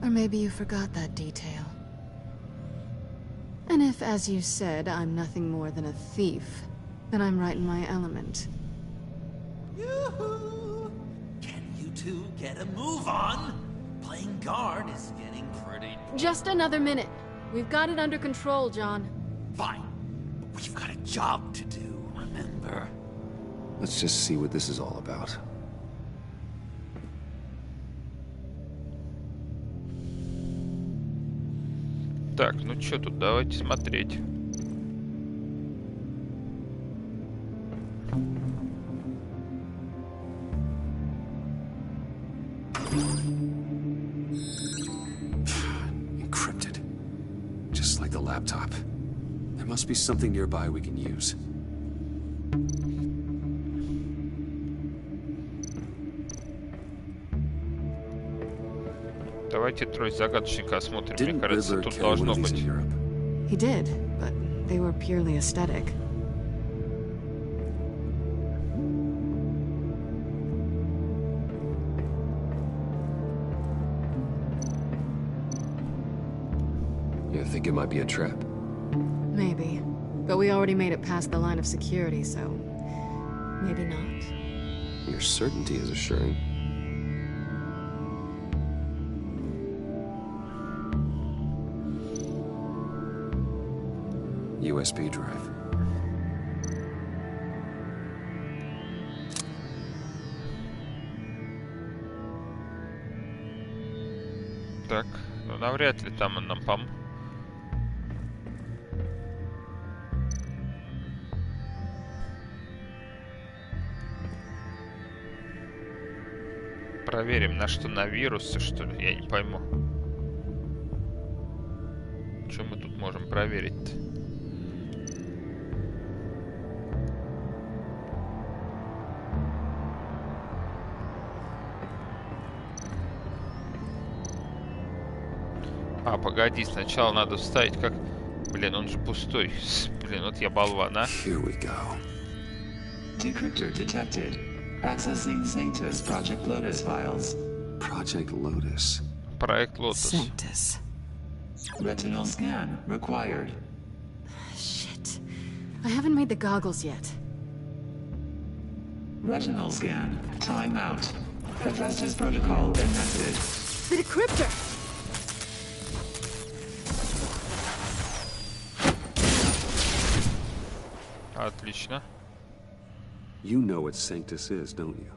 Speaker 19: Or maybe you forgot that detail. And if, as you said, I'm nothing more than a thief, then I'm right in my element.
Speaker 3: Yoo-hoo! Can you two get a move on? Playing guard is getting pretty...
Speaker 19: Just another minute. We've got it under control, John.
Speaker 3: Fine. But we've got a job to do, remember?
Speaker 4: Let's just see what this is all about.
Speaker 1: Так, ну что тут, давайте смотреть.
Speaker 14: Encrypted. Just like the laptop. There must be something nearby we can use.
Speaker 1: Давайте трость загадочника осмотрим. Мне
Speaker 14: Didn't
Speaker 1: кажется,
Speaker 14: Riddler
Speaker 1: тут
Speaker 14: carry one
Speaker 1: должно
Speaker 14: of these
Speaker 1: быть.
Speaker 14: in Europe?
Speaker 19: He did, but they were purely aesthetic.
Speaker 4: You think it might be a trap?
Speaker 19: Maybe. But we already made it past the line of security, so... maybe not.
Speaker 4: Your certainty is assuring. USB drive.
Speaker 1: Так, ну навряд ли там он нам Проверим, на что, на вирусы, что ли? Я не пойму. Что мы тут можем проверить-то? А, погоди, сначала надо вставить как... Блин, он же пустой. Блин, вот я болван, а.
Speaker 14: Here we go.
Speaker 5: Decryptor detected. Accessing Sanctus Project Lotus files.
Speaker 14: Project Lotus.
Speaker 1: Проект Лотос.
Speaker 19: Sanctus.
Speaker 5: Retinal scan required.
Speaker 19: Shit. I haven't made the goggles yet.
Speaker 5: Retinal scan. Timeout. Hephaestus protocol enacted.
Speaker 19: The decryptor!
Speaker 1: Отлично.
Speaker 14: You know what Sanctus is, don't you?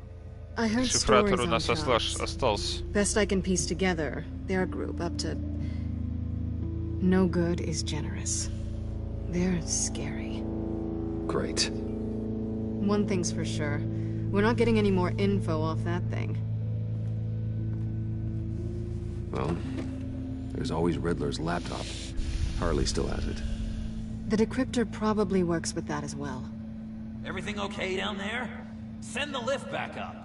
Speaker 19: I heard
Speaker 1: Шифратор
Speaker 19: stories
Speaker 1: у
Speaker 19: on
Speaker 1: нас
Speaker 19: jobs.
Speaker 1: остался.
Speaker 19: Best I can piece together, they're a group up to... no good is generous. They're scary.
Speaker 4: Great.
Speaker 19: One thing's for sure. We're not getting any more info off that thing.
Speaker 4: Well, there's always Riddler's laptop. Harley still has it.
Speaker 19: The decryptor probably works with that as well.
Speaker 3: Everything okay down there? Send the lift back up.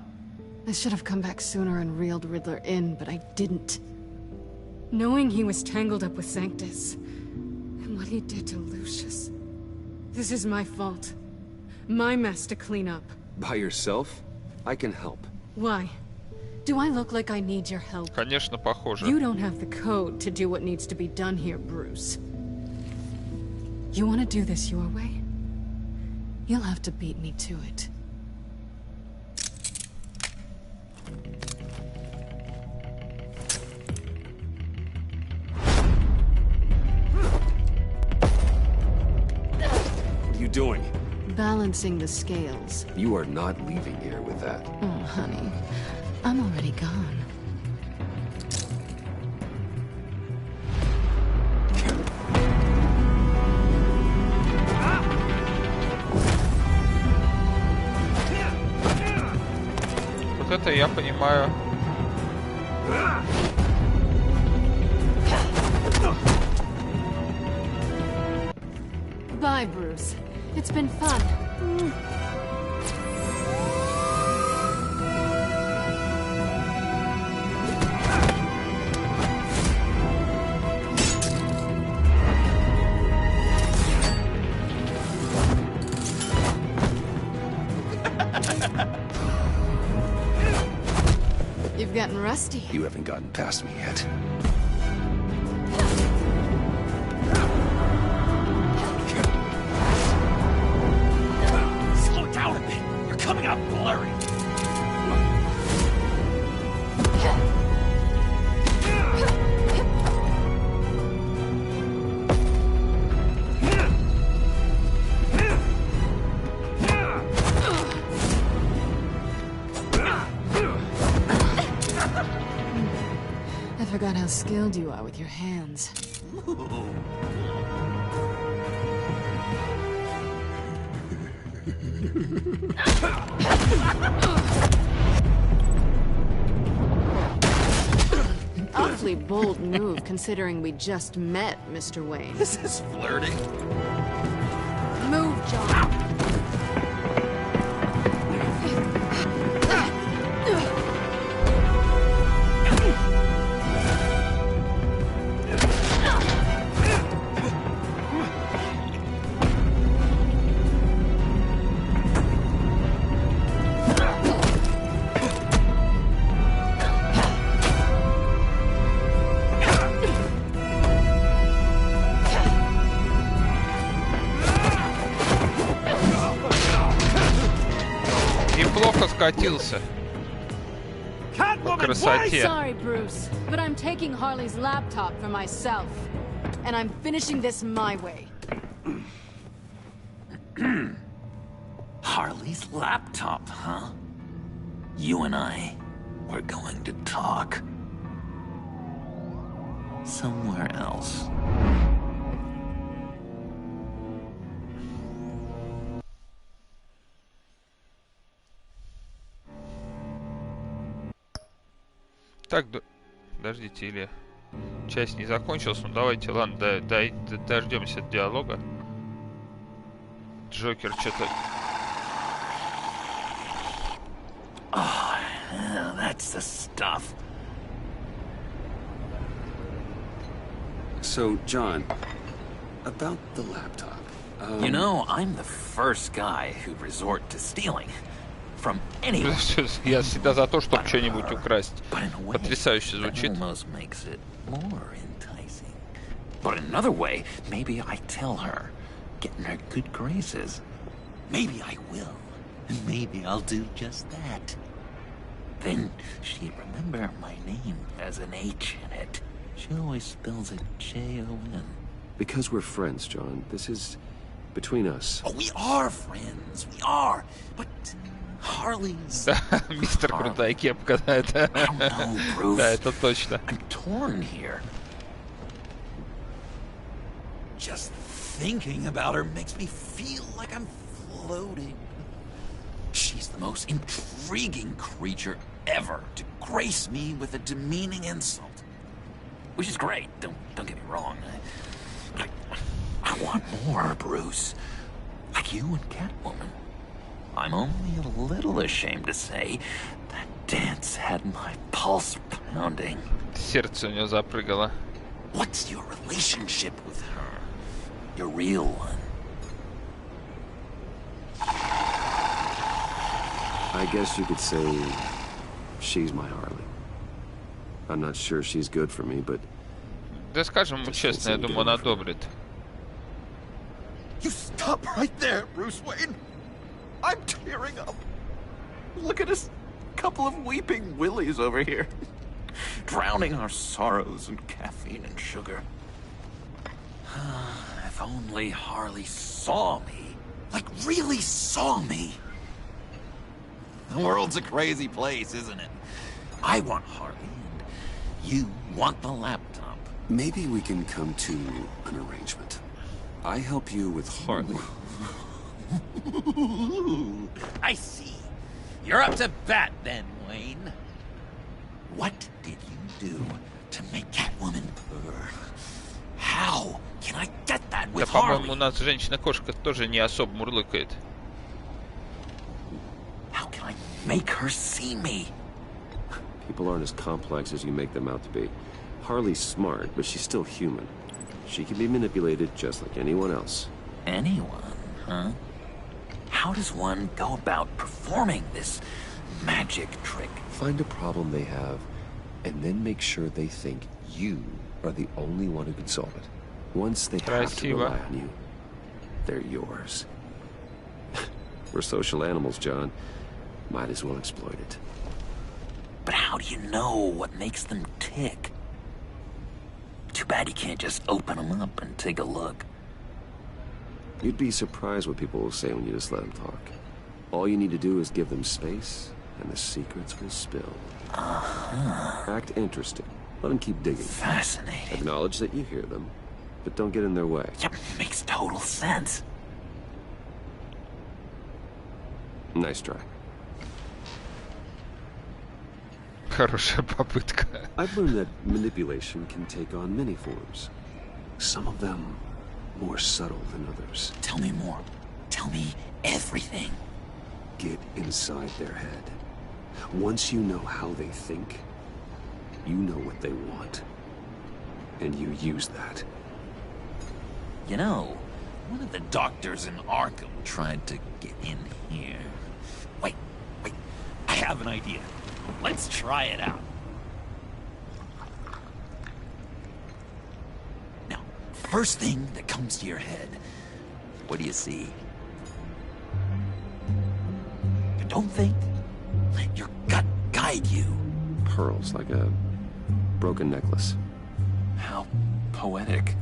Speaker 19: I should have come back sooner and reeled Riddler in, but I didn't. Knowing he was tangled up with Sanctus, and what he did to Lucius. This is my fault. My mess to clean up.
Speaker 4: By yourself? I can help.
Speaker 19: Why? Do I look like I need your help?
Speaker 1: Конечно, похоже.
Speaker 19: You don't have the code to do what needs to be done here, Bruce. You want to do this your way? You'll have to beat me to it.
Speaker 4: What are you doing?
Speaker 19: Balancing the scales.
Speaker 4: You are not leaving here with that.
Speaker 19: Oh, honey. I'm already gone.
Speaker 1: это я понимаю.
Speaker 19: Bye, Bruce. It's been fun. You've gotten rusty.
Speaker 14: You haven't gotten past me yet.
Speaker 3: Slow down a bit. You're coming out blurry.
Speaker 19: I forgot how skilled you are with your hands. Awfully bold move, considering we just met, Mr. Wayne.
Speaker 3: This is flirting.
Speaker 19: Move, John.
Speaker 1: Неплохо скатился. По красоте.
Speaker 19: Sorry, Bruce, but I'm taking Harley's laptop for myself. And I'm finishing this my way.
Speaker 3: Harley's laptop, huh? You and I, we're going to talk. Somewhere else.
Speaker 1: Так, подождите, или часть не закончилась, ну давайте, ладно, дождемся диалога. Джокер что-то...
Speaker 3: Oh, that's the stuff.
Speaker 14: So, John, about the laptop.
Speaker 3: You know, I'm the first guy who'd resort to stealing. From anyone.
Speaker 1: Я всегда за то, чтобы что-нибудь украсть. Потрясающе звучит.
Speaker 3: Almost makes it more enticing. But in another way, maybe I tell her, get in her good graces. Maybe I will. And maybe I'll do just that. Then she'd remember my name has an H in it. She always spells it J-O-N.
Speaker 4: Because we're friends, John. This is between us.
Speaker 3: Oh, we are friends. We are. But Harley's...
Speaker 1: Мистер Крутая Кепка, да, это... Да, это точно.
Speaker 3: I'm torn here. Just thinking about her makes me feel like I'm floating. She's the most intriguing creature ever to grace me with a demeaning insult. Which is great, don't get me wrong. I want more, Bruce. Like you and Catwoman. I'm only a little ashamed to say that dance had my pulse pounding.
Speaker 1: Сердце у него запрыгало.
Speaker 3: What's your relationship with her? Your real one?
Speaker 4: I guess you could say she's my Harley. I'm not sure she's good for me, but...
Speaker 1: Да скажем ему честно, я думаю, он одобрит.
Speaker 3: You stop right there, Bruce Wayne. I'm tearing up. Look at us, couple of weeping willies over here. Drowning our sorrows in caffeine and sugar. If only Harley saw me. Like, really saw me. The world's a crazy place, isn't it? I want Harley, and you want the laptop.
Speaker 14: Maybe we can come to an arrangement. I help you with Harley.
Speaker 3: I see. You're up to bat, then, Wayne? What did you do to make Catwoman purr? How can I get that
Speaker 1: Да,
Speaker 3: with
Speaker 1: по-моему, у
Speaker 3: Harley?
Speaker 1: нас женщина-кошка тоже не особо мурлыкает.
Speaker 3: How can I make her see me?
Speaker 4: People aren't as complex as you make them out to be. Harley's smart, but she's still human. She can be manipulated just like anyone else.
Speaker 3: Anyone, huh? How does one go about performing this magic trick?
Speaker 4: Find a problem they have, and then make sure they think you are the only one who can solve it. Once they have to rely on you, they're yours. We're social animals, John. Might as well exploit it.
Speaker 3: But how do you know what makes them tick? Too bad you can't just open them up and take a look.
Speaker 4: You'd be surprised what people will say when you just let them talk. All you need to do is give them space, and the secrets will spill. Act interested. Let them keep digging.
Speaker 3: Fascinating.
Speaker 4: Acknowledge that you hear them, but don't get in their way.
Speaker 3: Yep, makes total sense.
Speaker 4: Nice try.
Speaker 1: Хорошая попытка.
Speaker 4: I've learned that manipulation can take on many forms. Some of them more subtle than others.
Speaker 3: Tell me more. Tell me everything.
Speaker 4: Get inside their head. Once you know how they think, you know what they want. And you use that.
Speaker 3: You know, one of the doctors in Arkham tried to get in here. Wait. I have an idea. Let's try it out. Now, first thing that comes to your head, what do you see? Don't think. Let your gut guide you.
Speaker 4: Pearls, like a broken necklace.
Speaker 3: How poetic.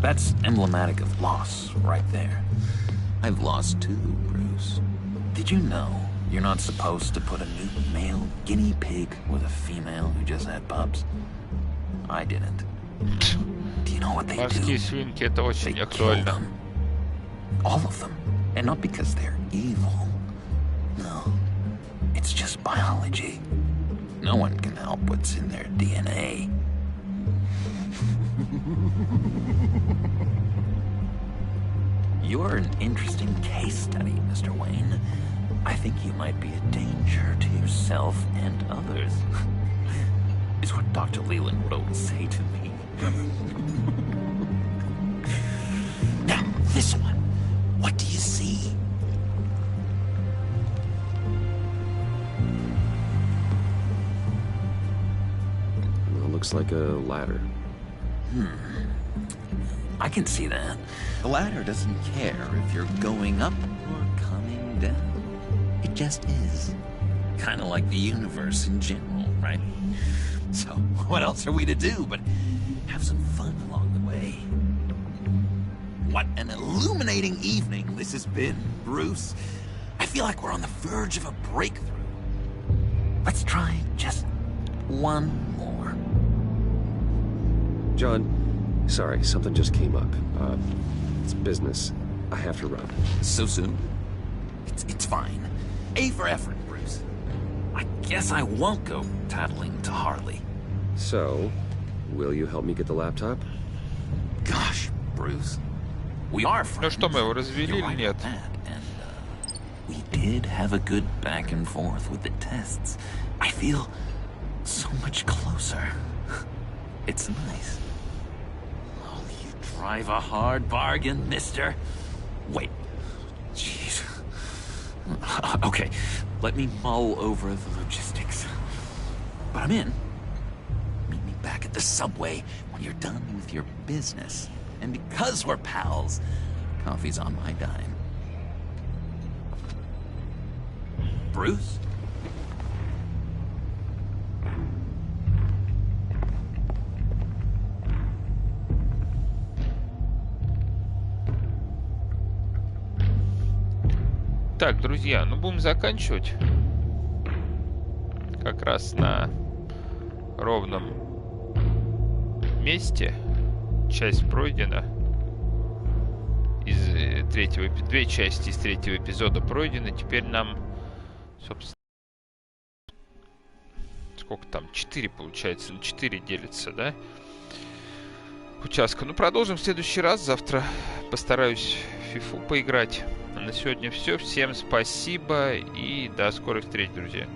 Speaker 3: That's emblematic of loss, right there. I've lost too, Bruce. Did you know you're not supposed to put a new male guinea pig with a female who just had pups? I didn't. Do you know what they
Speaker 1: Морские свинки, это очень актуально.
Speaker 3: All of them. And not because they're evil. No. It's just biology. No one can help what's in their DNA. You're an interesting case study, Mr. Wayne. I think you might be a danger to yourself and others. Is what Dr. Leland would always say to me. Now, this one. What do you see?
Speaker 4: Well, it looks like a ladder.
Speaker 3: I can see that. The ladder doesn't care if you're going up or coming down. It just is. Kind of like the universe in general, right? So, what else are we to do but have some fun along the way? What an illuminating evening this has been, Bruce. I feel like we're on the verge of a breakthrough. Let's try just one more.
Speaker 4: John, sorry, something just came up. It's business. I have to run.
Speaker 3: So soon? It's fine. A for effort, Bruce. I guess I won't go tattling to Harley.
Speaker 4: So, will you help me get the laptop?
Speaker 3: Gosh, Bruce. We are friends.
Speaker 1: Ну что, мы его развели или нет?
Speaker 3: We did have a good back and forth with the tests. I feel so much closer. It's nice. Oh, you drive a hard bargain, mister. Wait. Jeez. Okay, let me mull over the logistics. But I'm in. Meet me back at the subway when you're done with your business. And because we're pals, coffee's on my dime. Bruce?
Speaker 1: Так, друзья, ну будем заканчивать. Как раз на ровном месте. Часть пройдена. Две части из третьего эпизода пройдены. Теперь нам, собственно, сколько там, 4 получается, на 4 делится, да? Участка. Ну, продолжим в следующий раз. Завтра постараюсь в фифу поиграть. А на сегодня все. Всем спасибо и до скорых встреч, друзья.